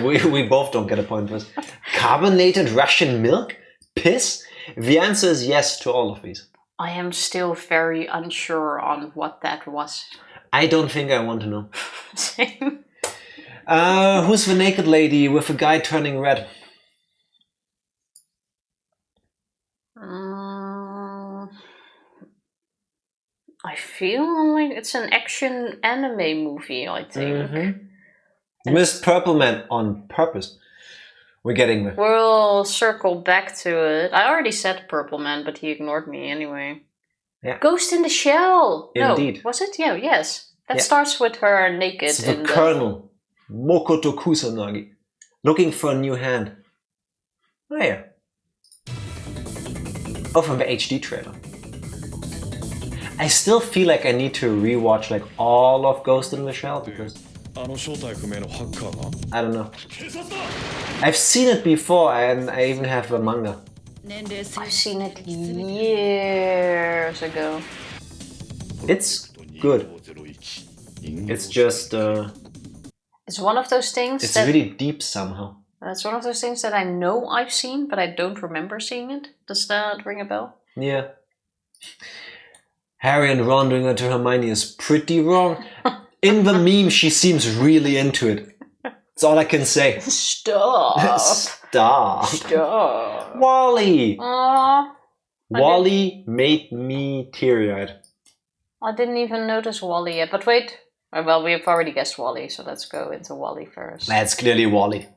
we both don't get a point for this. Carbonated Russian milk? Piss? The answer is yes to all of these. I am still very unsure on what that was. I don't think I want to know. Same. Who's the naked lady with a guy turning red? I feel like it's an action anime movie, I think. Mm-hmm. Missed Purple Man on purpose. We're getting there. We'll circle back to it. I already said Purple Man, but he ignored me anyway. Yeah. Ghost in the Shell. Indeed. No, was it? Yeah, yes. That Yeah. starts with her naked. It's the Colonel, Mokoto Kusanagi, looking for a new hand. Oh yeah. Oh, from the HD trailer. I still feel like I need to rewatch like all of Ghost in the Shell because I don't know. I've seen it before and I even have a manga. I've seen it years ago. It's good. It's just It's one of those things it's that really deep somehow. It's one of those things that I know I've seen, but I don't remember seeing it. Does that ring a bell? Yeah. Harry and Ron doing it to Hermione is pretty wrong. In the meme, she seems really into it. That's all I can say. Stop. Stop. Stop. Wally. Aww. Wally made me teary-eyed. I didn't even notice Wally yet. But wait. Well, we've already guessed Wally, so let's go into Wally first. That's clearly Wally.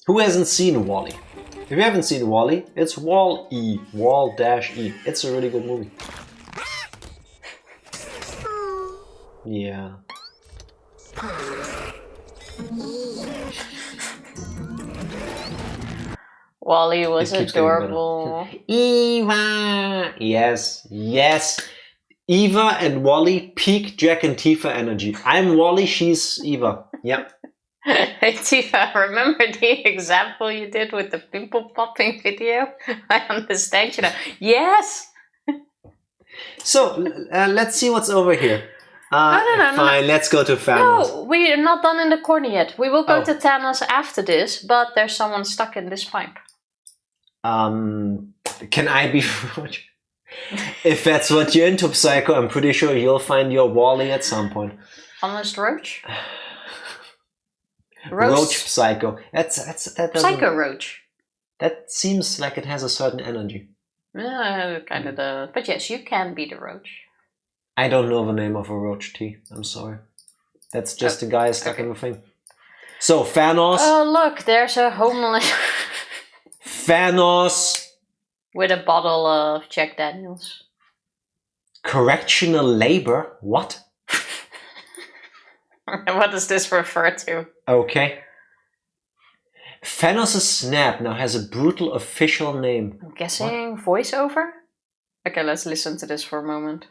Who hasn't seen Wally? If you haven't seen Wally, it's Wall-E. Wall-E. It's a really good movie. Yeah. Wally was adorable. Eva! Yes, yes. Eva and Wally peak Jack and Tifa energy. I'm Wally, she's Eva. Yep. Hey Tifa, remember the example you did with the pimple popping video? I understand you now. Yes! So, let's see what's over here. No. Fine, let's go to Thanos. No, we're not done in the corner yet. We will go to Thanos after this, but there's someone stuck in this pipe. Can I be... If that's what you're into, Psycho, I'm pretty sure you'll find your Wally at some point. Honest Roach? Roach Psycho. That doesn't... Psycho Roach. That seems like it has a certain energy. Yeah, kind of does. But yes, you can be the Roach. I don't know the name of a Roach T. I'm sorry. That's just a guy stuck in the thing. So, Thanos. Oh, look, there's a homeless... Thanos. With a bottle of Jack Daniels. Correctional labor? What? What does this refer to? Okay. Thanos' snap now has a brutal official name. I'm guessing voiceover? Okay, let's listen to this for a moment.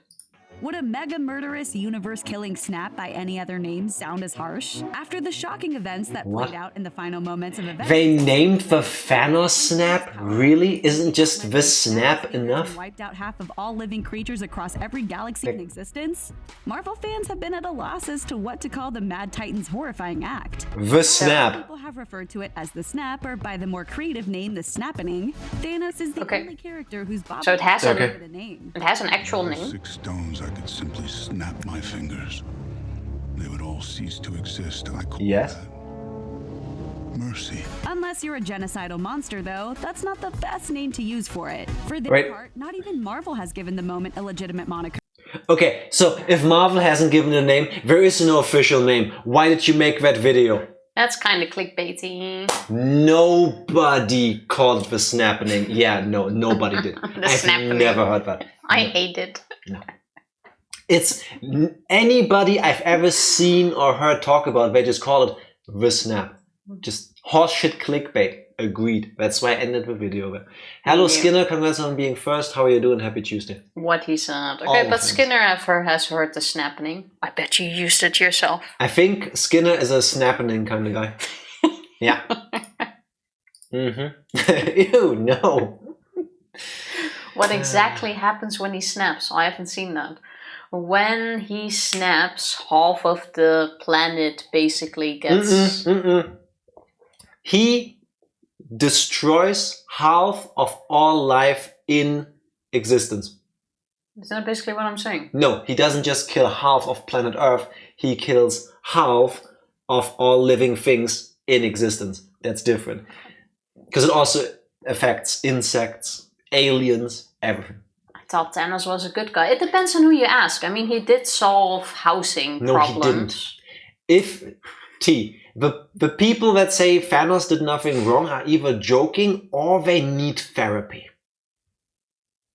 Would a mega murderous universe-killing snap by any other name sound as harsh? After the shocking events that played out in the final moments of events... They named the Thanos snap? Really? Isn't just the snap enough? ...wiped out half of all living creatures across every galaxy in existence? Marvel fans have been at a loss as to what to call the Mad Titan's horrifying act. The snap. People have referred to it as the snap, or by the more creative name, the snappening. Thanos is the only character whose body... So it has a name. It has an actual name. 6 stones I could simply snap my fingers. They would all cease to exist. I call that mercy. Unless you're a genocidal monster, though, that's not the best name to use for it. For their part, not even Marvel has given the moment a legitimate moniker. Okay, so if Marvel hasn't given a name, there is no official name. Why did you make that video? That's kind of clickbaity. Nobody called it the snapping. Yeah, no, nobody did. I've never heard that. I hate it. No. It's anybody I've ever seen or heard talk about, they just call it the snap. Just horseshit clickbait. Agreed. That's why I ended the video there. Hello Skinner, congrats on being first. How are you doing? Happy Tuesday. What he said. Okay, but Skinner has heard the snapping. I bet you used it yourself. I think Skinner is a snapping kind of guy. Yeah. Ew, no. What exactly happens when he snaps? I haven't seen that. When he snaps, half of the planet basically gets... He destroys half of all life in existence. Is that basically what I'm saying? No, he doesn't just kill half of planet Earth. He kills half of all living things in existence. That's different. Because it also affects insects, aliens, everything. I thought Thanos was a good guy. It depends on who you ask. I mean, he did solve housing problems. He didn't. The people that say Thanos did nothing wrong are either joking or they need therapy.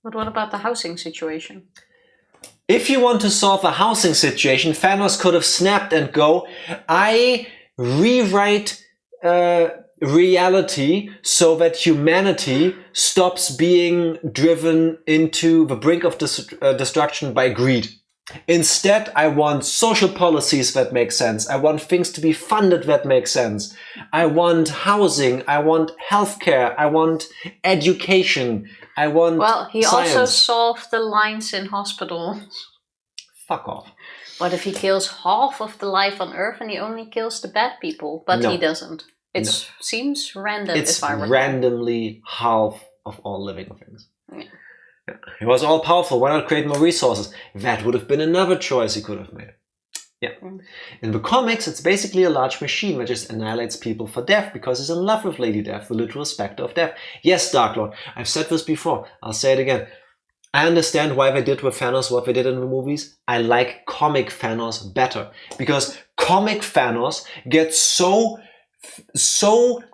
But what about the housing situation? If you want to solve a housing situation, Thanos could have snapped and go, I rewrite reality so that humanity stops being driven into the brink of destruction by greed. Instead, I want social policies that make sense. I want things to be funded that make sense. I want housing. I want healthcare. I want education. I want Well, he science. also solved the lines in hospitals. Fuck off. What if he kills half of the life on Earth and he only kills the bad people? But No. he doesn't. It No. seems random. It's if I recall. randomly half of all living things. Yeah. He was all powerful. Why not create more resources? That would have been another choice he could have made. Yeah. In the comics, it's basically a large machine that just annihilates people for death because he's in love with Lady Death, the literal specter of death. Yes, Dark Lord, I've said this before. I'll say it again. I understand why they did with Thanos what they did in the movies. I like comic Thanos better because comic Thanos gets so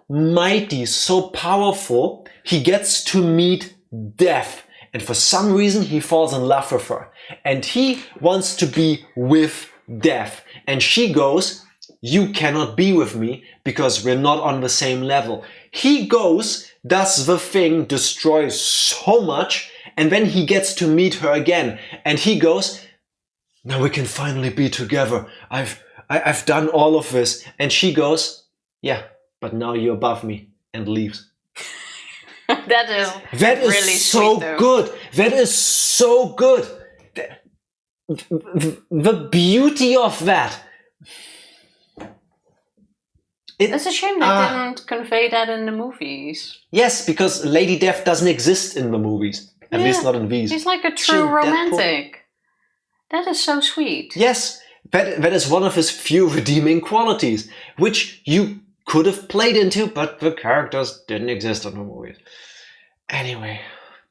mighty, so powerful, he gets to meet death. And for some reason, he falls in love with her. And he wants to be with death. And she goes, you cannot be with me because we're not on the same level. He goes, does the thing, destroys so much, and then he gets to meet her again. And he goes, now we can finally be together. I've done all of this. And she goes, yeah, but now you're above me, and leaves. That is really so sweet, though. good. That is so good. The beauty of that. It's a shame they didn't convey that in the movies. Yes, because Lady Death doesn't exist in the movies. At least not in these. She's like a true romantic. That is so sweet. Yes, that is one of his few redeeming qualities, which you could have played into, but the characters didn't exist in the movies. Anyway,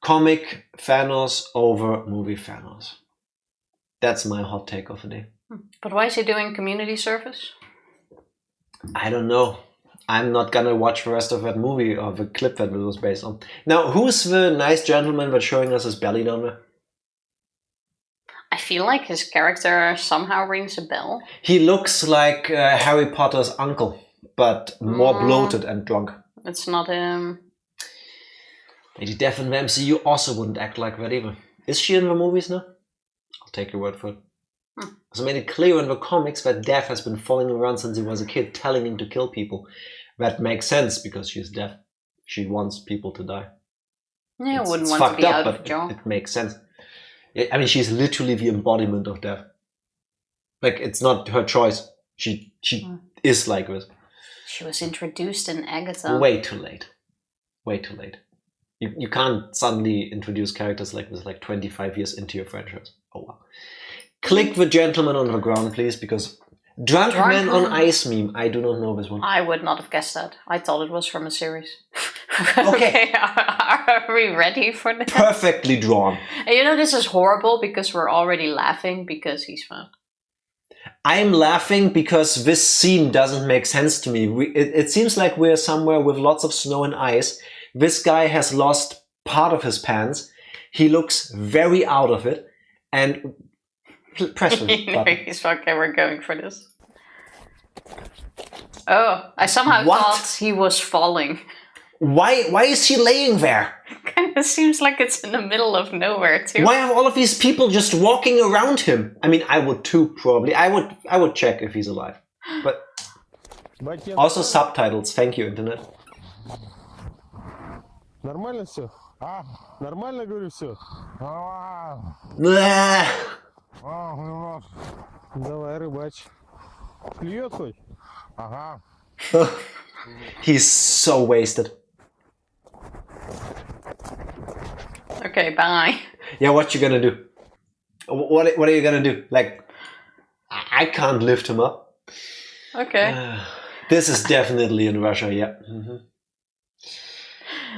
comic Thanos over movie Thanos. That's my hot take of the day. But why is he doing community service? I don't know. I'm not gonna watch the rest of that movie or the clip that it was based on. Now, who's the nice gentleman that's showing us his belly down there? I feel like his character somehow rings a bell. He looks like Harry Potter's uncle, but more bloated and drunk. It's not him. Lady Death in the MCU also wouldn't act like that either. Is she in the movies now? I'll take your word for it. So made it clear in the comics that Death has been following him around since he was a kid, telling him to kill people. That makes sense because she's deaf. She wants people to die. Yeah, I wouldn't it's want to be fucked out up, of a but job. it makes sense. I mean, she's literally the embodiment of death. Like, it's not her choice. She is like this. She was introduced in Agatha. Way too late. Way too late. You can't suddenly introduce characters like this like 25 years into your franchise. Oh wow. Click the gentleman on the ground, please, because Drunk Man on Ice meme. I do not know this one. I would not have guessed that. I thought it was from a series. Okay. Are we ready for this? Perfectly drawn. And you know, this is horrible because we're already laughing because he's fat. I'm laughing because this scene doesn't make sense to me. It seems like we're somewhere with lots of snow and ice. This guy has lost part of his pants. He looks very out of it. And press the button. He's okay, we're going for this. Oh, I somehow thought he was falling. Why is he laying there? Kind of seems like it's in the middle of nowhere too. Why are all of these people just walking around him? I mean, I would too, probably. I would check if he's alive. But also subtitles. Thank you, internet. Нормально все? А? Нормально, говорю, все? Давай, рыбач. Клюет хоть? Ага. He's so wasted. Okay, bye. Yeah, what you gonna do? What are you gonna do? Like, I can't lift him up. Okay. This is definitely in Russia, yeah.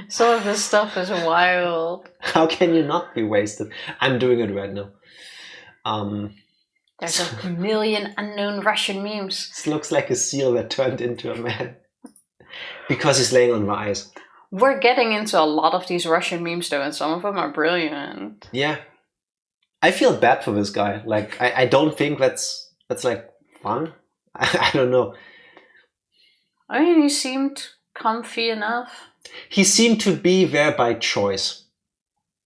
Some of this stuff is wild. How can you not be wasted? I'm doing it right now. There's a million unknown Russian memes. This looks like a seal that turned into a man. Because he's laying on the ice. We're getting into a lot of these Russian memes though, and some of them are brilliant. Yeah. I feel bad for this guy. Like, I don't think that's like fun. I don't know. I mean, he seemed comfy enough. He seemed to be there by choice.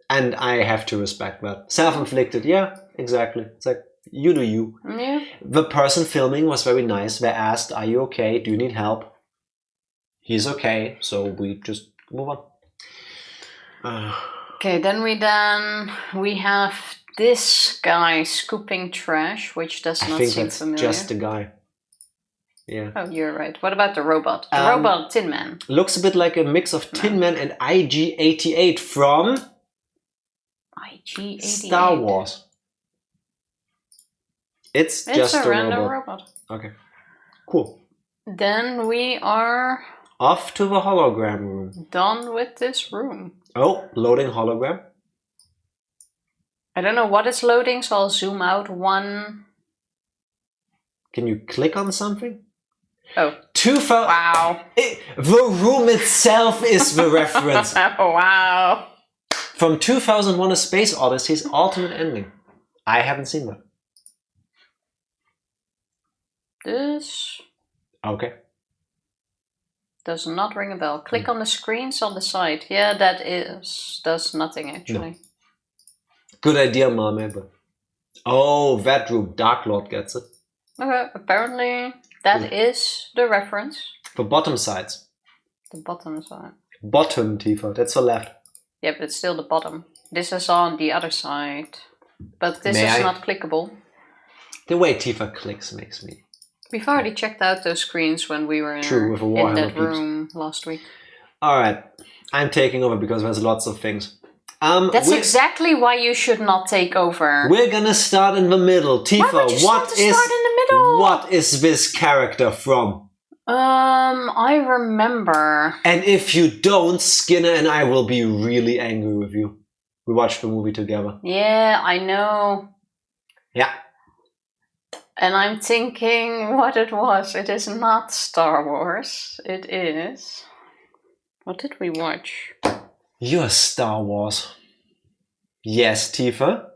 And I have to respect that. Self-inflicted, yeah, exactly. It's like, you do you. Yeah. The person filming was very nice. They asked, are you okay? Do you need help? He's okay, so we just move on. Okay, then we have this guy scooping trash, which does not seem familiar. Just a guy. Yeah. Oh, you're right. What about the robot? The robot Tin Man. Looks a bit like a mix of Tin Man and IG-88 from IG-88. Star Wars. It's just a a random robot. Okay. Cool. Then we are off to the hologram room. Done with this room. Oh, loading hologram. I don't know what is loading, so I'll zoom out one. Can you click on something? Oh. Wow. The room itself is the reference. Oh, wow. From 2001: A Space Odyssey's alternate ending. I haven't seen that. This okay. Does not ring a bell. Click on the screens on the side. Yeah, that does nothing actually. No. Good idea, Mame, but oh, that room. Dark Lord gets it. Okay, apparently that is the reference. The bottom sides. The bottom side. Bottom, Tifa. That's the left. Yeah, but it's still the bottom. This is on the other side. But this is not clickable. The way Tifa clicks makes me... We've already checked out those screens when we were in that room last week. Alright. I'm taking over because there's lots of things. That's exactly why you should not take over. We're gonna start in the middle. Tifa, start in the middle? What is this character from? I remember. And if you don't, Skinner and I will be really angry with you. We watched the movie together. Yeah, I know. Yeah. And I'm thinking what it was. It is not Star Wars. It is... What did we watch? You're Star Wars. Yes, Tifa.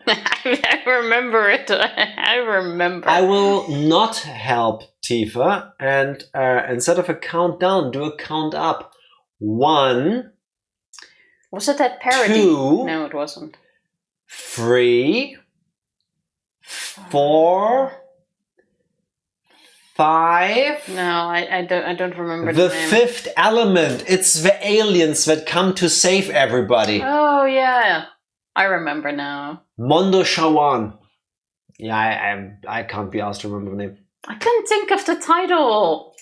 I remember it. I remember. I will not help Tifa, and instead of a countdown, do a count up. 1. Was it that parody? 2. No, it wasn't. 3. 4. 5. No, I don't remember the name. 5th element. It's the aliens that come to save everybody. Oh yeah, I remember now. Mondo Shawan. Yeah, I can't be asked to remember the name. I couldn't think of the title.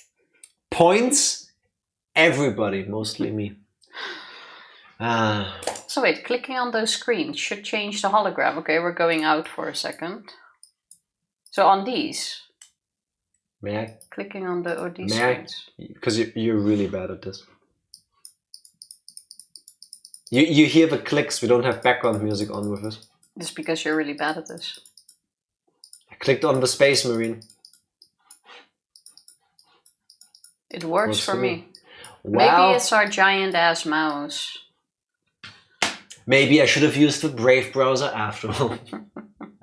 Points. Everybody, mostly me. So wait, clicking on those screens should change the hologram. Okay, we're going out for a second. So on these. May I? Clicking on these screens. Because you're really bad at this. You hear the clicks, we don't have background music on with us. Just because you're really bad at this. I clicked on the Space Marine. It works for me. Well, maybe it's our giant ass mouse. Maybe I should have used the Brave browser after all.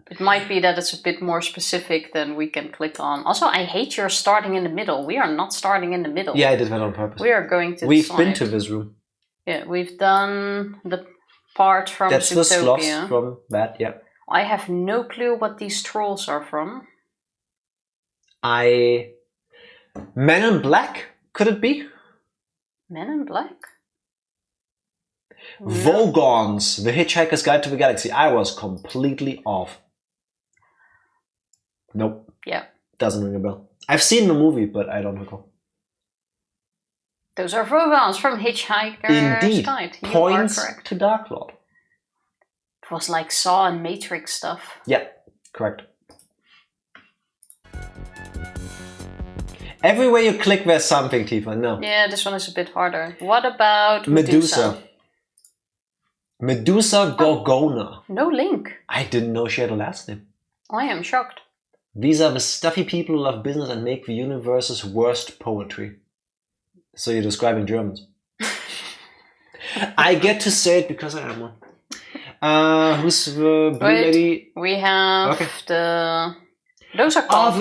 It might be that it's a bit more specific than we can click on. Also, I hate your starting in the middle. We are not starting in the middle. Yeah, I did that on purpose. We are going to We've been to this room. Yeah, we've done the part from That's Zootopia. the sloths from that, yeah. I have no clue what these trolls are from. Men in Black? Could it be? Men in Black? Vogons, The Hitchhiker's Guide to the Galaxy. I was completely off. Nope. Yeah. Doesn't ring a bell. I've seen the movie, but I don't recall. Those are Vogons from Hitchhiker's Guide. You Points are correct. to Dark Lord. It was like Saw and Matrix stuff. Yeah, correct. Everywhere you click, there's something, Tifa. No. Yeah, this one is a bit harder. What about Medusa? Medusa Gorgona. No link. I didn't know she had a last name. I am shocked. These are the stuffy people who love business and make the universe's worst poetry. So you're describing Germans. I get to say it because I am one. Who's the blue lady? We have the... Those are called...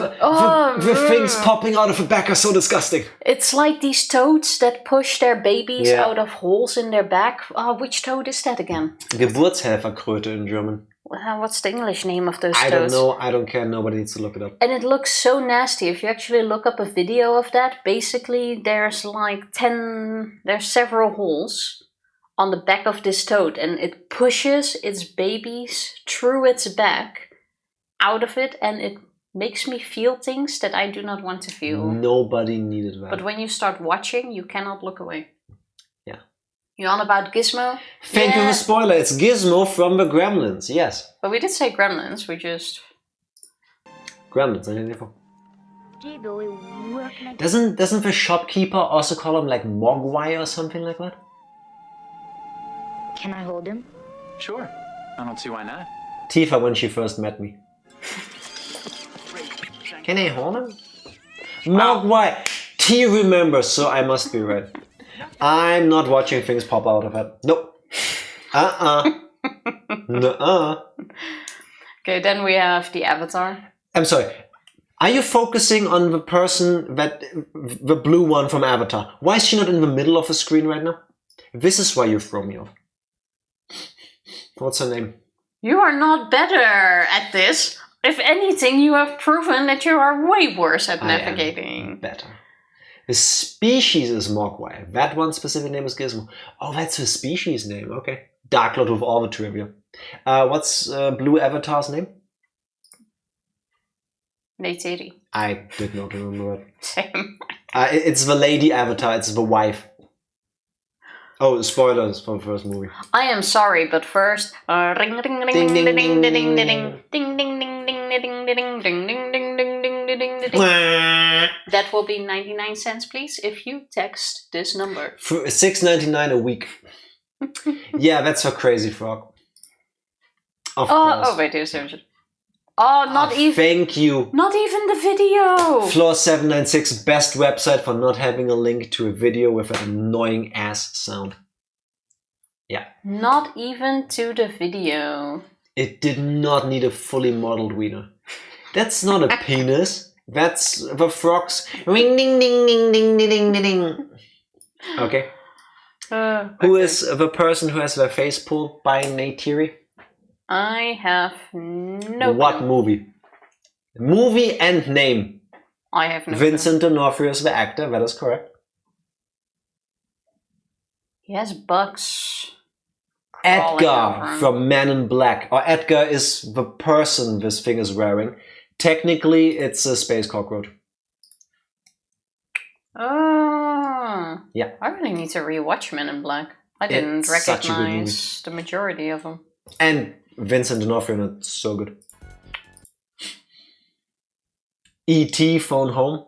the things popping out of her back are so disgusting. It's like these toads that push their babies out of holes in their back. Which toad is that again? Geburtshelferkröte in German. What's the English name of those toads? I don't know. I don't care. Nobody needs to look it up. And it looks so nasty. If you actually look up a video of that, basically there's like there's several holes on the back of this toad, and it pushes its babies through its back out of it, and it makes me feel things that I do not want to feel. Nobody needed that. But when you start watching, you cannot look away. Yeah. You on about Gizmo? Thank you for the spoiler. It's Gizmo from the Gremlins. Yes. But we did say Gremlins. We just... Gremlins, 1984. Doesn't the shopkeeper also call him like Mogwai or something like that? Can I hold him? Sure. I don't see why not. Tifa when she first met me. Can I hold him? Mogwai! T remembers, so I must be right. I'm not watching things pop out of it. Nope. Nuh-uh. Okay, then we have the Avatar. I'm sorry. Are you focusing on the person the blue one from Avatar? Why is she not in the middle of the screen right now? This is why you throw me off. What's her name? You are not better at this. If anything, you have proven that you are way worse at navigating. Better. The species is Mogwai. That one specific name is Gizmo. Oh, that's the species name. Okay. Dark Lord with all the trivia. What's Blue Avatar's name? Neytiri. I did not remember it. Same. It's the lady Avatar. It's the wife. Oh, spoilers for the first movie. I am sorry, but first, ring ring ring ding ding ding ding ding ding ding ding ding ding ding ding ding ding ding ding ding. That will be 99 cents, please, if you text this number. $6.99 a week. Yeah, that's for Crazy Frog. Of course. Oh wait, here's the not even. Thank you. Not even the video. Floor 796, best website for not having a link to a video with an annoying ass sound. Yeah. Not even to the video. It did not need a fully modeled wiener. That's not a penis. That's the frog's ring ding ding ding ding ding ding ding. Okay. Who is the person who has their face pulled by Neytiri? I have no What clue. movie? Movie and name. I have no Vincent D'Onofrio is the actor, that is correct. He has bugs. Edgar from Men in Black. Or Edgar is the person this thing is wearing. Technically, it's a space cockroach. Oh. Yeah. I really need to rewatch Men in Black. I didn't recognize the majority of them. And Vincent D'Onofrio is so good. E.T. Phone Home.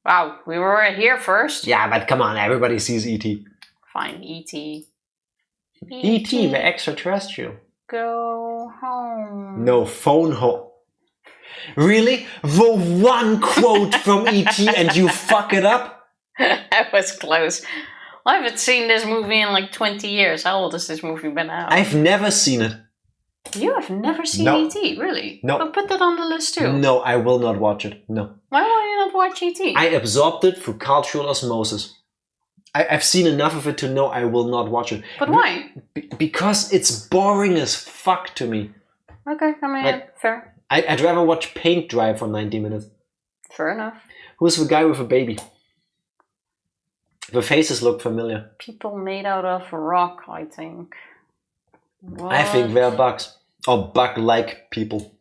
Wow, we were here first. Yeah, but come on, everybody sees E.T. Fine, E.T. E.T. the extraterrestrial. Go home. No, Phone Home. Really? The one quote from E.T. and you fuck it up? That was close. I haven't seen this movie in like 20 years. How old has this movie been out? I've never seen it. You have never seen E.T., really? No. I'll put that on the list too. No, I will not watch it. No. Why will you not watch E.T.? I absorbed it through cultural osmosis. I've seen enough of it to know I will not watch it. But why? Because it's boring as fuck to me. Okay, I mean, fair. I'd rather watch paint dry for 90 minutes. Fair enough. Who's the guy with a baby? The faces look familiar. People made out of rock, I think. What? I think they're bugs. Or bug-like people.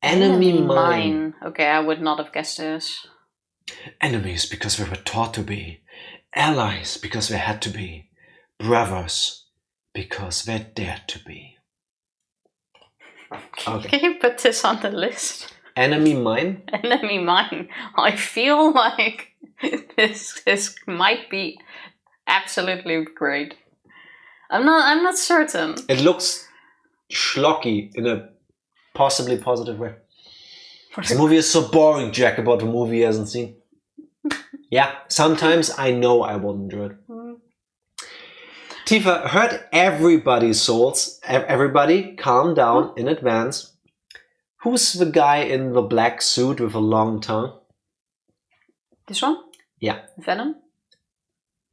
Enemy mine. Okay, I would not have guessed this. Enemies because we were taught to be. Allies because they had to be. Brothers because they dared to be. Okay. Can you put this on the list? Enemy mine? Enemy mine. I feel like this might be absolutely great. I'm not certain. It looks schlocky in a possibly positive way. This movie is so boring, Jack, about the movie he hasn't seen. Yeah, sometimes I know I won't enjoy it. Tifa, hurt everybody's souls. Everybody, calm down in advance. Who's the guy in the black suit with a long tongue? This one? Yeah. Venom?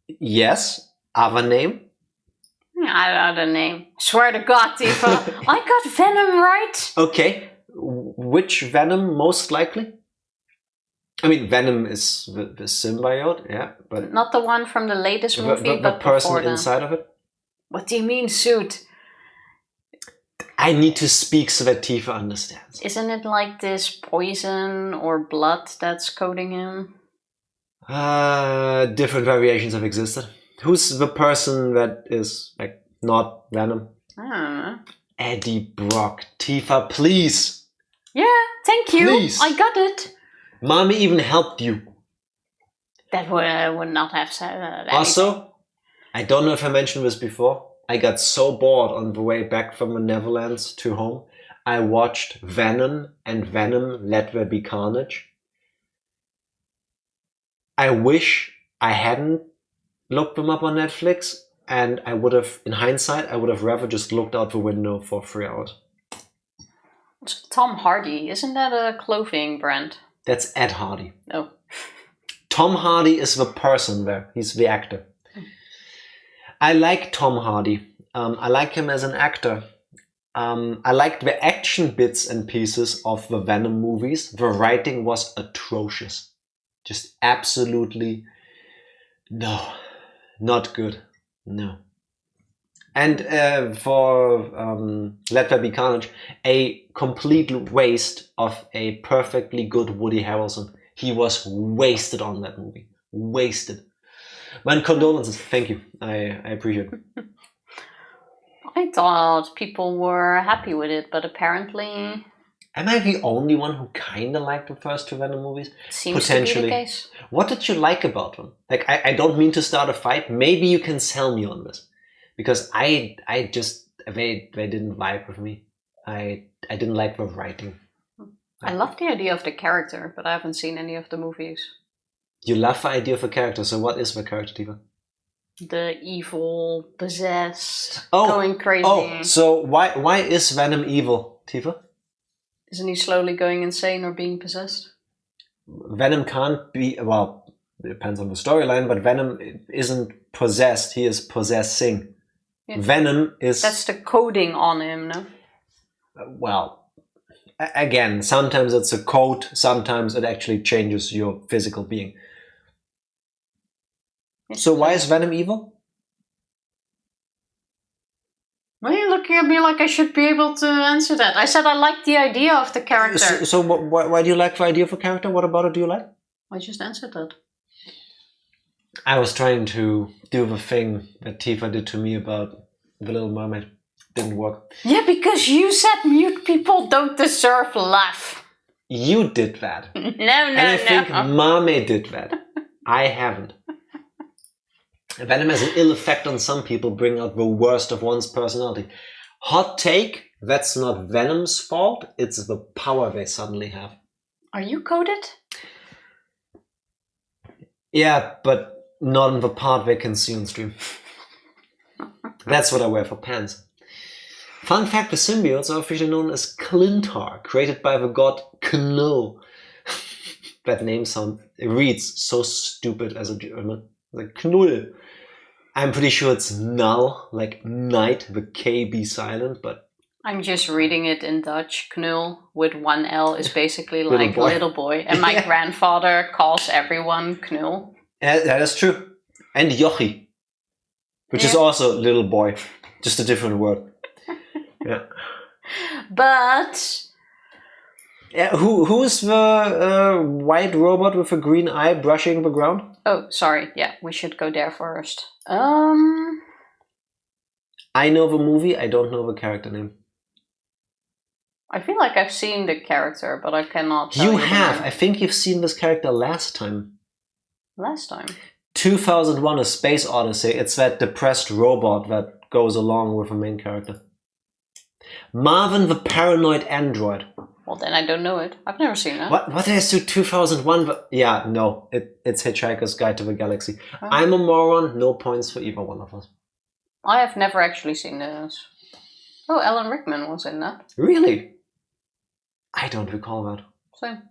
Yes. Other name? I don't know the name. Swear to God, Tifa. I got Venom right. Okay. Which Venom most likely? I mean, Venom is the symbiote, yeah, but not the one from the latest movie, the but person before inside of it. What do you mean, suit? I need to speak so that Tifa understands. Isn't it like this poison or blood that's coating him? Different variations have existed. Who's the person that is like not Venom? I don't know. Eddie Brock. Tifa, please. Yeah, thank you. Please. I got it. Mommy even helped you. That would not have said that. Also, I don't know if I mentioned this before. I got so bored on the way back from the Neverlands to home. I watched Venom and Venom Let There Be Carnage. I wish I hadn't looked them up on Netflix, and I would have, in hindsight, I would have rather just looked out the window for 3 hours. It's Tom Hardy, isn't that a clothing brand? That's Ed Hardy. Oh. Tom Hardy is the person there. He's the actor. I like Tom Hardy. I like him as an actor. I liked the action bits and pieces of the Venom movies. The writing was atrocious. Just absolutely no, not good. No. And for Let There Be Carnage, a complete waste of a perfectly good Woody Harrelson. He was wasted on that movie. Wasted. My condolences. Thank you. I appreciate it. I thought people were happy with it, but apparently... Am I the only one who kind of liked the first 2 Venom movies? Seems to be the case. What did you like about them? Like, I don't mean to start a fight. Maybe you can sell me on this. Because I just... They didn't vibe with me. I didn't like the writing. I love the idea of the character, but I haven't seen any of the movies. You love the idea of a character, so what is the character, Tifa? The evil, possessed, going crazy. Oh, so why is Venom evil, Tifa? Isn't he slowly going insane or being possessed? Venom can't be, well, it depends on the storyline, but Venom isn't possessed, he is possessing. Yeah. Venom is... That's the coding on him, no? Well... Again, sometimes it's a code, sometimes it actually changes your physical being. Yes, so why is Venom evil? Why are you looking at me like I should be able to answer that? I said I like the idea of the character. So why do you like the idea of a character? What about it do you like? I just answered that. I was trying to do the thing that Tifa did to me about The Little Mermaid. Didn't work. Yeah, because you said mute people don't deserve love. You did that. No. And I think Mommy did that. I haven't. Venom has an ill effect on some people, bring out the worst of one's personality. Hot take, that's not Venom's fault, it's the power they suddenly have. Are you coded? Yeah, but not in the part they can see on stream. That's what I wear for pants. Fun fact, the symbiotes are officially known as Clintar, created by the god Knull. That name reads so stupid as a German. Like Knull. I'm pretty sure it's null, like night, the K be silent, but... I'm just reading it in Dutch. Knull with one L is basically like little boy. And my grandfather calls everyone Knull. That is true. And Jochie, which is also little boy, just a different word. Yeah. But who is the white robot with a green eye brushing the ground? Oh, sorry. Yeah, we should go there first. I know the movie. I don't know the character name. I feel like I've seen the character, but I cannot tell you have. I think you've seen this character last time. Last time? 2001: A Space Odyssey. It's that depressed robot that goes along with the main character. Marvin the Paranoid Android. Well, then I don't know it. I've never seen that. What is 2001? Yeah, no. It's Hitchhiker's Guide to the Galaxy. Oh. I'm a moron. No points for either one of us. I have never actually seen this. Oh, Alan Rickman was in that. Really? I don't recall that. Same.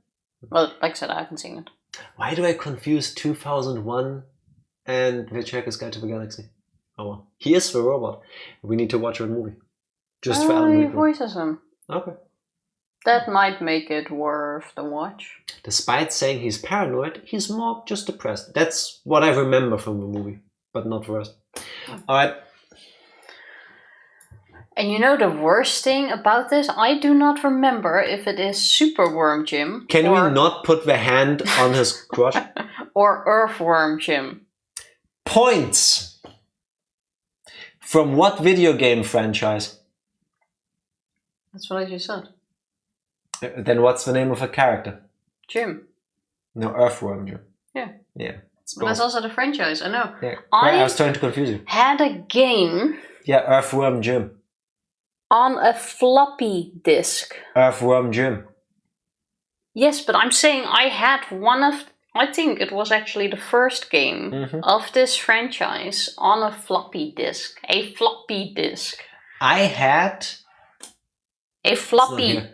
Well, like I said, I haven't seen it. Why do I confuse 2001 and Hitchhiker's Guide to the Galaxy? Oh well. He is the robot. We need to watch that movie. Just for Alan He Rickman. voices him. Okay. That might make it worth the watch. Despite saying he's paranoid, he's more just depressed. That's what I remember from the movie, but not the rest. Alright. And you know the worst thing about this? I do not remember if it is Superworm Jim. Can we not put the hand on his crotch? Or Earthworm Jim. Points! From what video game franchise? That's what I just said. Then what's the name of a character? Jim. No, Earthworm Jim. Yeah. Yeah. But that's also the franchise, I know. Yeah. I was trying to confuse you. Had a game. Yeah, Earthworm Jim. On a floppy disk. Earthworm Jim. Yes, but I'm saying I had one of... I think it was actually the first game of this franchise on a floppy disk. A floppy disk. I had... A floppy disk.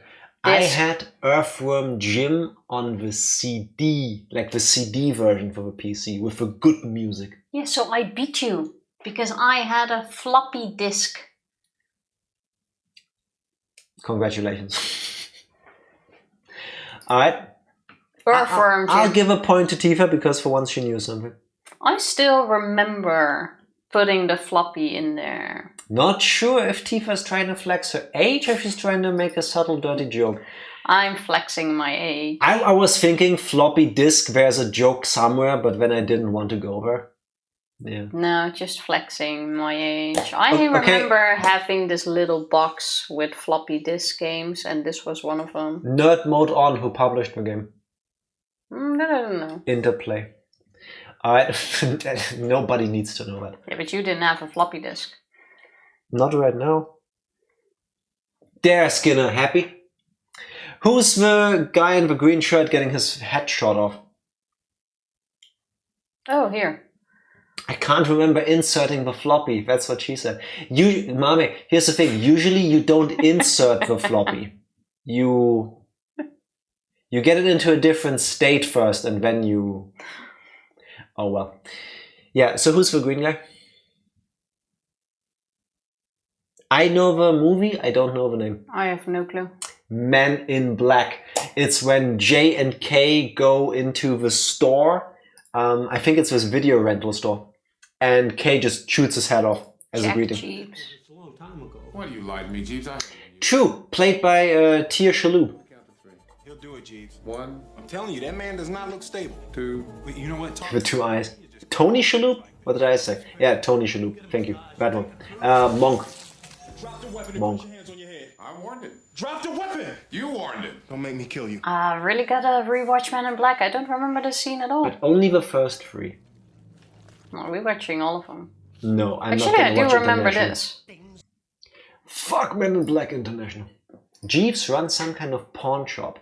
I had Earthworm Jim on the CD, like the CD version for the PC, with the good music. Yeah, so I beat you, because I had a floppy disk. Congratulations. Alright. Earthworm Jim. I'll give a point to Tifa, because for once she knew something. I still remember putting the floppy in there. Not sure if Tifa's trying to flex her age or if she's trying to make a subtle dirty joke. I'm flexing my age. I was thinking floppy disk, there's a joke somewhere, but then I didn't want to go there. Yeah. No, just flexing my age. I remember having this little box with floppy disk games, and this was one of them. Nerd Mode On, who published the game? I don't know. Interplay. Alright, nobody needs to know that. Yeah, but you didn't have a floppy disk. Not right now. There, Skinner, happy? Who's the guy in the green shirt getting his head shot off? Oh, here. I can't remember inserting the floppy. That's what she said. Mame, here's the thing. Usually you don't insert the floppy. You get it into a different state first and then you... Oh well. Yeah, so who's the green guy? I know the movie, I don't know the name. I have no clue. Men in Black. It's when J and K go into the store. I think it's this video rental store. And K just shoots his head off as a greeting. Jeeves. Why do you lie to me, Jeeves? True, played by Tia Shalhoub. He'll do it, Jeeves. One. I'm telling you, that man does not look stable. Two. Wait, you know what? With two eyes. Tony Shalhoub? What did I say? Yeah, Tony Shalhoub. Thank you. Bad one. Monk. Drop the weapon Monk. and put your hands on your head. I warned it. Drop the weapon! You warned it. Don't make me kill you. I really gotta rewatch Men in Black. I don't remember the scene at all. But only the first three. I'm rewatching all of them. No, I'm Actually, not I gonna do watch remember International. this. Fuck Men in Black International. Jeeves runs some kind of pawn shop.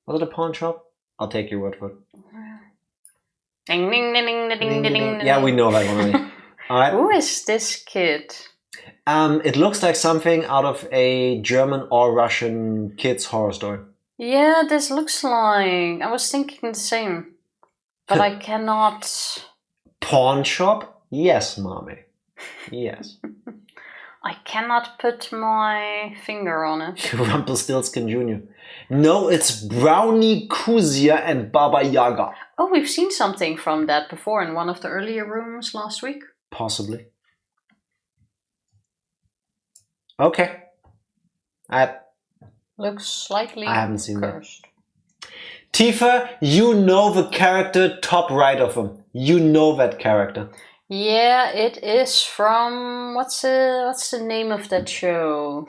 Was it a pawn shop? I'll take your word for it. Ding ding ding ding ding ding ding. Yeah, we know that one already. Alright. Who is this kid? It looks like something out of a German or Russian kids horror story. Yeah, this looks like... I was thinking the same. But I cannot... Pawn shop? Yes, mommy. Yes. I cannot put my finger on it. Rumpelstiltskin Jr. No, it's Brownie Kuzia and Baba Yaga. Oh, we've seen something from that before in one of the earlier rooms last week. Possibly. Okay. Looks slightly I haven't seen cursed. that. Tifa, you know the character top right of him. You know that character. Yeah, it is from... What's the name of that show?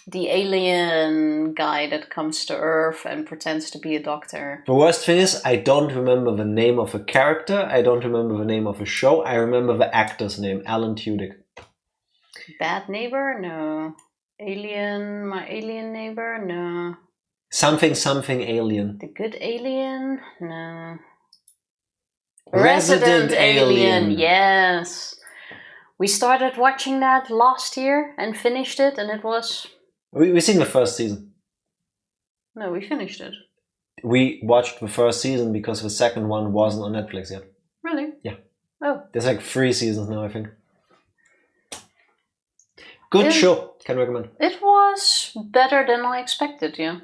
The alien guy that comes to Earth and pretends to be a doctor. The worst thing is, I don't remember the name of a character. I don't remember the name of a show. I remember the actor's name, Alan Tudyk. Bad Neighbor? No. Alien? My Alien Neighbor? No. Something Alien. The Good Alien? No. Resident Alien. Yes. We started watching that last year and finished it, and it was... We've seen the first season. No, we finished it. We watched the first season because the second one wasn't on Netflix yet. Really? Yeah. Oh. There's like 3 seasons now, I think. Good show. Can recommend. It was better than I expected, yeah.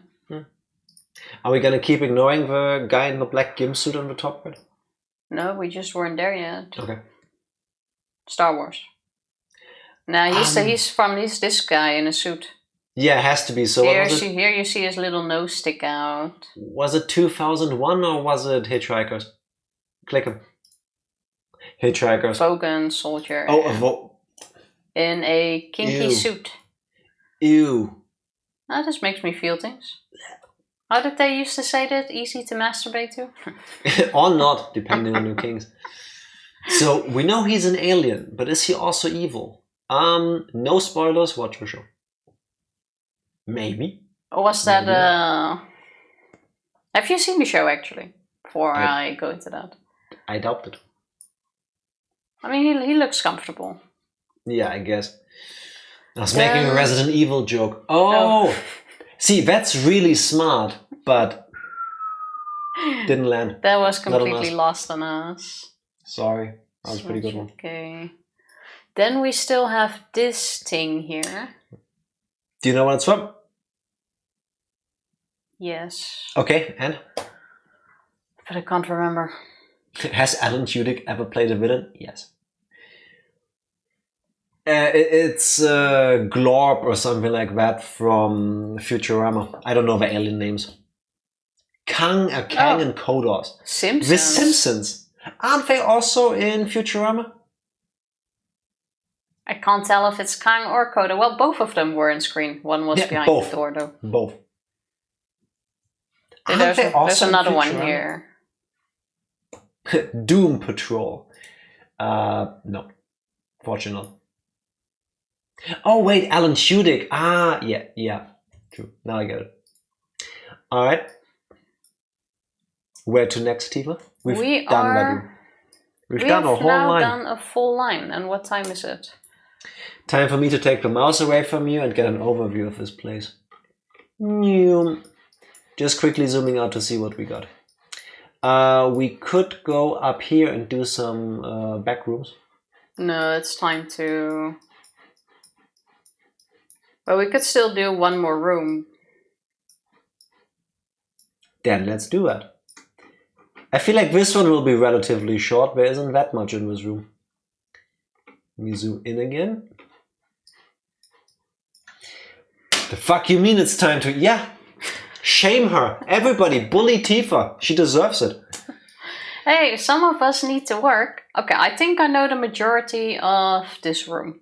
Are we gonna keep ignoring the guy in the black gimp suit on the top right? No, we just weren't there yet. Okay. Star Wars. Now he's this guy in a suit. Yeah, it has to be. So here you see his little nose stick out. Was it 2001 or was it Hitchhikers? Click him. Hitchhikers. Vogan soldier. Oh, in a kinky suit. Ew. That just makes me feel things. How did they used to say that? Easy to masturbate to? Or not, depending on your kings. So, we know he's an alien, but is he also evil? No spoilers, watch the show. Maybe. Or was that... Have you seen the show, actually? Before I go into that. I doubt it. I mean, he looks comfortable. Yeah, I guess. I was making a Resident Evil joke. Oh! See, that's really smart, but didn't land. That was completely lost on us. Sorry, that was a pretty good one. Okay. Then we still have this thing here. Do you know what it's from? Yes. Okay, and? But I can't remember. Has Alan Tudyk ever played a villain? Yes. It's Glorb or something like that from Futurama. I don't know the alien names. Kang and Kodos. Simpsons. The Simpsons. Aren't they also in Futurama? I can't tell if it's Kang or Kodo. Well, both of them were on screen. One was behind the door, though. Both. There's another one here. Doom Patrol. No. Fortunately. Oh wait, Alan Tudyk. Ah, yeah. True. Now I get it. Alright. Where to next, Tifa? We've done a whole line. Done a full line. And what time is it? Time for me to take the mouse away from you and get an overview of this place. Just quickly zooming out to see what we got. We could go up here and do some back rooms. No, it's time to... But we could still do one more room. Then let's do that. I feel like this one will be relatively short. There isn't that much in this room. Let me zoom in again. The fuck you mean it's time to... Yeah! Shame her! Everybody, bully Tifa! She deserves it. Hey, some of us need to work. Okay, I think I know the majority of this room.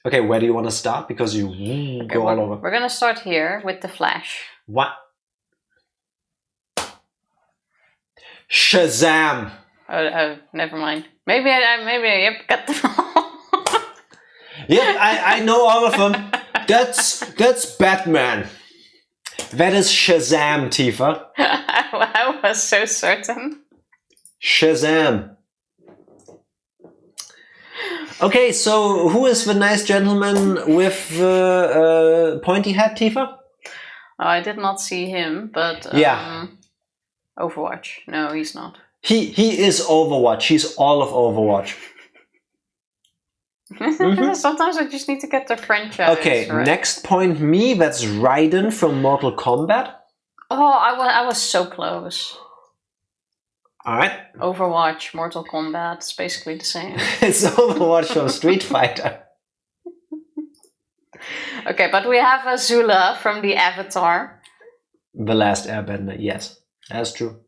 Okay, where do you want to start? Because you go all over. We're gonna start here with the Flash. What? Shazam! Oh, never mind. Maybe I got them all. Yep, I know all of them. That's Batman. That is Shazam, Tifa. I was so certain. Shazam. Okay, so who is the nice gentleman with the pointy hat, Tifa? I did not see him, but yeah. Overwatch. No, he's not. He is Overwatch. He's all of Overwatch. Sometimes I just need to get the franchise. Okay, right. Next point me. That's Raiden from Mortal Kombat. Oh, I was so close. Alright. Overwatch, Mortal Kombat, it's basically the same. It's Overwatch from Street Fighter. Okay, but we have Azula from the Avatar. The Last Airbender, yes. That's true.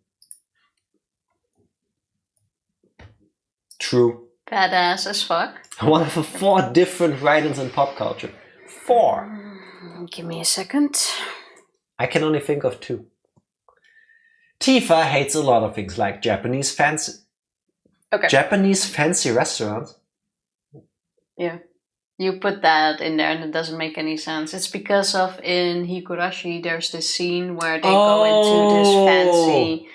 True. Badass as fuck. One of the 4 different Raidens in pop culture. 4. Give me a second. I can only think of 2. Tifa hates a lot of things like Japanese fancy restaurants. Yeah. You put that in there and it doesn't make any sense. It's because of in Higurashi there's this scene where they go into this fancy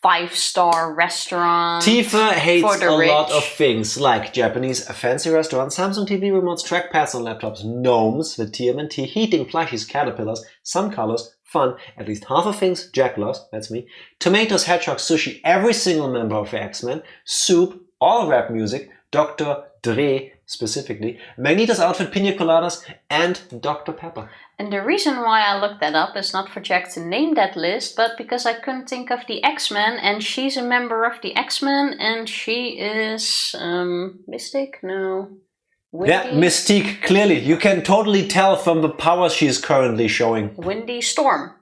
5-star restaurant. Tifa hates for the a rich. lot of things like Japanese fancy restaurants, Samsung TV remotes, trackpads on laptops, gnomes with TMNT, heating plushies, caterpillars, some colors, fun, at least half of things Jack loves, that's me, tomatoes, hedgehogs, sushi, every single member of the X-Men, soup, all rap music, Dr. Dre specifically, Magneto's outfit, pina coladas, and Dr. Pepper. And the reason why I looked that up is not for Jack to name that list, but because I couldn't think of the X-Men, and she's a member of the X-Men, and she is, Mystic? No. Windy? Yeah, Mystique, clearly. You can totally tell from the powers she is currently showing. Windy Storm.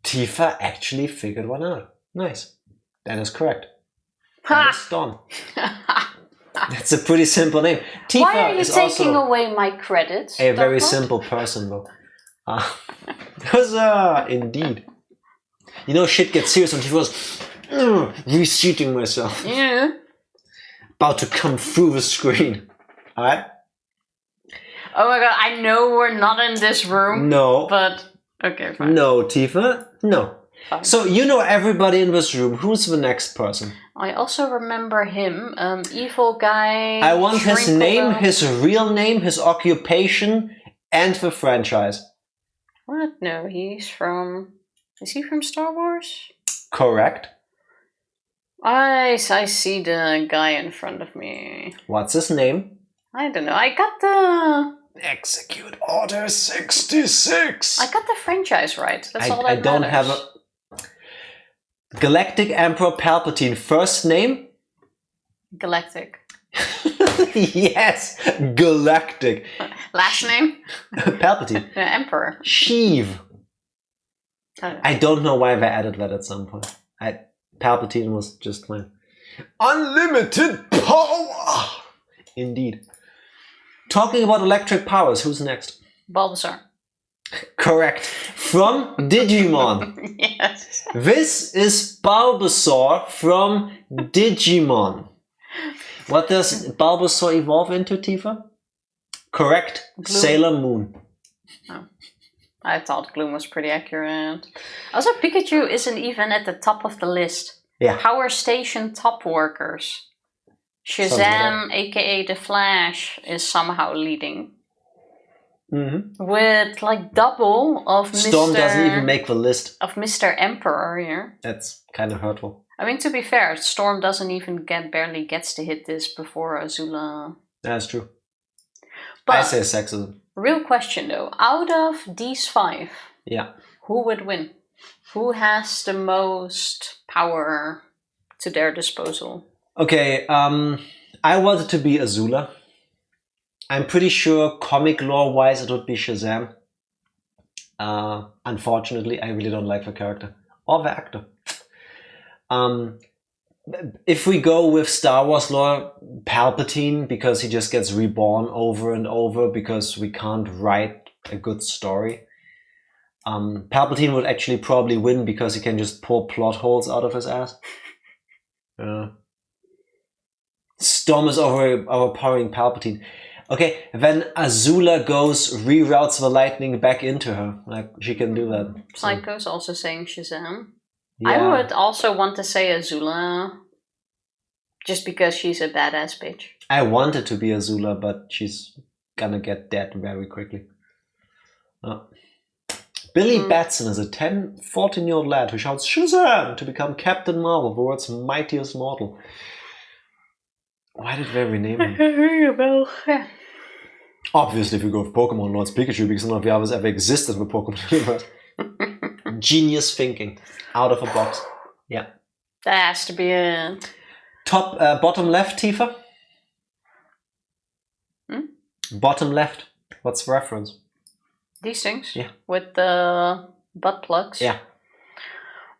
Tifa actually figured one out. Nice. That is correct. Ha! Storm. That's a pretty simple name. Tifa Why are you is taking also away my credits? a very Douglas? simple person, though. Indeed. You know, shit gets serious when Tifa was reseating myself. Yeah. About to come through the screen. Alright? Oh my god, I know we're not in this room. No. But, okay, fine. No, Tifa. No. Fine. So, you know everybody in this room. Who's the next person? I also remember him, evil guy. I want his name, Shrinkle. his real name, his occupation, and the franchise. What? No, he's from... Is he from Star Wars? Correct. I see the guy in front of me. What's his name? I don't know. I got the... Execute Order 66. I got the franchise right. That's all that I don't matters. have a... Galactic Emperor Palpatine. First name? Galactic. Yes, Galactic. Last name? Palpatine. Emperor. Sheev. Oh. I don't know why they added that at some point. Palpatine was just fine. Unlimited power! Indeed. Talking about electric powers, who's next? Bulbasaur. Correct. From Digimon. Yes. This is Bulbasaur from Digimon. What does Bulbasaur evolve into, Tifa? Correct. Gloom. Sailor Moon. Oh. I thought Gloom was pretty accurate. Also, Pikachu isn't even at the top of the list. Yeah. Power Station top workers. Shazam, aka The Flash, is somehow leading. Mm-hmm. With like double of Storm Mr. doesn't even make the list. Of Mr. Emperor here. That's kind of hurtful. I mean, to be fair, Storm doesn't even barely gets to hit this before Azula. That's true. But I say sexism. real question though, out of these 5, Yeah. who would win? Who has the most power to their disposal? Okay, I wanted to be Azula. I'm pretty sure comic lore wise it would be Shazam. Unfortunately, I really don't like the character. Or the actor. If we go with Star Wars lore, Palpatine, because he just gets reborn over and over because we can't write a good story. Palpatine would actually probably win because he can just pull plot holes out of his ass. Storm is overpowering Palpatine. Okay, then Azula reroutes the lightning back into her. Like, she can do that. So, Psycho's also saying Shazam. yeah. I would also want to say Azula. Just because she's a badass bitch. I wanted to be Azula, but she's gonna get dead very quickly. Billy Batson is a 14-year-old lad who shouts Shazam to become Captain Marvel, the world's mightiest mortal. Why did they rename him? Yeah. Obviously, if we go with Pokémon, Lord's Pikachu, because none of the others ever existed in the Pokémon universe. Genius thinking. Out of a box. Yeah. That has to be it. Bottom left, Tifa? Bottom left. What's the reference? These things? Yeah. With the butt plugs? Yeah.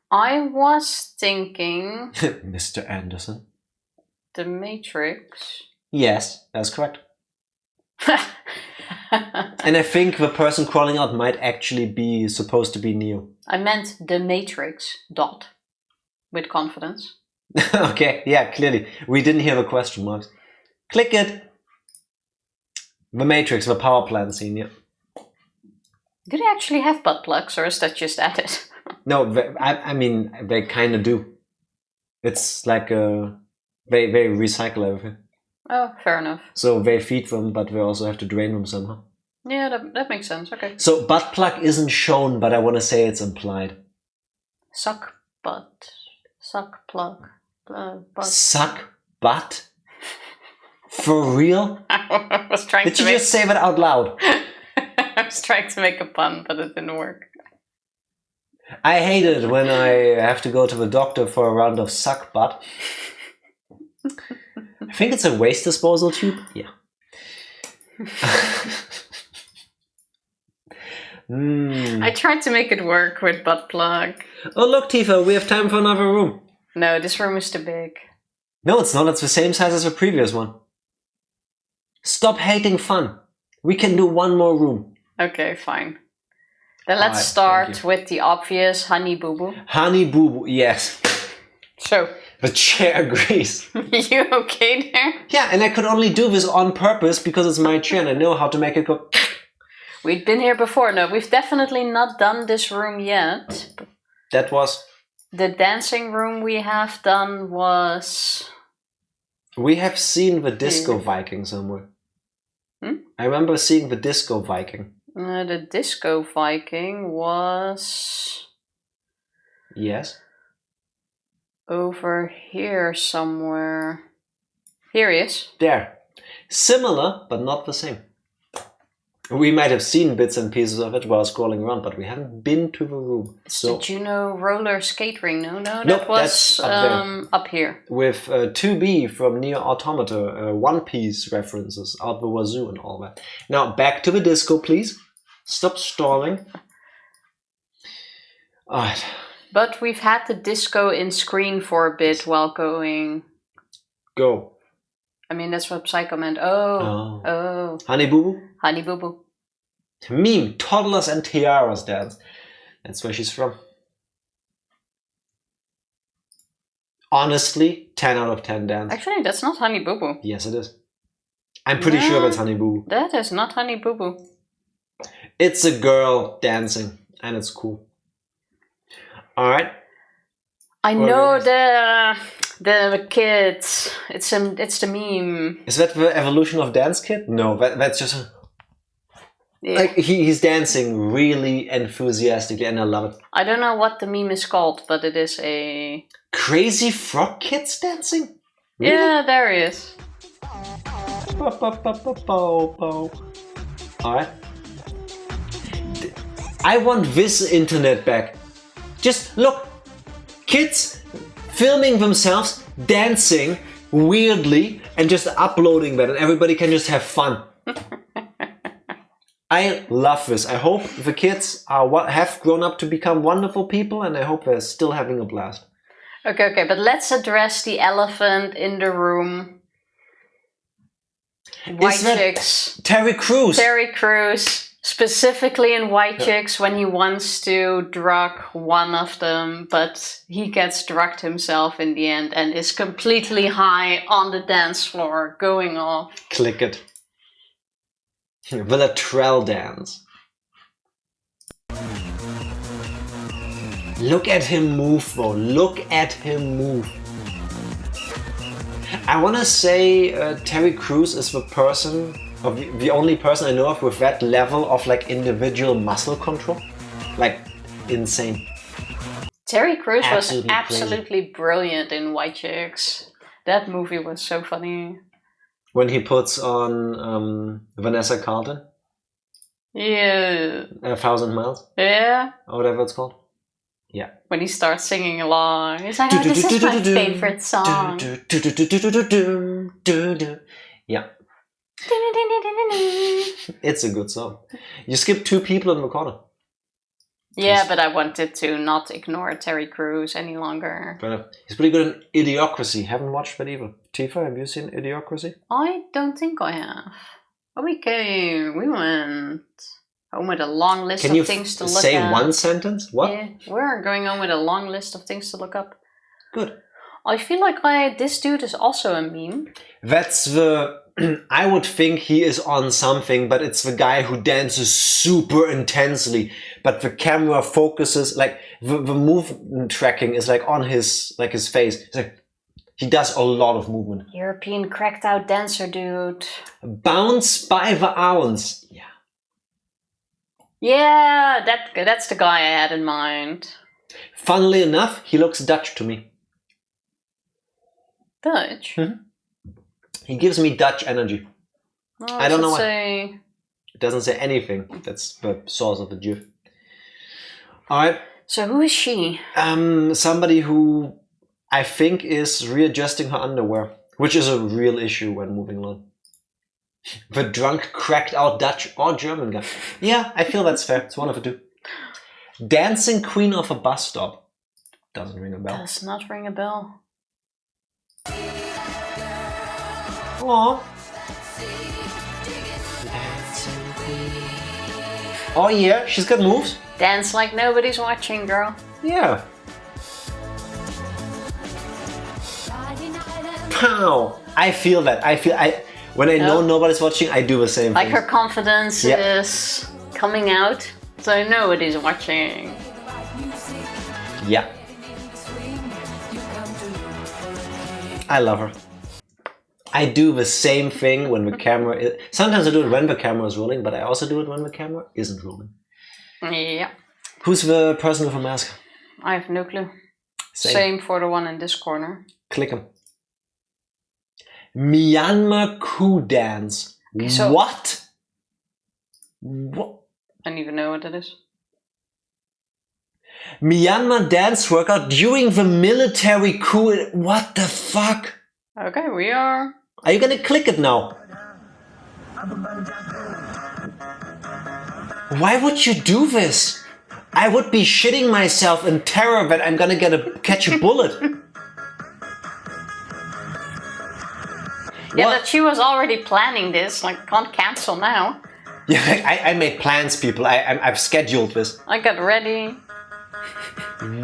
I was thinking... Mr. Anderson. The Matrix. Yes, that's correct. And I think the person crawling out might actually be supposed to be Neo. I meant The Matrix. With confidence. Okay, yeah, clearly. We didn't hear the question marks. Click it. The Matrix, the power plant scene, yeah. Do they actually have butt plugs, or is that just added? No, I mean, they kind of do. It's like they recycle everything. Oh, fair enough. So they feed them, but they also have to drain them somehow. Yeah, that makes sense. Okay. So butt plug isn't shown, but I want to say it's implied. Suck butt. Suck plug. Butt. Suck butt? For real? I was trying Did to you just say that out loud? I was trying to make a pun, but it didn't work. I hate it when I have to go to the doctor for a round of suck butt. I think it's a waste disposal tube. Yeah. I tried to make it work with butt plug. Oh look, Tifa, we have time for another room. No, this room is too big. No, it's not. It's the same size as the previous one. Stop hating fun. We can do one more room. Okay, fine. Then let's start with the obvious Honey Boo Boo. Honey Boo Boo, yes. So. The chair agrees. You okay there? Yeah, and I could only do this on purpose because it's my chair and I know how to make it go. We've been here before. No, we've definitely not done this room yet. That was... The dancing room we have done was... We have seen the Disco Viking somewhere. I remember seeing the Disco Viking. The Disco Viking was... Yes. Over here somewhere. Here he is. There. Similar, but not the same. We might have seen bits and pieces of it while scrolling around, but we haven't been to the room. So the Juno roller skate ring. No, that nope, was up here. With 2B from Nier Automata, One Piece references out the wazoo and all that. Now back to the disco, please. Stop stalling. Alright. But we've had the disco in screen for a bit while going. Go. I mean, that's what Psycho meant. Oh. Honey Boo Boo? Honey Boo Boo. Meme, toddlers and tiaras dance. That's where she's from. Honestly, 10 out of 10 dance. Actually, that's not Honey Boo Boo. Yes, it is. I'm pretty sure that's Honey Boo Boo. That is not Honey Boo Boo. It's a girl dancing, and it's cool. Alright. I know the kids. It's the meme. Is that the evolution of Dance Kid? No, that's just... Like, he's dancing really enthusiastically, and I love it. I don't know what the meme is called, but it is a... Crazy Frog Kids dancing? Really? Yeah, there he is. Alright. I want this internet back. Just look, kids filming themselves dancing weirdly and just uploading that, and everybody can just have fun. I love this. I hope the kids have grown up to become wonderful people, and I hope they're still having a blast. Okay, but let's address the elephant in the room. White chicks. Terry Crews. Terry Crews. Specifically in White Chicks when he wants to drug one of them, but he gets drugged himself in the end and is completely high on the dance floor, going off. Click it. The Latrell dance. Look at him move though. Look at him move. I want to say Terry Crews is the person... the only person I know of with that level of like individual muscle control. Like, insane. Terry Crews was absolutely brilliant in White Chicks. That movie was so funny. When he puts on Vanessa Carlton? Yeah. 1,000 Miles? Yeah. Or whatever it's called? Yeah. When he starts singing along. He's like, oh, this is my favorite song. Yeah. It's a good song. You skip 2 people in the corner. Yeah, but I wanted to not ignore Terry Crews any longer. But he's pretty good in Idiocracy. Haven't watched that either. Tifa, have you seen Idiocracy? I don't think I have. Oh, we went home with a long list of things to look at. Can you say one sentence? What? Yeah, we're going home with a long list of things to look up. Good. I feel like this dude is also a meme. That's the I would think he is on something, but it's the guy who dances super intensely, but the camera focuses, like the movement tracking is like on his face. It's like he does a lot of movement. European cracked out dancer dude. Bounce by the ounce. Yeah. Yeah, that's the guy I had in mind. Funnily enough, he looks Dutch to me. Dutch? He gives me Dutch energy. Oh, I don't know why. It doesn't say anything. That's the source of the GIF. Alright. So who is she? Somebody who I think is readjusting her underwear, which is a real issue when moving along. The drunk, cracked out Dutch or German guy. Yeah, I feel that's fair. It's one of the two. Dancing queen of a bus stop. Doesn't ring a bell. Does not ring a bell. Aww. Oh yeah, she's got moves. Dance like nobody's watching, girl. Yeah. Pow! I feel that. When I know nobody's watching, I do the same Like thing. her confidence is coming out, so nobody's watching. Yeah. I love her. I do the same thing when the camera is... Sometimes I do it when the camera is rolling, but I also do it when the camera isn't rolling. Yeah. Who's the person with a mask? I have no clue. Same for the one in this corner. Click him. Myanmar coup dance. Okay, so what? What? I don't even know what it is. Myanmar dance workout during the military coup. What the fuck? Okay, we are. Are you gonna click it now? Why would you do this? I would be shitting myself in terror that I'm gonna catch a bullet. Yeah, that she was already planning this. Like, can't cancel now. Yeah, I made plans, people. I've scheduled this. I got ready.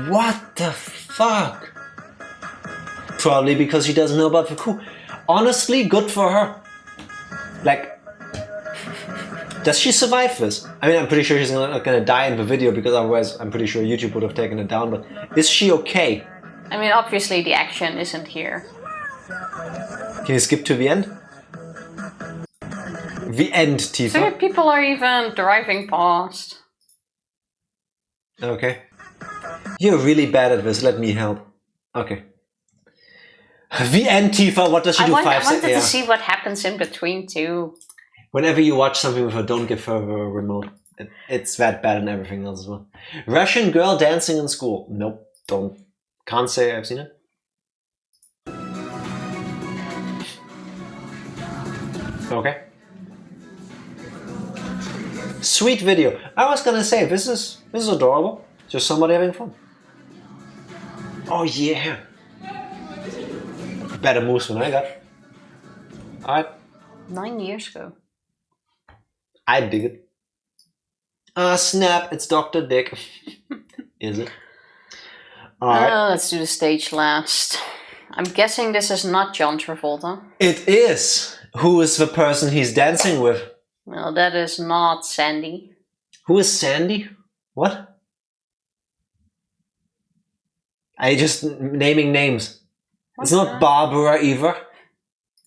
What the fuck? Probably because she doesn't know about the coup. Honestly, good for her. Like, does she survive this? I mean, I'm pretty sure she's not gonna die in the video because otherwise I'm pretty sure YouTube would have taken it down, but is she okay? I mean, obviously the action isn't here. Can you skip to the end? The end, Tifa. So people are even driving past. Okay. You're really bad at this, let me help. Okay. The end, Tifa, what does she do? I 5 seconds? wanted to see what happens in between too. Whenever you watch something with her, don't give her a remote. It's that bad and everything else as well. Russian girl dancing in school. Nope, don't. Can't say I've seen it. Okay. Sweet video. I was gonna say, this is adorable. Just somebody having fun. Oh yeah. Better moves than I got. Alright. 9 years ago. I dig it. Ah, snap, it's Dr. Dick. Is it? Alright. Let's do the stage last. I'm guessing this is not John Travolta. It is. Who is the person he's dancing with? Well, that is not Sandy. Who is Sandy? What? I just naming names. It's not Barbara either.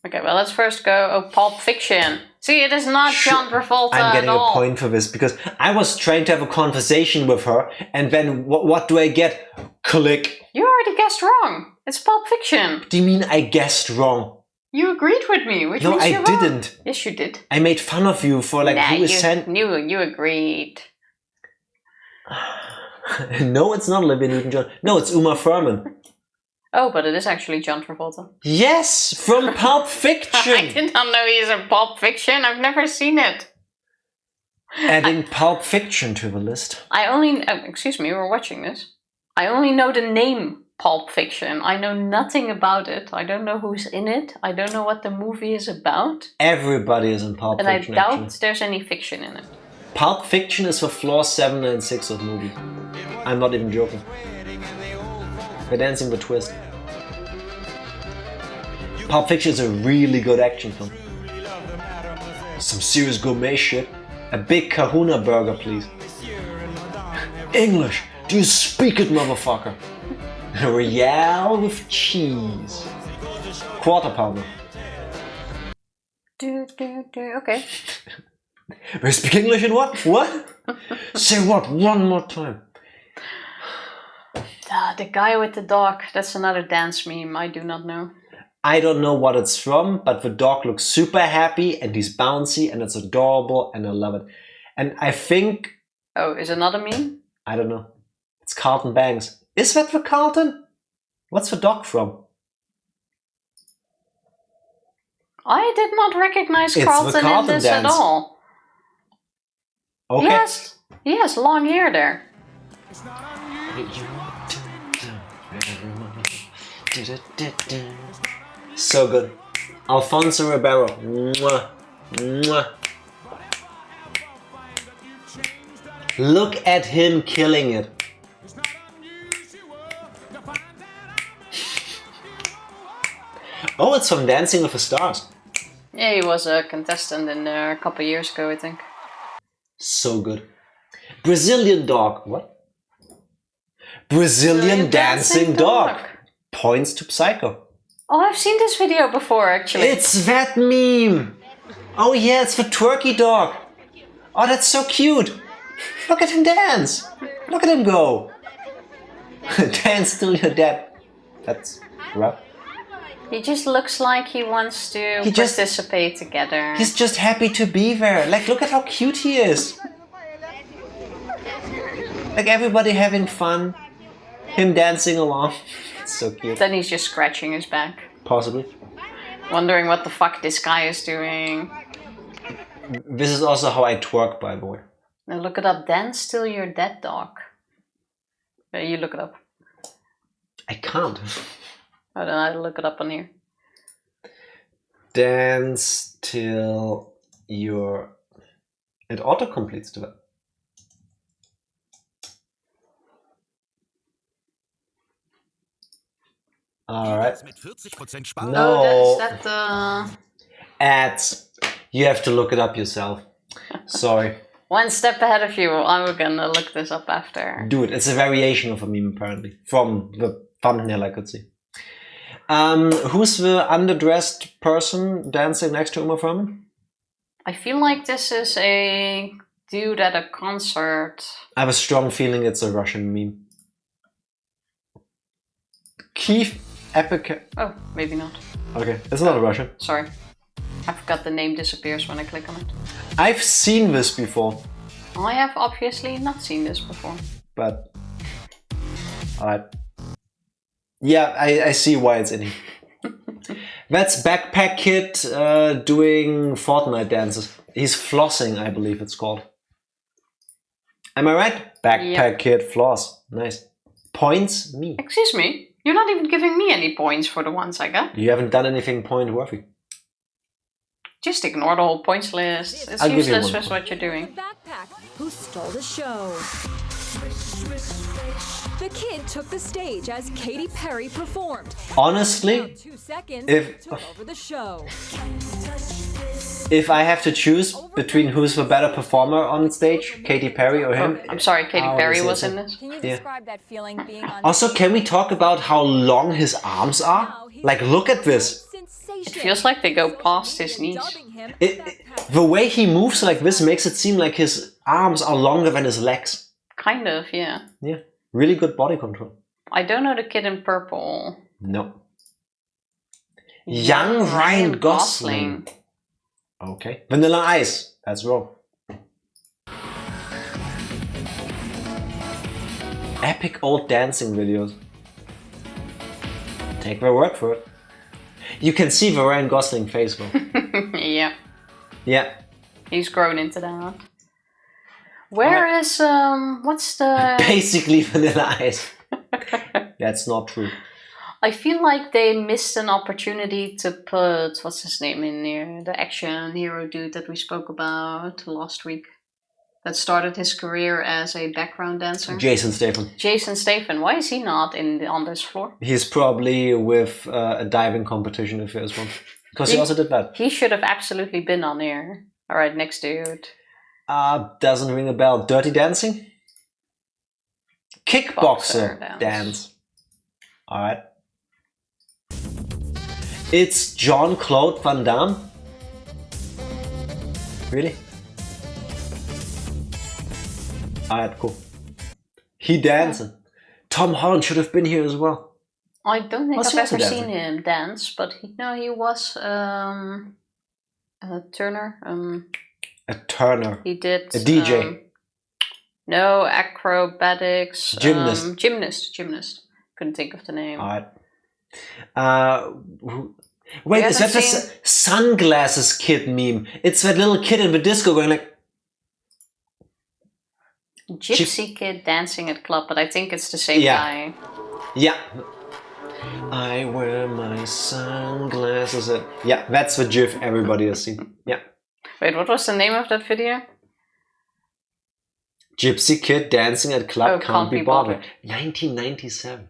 Okay, well, let's first go Pulp Fiction. See, it is not John Travolta I'm getting at all. a point for this because I was trying to have a conversation with her, and then what do I get? Click. You already guessed wrong. It's Pulp Fiction. What do you mean I guessed wrong? You agreed with me, which no, means you're I wrong. didn't. Yes, you did. I made fun of you for like who is Sandy. You agreed. No, it's not Olivia Newton-John. No, it's Uma Thurman. Oh, but it is actually John Travolta. Yes, from Pulp Fiction. I did not know he's in Pulp Fiction. I've never seen it. Adding Pulp Fiction to the list. I only... excuse me, we're watching this. I only know the name Pulp Fiction. I know nothing about it. I don't know who's in it. I don't know what the movie is about. Everybody is in Pulp and Fiction. And I doubt there's any fiction in it. Pulp Fiction is the floor 7 and 6 of movies. I'm not even joking. They're dancing the twist. Pulp Fiction is a really good action film. Some serious gourmet shit. A big kahuna burger, please. English, do you speak it, motherfucker? Royale with cheese. Quarter pounder. Okay. We speak English in what? What? Say what? One more time. The guy with the dog. That's another dance meme. I do not know. I don't know what it's from, but the dog looks super happy and he's bouncy and it's adorable and I love it. And I think... Oh, is another meme? I don't know. It's Carlton Banks. Is that the Carlton? What's the dog from? I did not recognize It's Carlton the Carlton in this dance. at all. Okay. Yes, long hair there. So good. Alfonso Ribeiro. Mwah. Mwah. Look at him killing it. Oh, it's from Dancing with the Stars. Yeah, he was a contestant in there a couple years ago, I think. So good. Brazilian dog. What? Brazilian dancing dog. Points to Psycho. Oh, I've seen this video before, actually. It's that meme. Oh yeah, it's the twerky dog. Oh, that's so cute. Look at him dance. Look at him go. Dance till you're dead. That's rough. He just looks like he wants to participate together. He's just happy to be there. Like, look at how cute he is. Like everybody having fun. Him dancing along. It's so cute. Then he's just scratching his back. Possibly. Wondering what the fuck this guy is doing. This is also how I twerk, by the way. Now look it up. Dance till you're dead, dog. Yeah, you look it up. I can't. I don't know how to look it up on here. Dance till you're... It auto-completes to that. Alright. No. Oh, is that the... Ads. You have to look it up yourself. Sorry. One step ahead of you. I'm gonna look this up after. Dude, it's a variation of a meme apparently. From the thumbnail I could see. Who's the underdressed person dancing next to Uma Thurman? I feel like this is a dude at a concert. I have a strong feeling it's a Russian meme. Keith Epic. Oh, maybe not. Okay, it's not a Russian. Sorry. I forgot the name disappears when I click on it. I've seen this before. I have obviously not seen this before. But... Alright. Yeah, I see why it's in here. That's Backpack Kid doing Fortnite dances. He's flossing, I believe it's called. Am I right? Backpack Kid floss. Nice. Points me. Excuse me? You're not even giving me any points for the ones I got. You haven't done anything point worthy. Just ignore the whole points list. It's I'll give you useless one with what you're doing. Who stole the show? The kid took the stage as Katy Perry performed. Honestly, 2 seconds if took over the show. If I have to choose between who's the better performer on stage, Katy Perry or him. Oh, I'm sorry, Katy Perry was in this. Can you describe that feeling being on Also, can we talk about how long his arms are? Like, look at this. It feels like they go past his knees. The way he moves like this makes it seem like his arms are longer than his legs. Kind of, yeah. Yeah, really good body control. I don't know the kid in purple. No. Young Ryan Gosling. Okay. Vanilla Ice. That's wrong. Epic old dancing videos. Take my word for it. You can see the Ryan Gosling face though. Yeah. Yeah. He's grown into that. Where is, what's the... Basically Vanilla Ice. That's not true. I feel like they missed an opportunity to put, what's his name in there? The action hero dude that we spoke about last week. That started his career as a background dancer. Jason Statham. Jason Statham. Why is he not on this floor? He's probably with a diving competition if there's one. Because he also did that. He should have absolutely been on here. Alright, next dude. Doesn't ring a bell. Dirty Dancing? Kickboxer dance. Alright. It's Jean-Claude Van Damme. Really? Alright, cool. He dancing. Tom Holland should have been here as well. I don't think Was I've he ever also seen him dance, but he was Turner. A Turner. He did a DJ. No, acrobatics. Gymnast. Gymnast. Couldn't think of the name. Alright. Wait, is that the sunglasses kid meme? It's that little kid in the disco going like... Gypsy kid dancing at club, but I think it's the same guy. Yeah. I wear my sunglasses. Yeah, that's the GIF everybody has seen. Yeah. Wait, what was the name of that video? Gypsy kid dancing at club can't be bothered. 1997.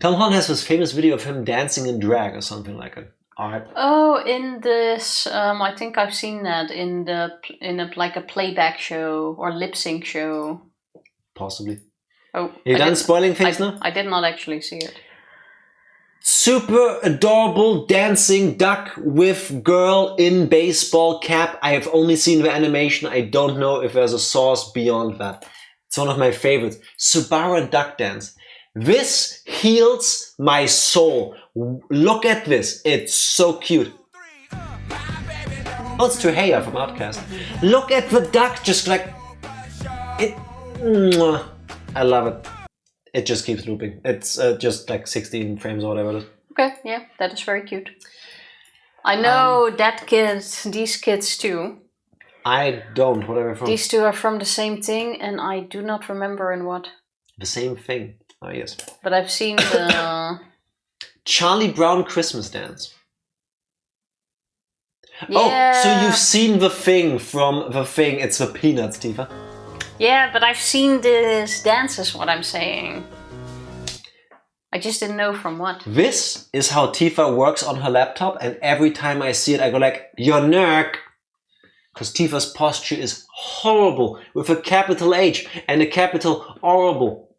Tom Holland has this famous video of him dancing in drag or something like it. Alright. Oh, in this, I think I've seen that in like a playback show or lip sync show. Possibly. Oh, you done spoiling things now? I did not actually see it. Super adorable dancing duck with girl in baseball cap. I have only seen the animation. I don't know if there's a source beyond that. It's one of my favorites. Subaru and duck dance. This heals my soul. Look at this. It's so cute. Oh, it's Tuheya from Outcast. Look at the duck just like... it. I love it. It just keeps looping. It's just like 16 frames or whatever it is. Okay, yeah, that is very cute. I know these kids too. I don't. What are they from? These two are from the same thing, and I do not remember in what. The same thing. Oh, yes. But I've seen the... Charlie Brown Christmas Dance. Yeah. Oh, so you've seen the thing from the thing. It's the Peanuts, Tifa. Yeah, but I've seen this dance is what I'm saying. I just didn't know from what. This is how Tifa works on her laptop, and every time I see it, I go like, you're nerd. Because Tifa's posture is horrible, with a capital H and a capital horrible.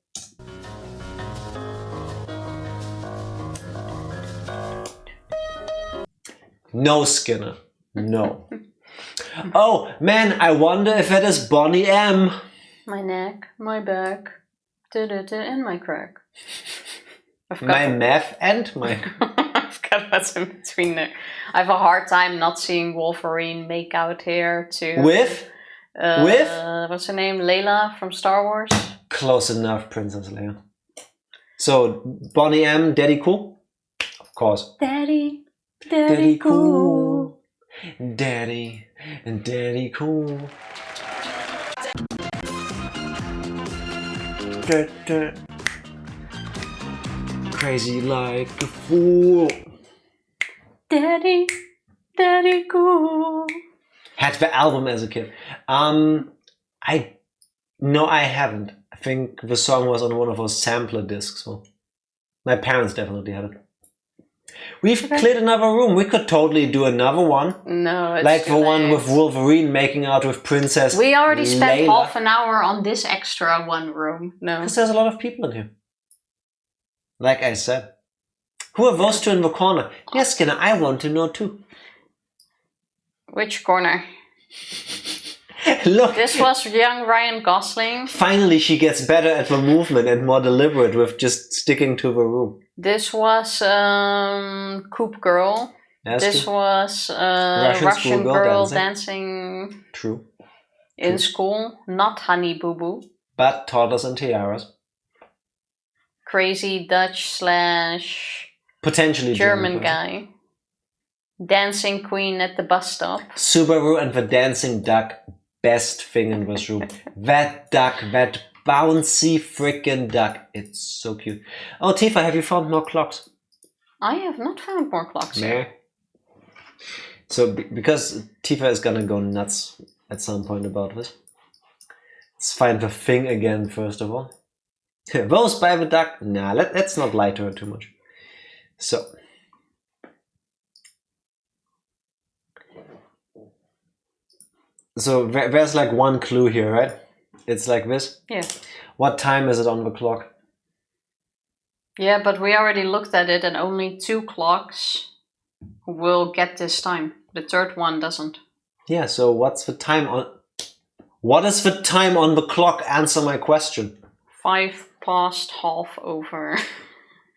No, Skinner. No. Oh, man, I wonder if that is Bonnie M. My neck, my back, and my crack. My meth and my... I forgot what's in between there. I have a hard time not seeing Wolverine make out here too. With? What's her name? Layla from Star Wars? Close enough, Princess Leia. So, Bonnie M, Daddy Cool? Of course. Daddy cool. Daddy cool. Crazy like a fool. Daddy cool. Had the album as a kid. No, I haven't. I think the song was on one of those sampler discs. So my parents definitely had it. We've cleared another room. We could totally do another one. No, it's like the one with Wolverine making out with Princess We already spent Layla. half an hour on this extra one room. No. Because there's a lot of people in here. Like I said. Who are those two in the corner? Yes, Skinner, I want to know too. Which corner? Look. This was young Ryan Gosling. Finally, she gets better at the movement and more deliberate with just sticking to the room. This was Coop Girl. This was Russian girl dancing. True. In school. Not Honey Boo Boo. But toddlers and tiaras. Crazy Dutch / potentially German guy. Dancing Queen at the bus stop. Subaru and the Dancing Duck. Best thing in this room. That duck, that bouncy freaking duck. It's so cute. Oh, Tifa, have you found more clocks? I have not found more clocks yet. So, because Tifa is gonna go nuts at some point about this. Let's find the thing again, first of all. Those by the duck? Nah, let's not lie to her too much. So. So there's like one clue here, right? It's like this. Yeah. What time is it on the clock? Yeah, but we already looked at it, and only 2 clocks will get this time. The third one doesn't. Yeah. So what's the time on? What is the time on the clock? Answer my question. 5 past half over.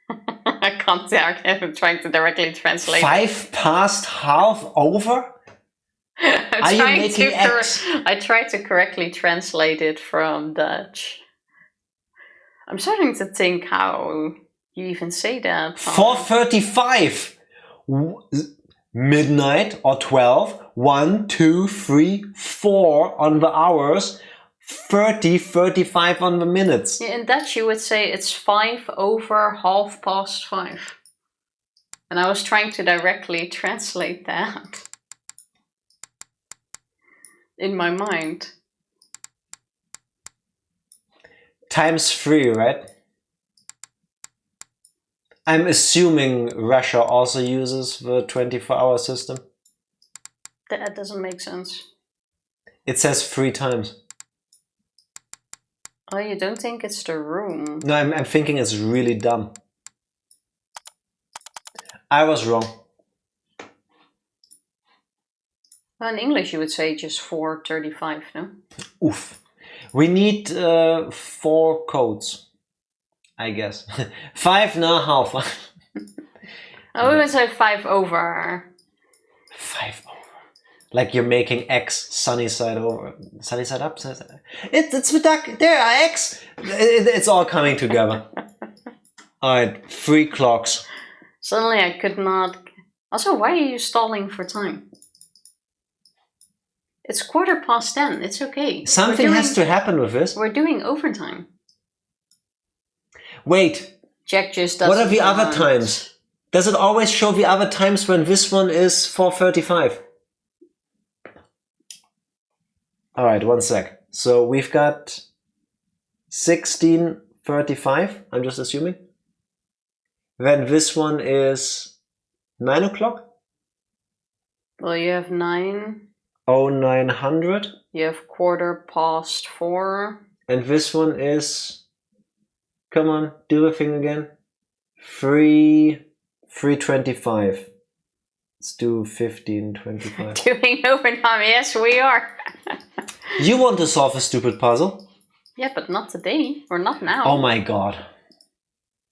I can't. I'm trying to directly translate. 5 past half over? Are you making X? I tried to correctly translate it from Dutch. I'm starting to think how you even say that. 4:35. Midnight or 12. 1, 2, 3, 4 on the hours. 30, 35 on the minutes. Yeah, in Dutch you would say it's 5 over half past 5. And I was trying to directly translate that in my mind. Times 3, right? I'm assuming Russia also uses the 24-hour system. That doesn't make sense. It says 3 times. Oh, you don't think it's the room? No, I'm thinking it's really dumb. I was wrong. Well, in English you would say just 4:35, no? Oof. We need 4 codes, I guess. 5.5. I would say 5 over. 5 over. Like you're making X sunny side over, sunny side up. Sunny side. It's the duck. There are X. It's all coming together. All right, 3 clocks. Suddenly I could not. Also, why are you stalling for time? It's 10:15. It's okay. Something has to happen with this. We're doing overtime. Wait. Jack just doesn't. What are the other times? Does it always show the other times when this one is 4:35? All right, 1 sec. So we've got 16:35. I'm just assuming. Then this one is 9 o'clock. Well, you have 9. 0900. You have 4:15. And this one is, come on, do the thing again. 3:25. Let's do 15:25. Doing overtime, yes we are. You want to solve a stupid puzzle? Yeah, but not today, or not now. Oh my god.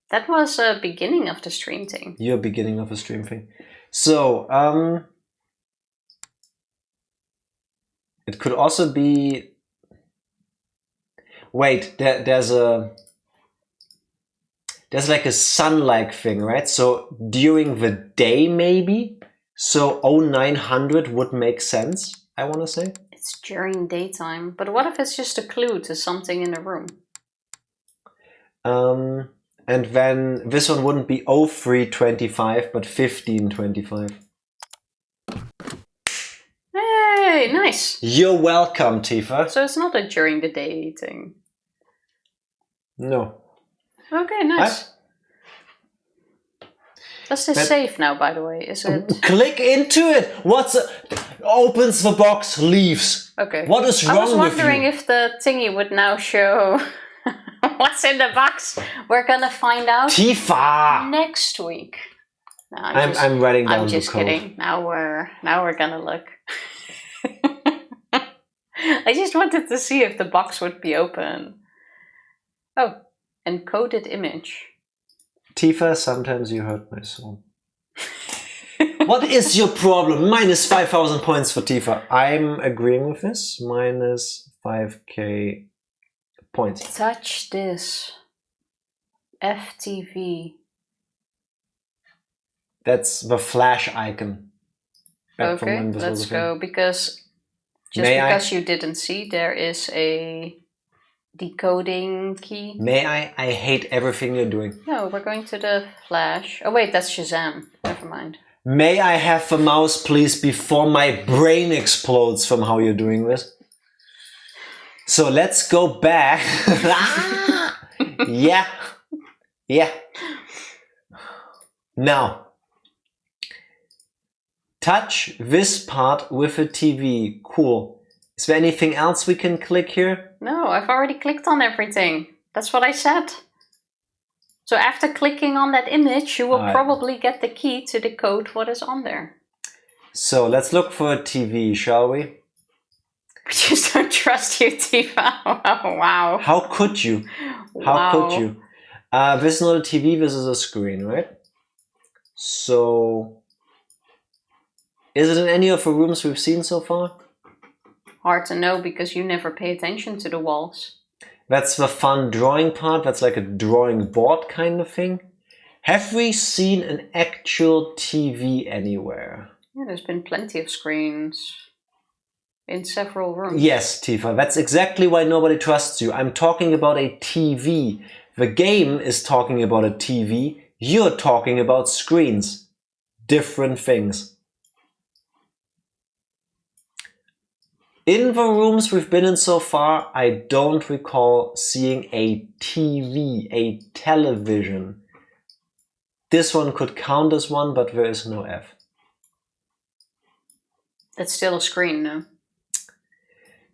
That was a beginning of the stream thing. You're beginning of a stream thing. So, it could also be... Wait, there's like a sun-like thing, right? So during the day, maybe? So 0900 would make sense, I want to say. It's during daytime. But what if it's just a clue to something in the room? And then this one wouldn't be 0325, but 1525. Hey, nice. You're welcome, Tifa. So it's not a during the day thing. No. Okay, nice. Does this save now, by the way? Is it? Click into it. Opens the box, leaves. Okay. What is wrong with you? I was wondering if the thingy would now show what's in the box. We're gonna find out Tifa next week. No, I'm writing down I'm just the code. kidding. Now we're gonna look. I just wanted to see if the box would be open. Oh, encoded image. Tifa, sometimes you hurt my soul. What is your problem? Minus 5,000 points for Tifa. I'm agreeing with this. Minus 5k points. Touch this. FTV. That's the flash icon. Okay, let's go. Because because you didn't see, there is a decoding key. May I? I hate everything you're doing. No, we're going to the flash. Oh wait, that's Shazam. Never mind. May I have the mouse, please, before my brain explodes from how you're doing this? So let's go back. Yeah. Yeah. Now, touch this part with a TV. Cool. Is there anything else we can click here? No, I've already clicked on everything. That's what I said. So after clicking on that image, you will probably get the key to decode what is on there. So let's look for a TV, shall we? I just don't trust you, Tifa. Wow. How could you? How could you? This is not a TV, this is a screen, right? So, is it in any of the rooms we've seen so far? Hard to know because you never pay attention to the walls. That's the fun drawing part, that's like a drawing board kind of thing. Have we seen an actual TV anywhere? Yeah, there's been plenty of screens in several rooms. Yes, Tifa, that's exactly why nobody trusts you. I'm talking about a TV. The game is talking about a TV. You're talking about screens. Different things. In the rooms we've been in so far, I don't recall seeing a TV, a television. This one could count as one, but there is no F. That's still a screen, no?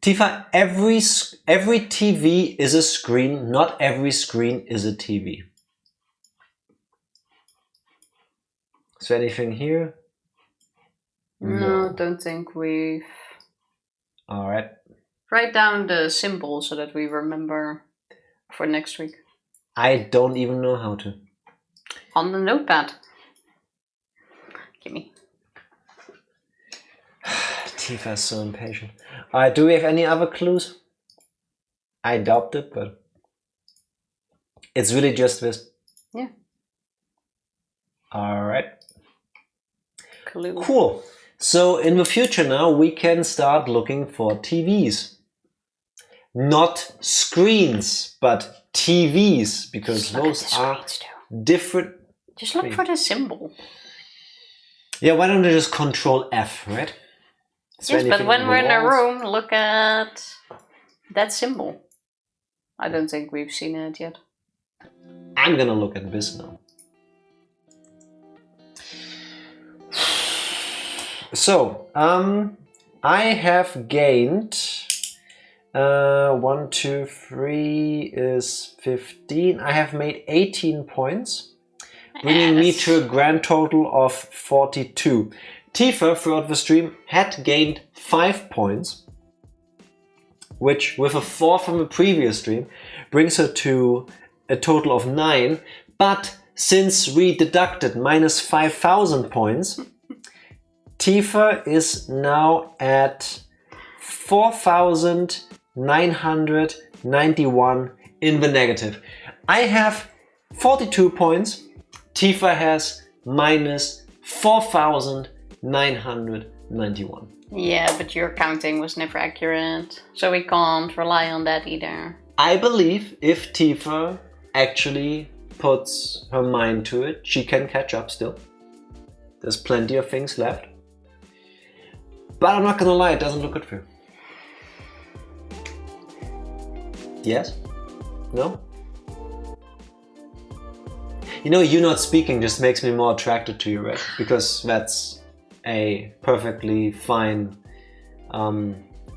Tifa, every TV is a screen, not every screen is a TV. Is there anything here? No, don't think we've... Alright. Write down the symbol so that we remember for next week. I don't even know how to. On the notepad. Gimme. Tifa is so impatient. Alright, do we have any other clues? I doubt it, but it's really just this. Yeah. Alright. Clue. Cool. So in the future now we can start looking for TVs. Not screens, but TVs, because those are different. Just look for the symbol. Yeah, why don't I just Control F, right? Yes, but when we're in a room, look at that symbol. I don't think we've seen it yet. I'm gonna look at this now. So, I have gained 1, 2, 3 is 15. I have made 18 points, bringing me to a grand total of 42. Tifa, throughout the stream, had gained 5 points, which, with a 4 from the previous stream, brings her to a total of 9. But since we deducted minus 5,000 points, Tifa is now at 4,991 in the negative. I have 42 points. Tifa has minus 4,991. Yeah, but your counting was never accurate, so we can't rely on that either. I believe if Tifa actually puts her mind to it, she can catch up still. There's plenty of things left. But I'm not gonna lie, it doesn't look good for you. Yes? No? You know, you not speaking just makes me more attracted to you, right? Because that's a perfectly fine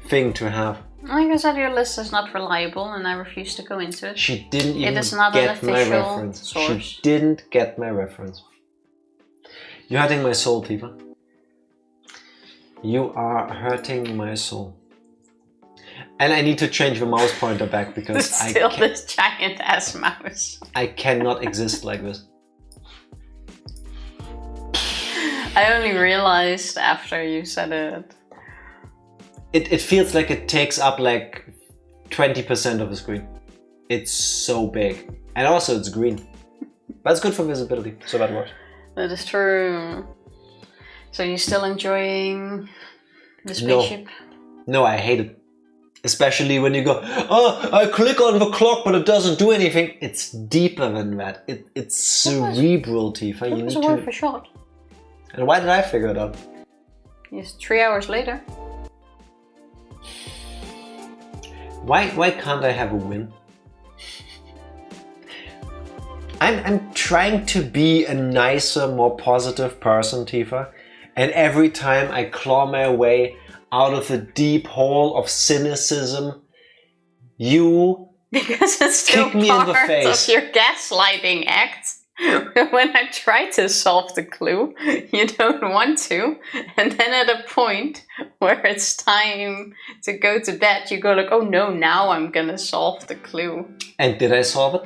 thing to have. Like I said, your list is not reliable and I refuse to go into it. She didn't even it is not get an my official reference. source. She didn't get my reference. You're hurting my soul, Tifa. You are hurting my soul. And I need to change the mouse pointer back because Still this giant ass mouse. I cannot exist like this. I only realized after you said it. It feels like it takes up like 20% of the screen. It's so big. And also it's green. But it's good for visibility, so that works. That is true. So you're still enjoying the spaceship? No, I hate it. Especially when you go, oh, I click on the clock but it doesn't do anything. It's deeper than that. It's cerebral, Tifa. That was worth a shot. And why did I figure it out? Yes, 3 hours later. Why can't I have a win? I'm trying to be a nicer, more positive person, Tifa. And every time I claw my way out of a deep hole of cynicism. You Because it's still kick me in the part face. of your gaslighting act. When I try to solve the clue, you don't want to. And then at a point where it's time to go to bed, you go like, oh no, now I'm gonna solve the clue. And did I solve it?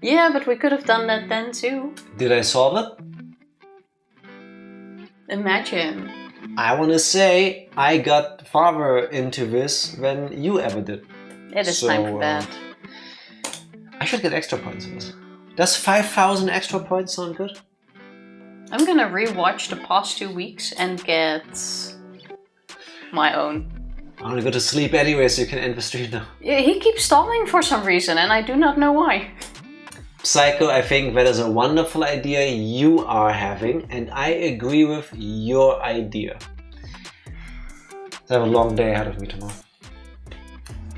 Yeah, but we could have done that then too. Did I solve it? Imagine. I want to say I got farther into this than you ever did. It is time for that. I should get extra points for this. Does 5,000 extra points sound good? I'm gonna rewatch the past 2 weeks and get my own. I'm gonna go to sleep anyway, so you can end the stream now. Yeah, he keeps stalling for some reason, and I do not know why. Psycho, I think that is a wonderful idea you are having, and I agree with your idea. I have a long day ahead of me tomorrow.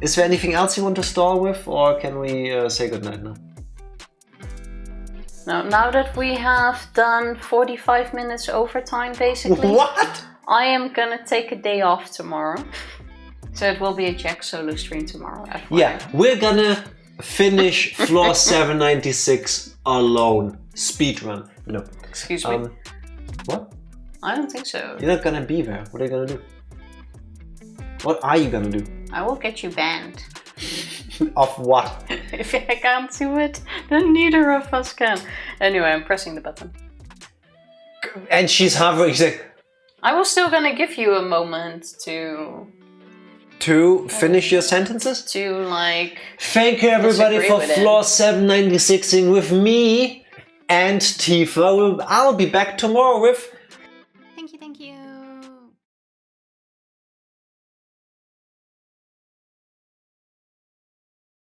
Is there anything else you want to stall with, or can we say goodnight now? Now that we have done 45 minutes overtime, basically. What? I am gonna take a day off tomorrow. So it will be a Jack solo stream tomorrow. Yeah, we're gonna finish floor 796 alone. Speedrun. No. Excuse me? What? I don't think so. You're not gonna be there. What are you gonna do? What are you gonna do? I will get you banned. Of what? If I can't do it, then neither of us can. Anyway, I'm pressing the button. And she's hovering. She's like, I was still gonna give you a moment to finish your sentences? To like... Thank you everybody for floor 796ing with me and Tifa. I'll be back tomorrow with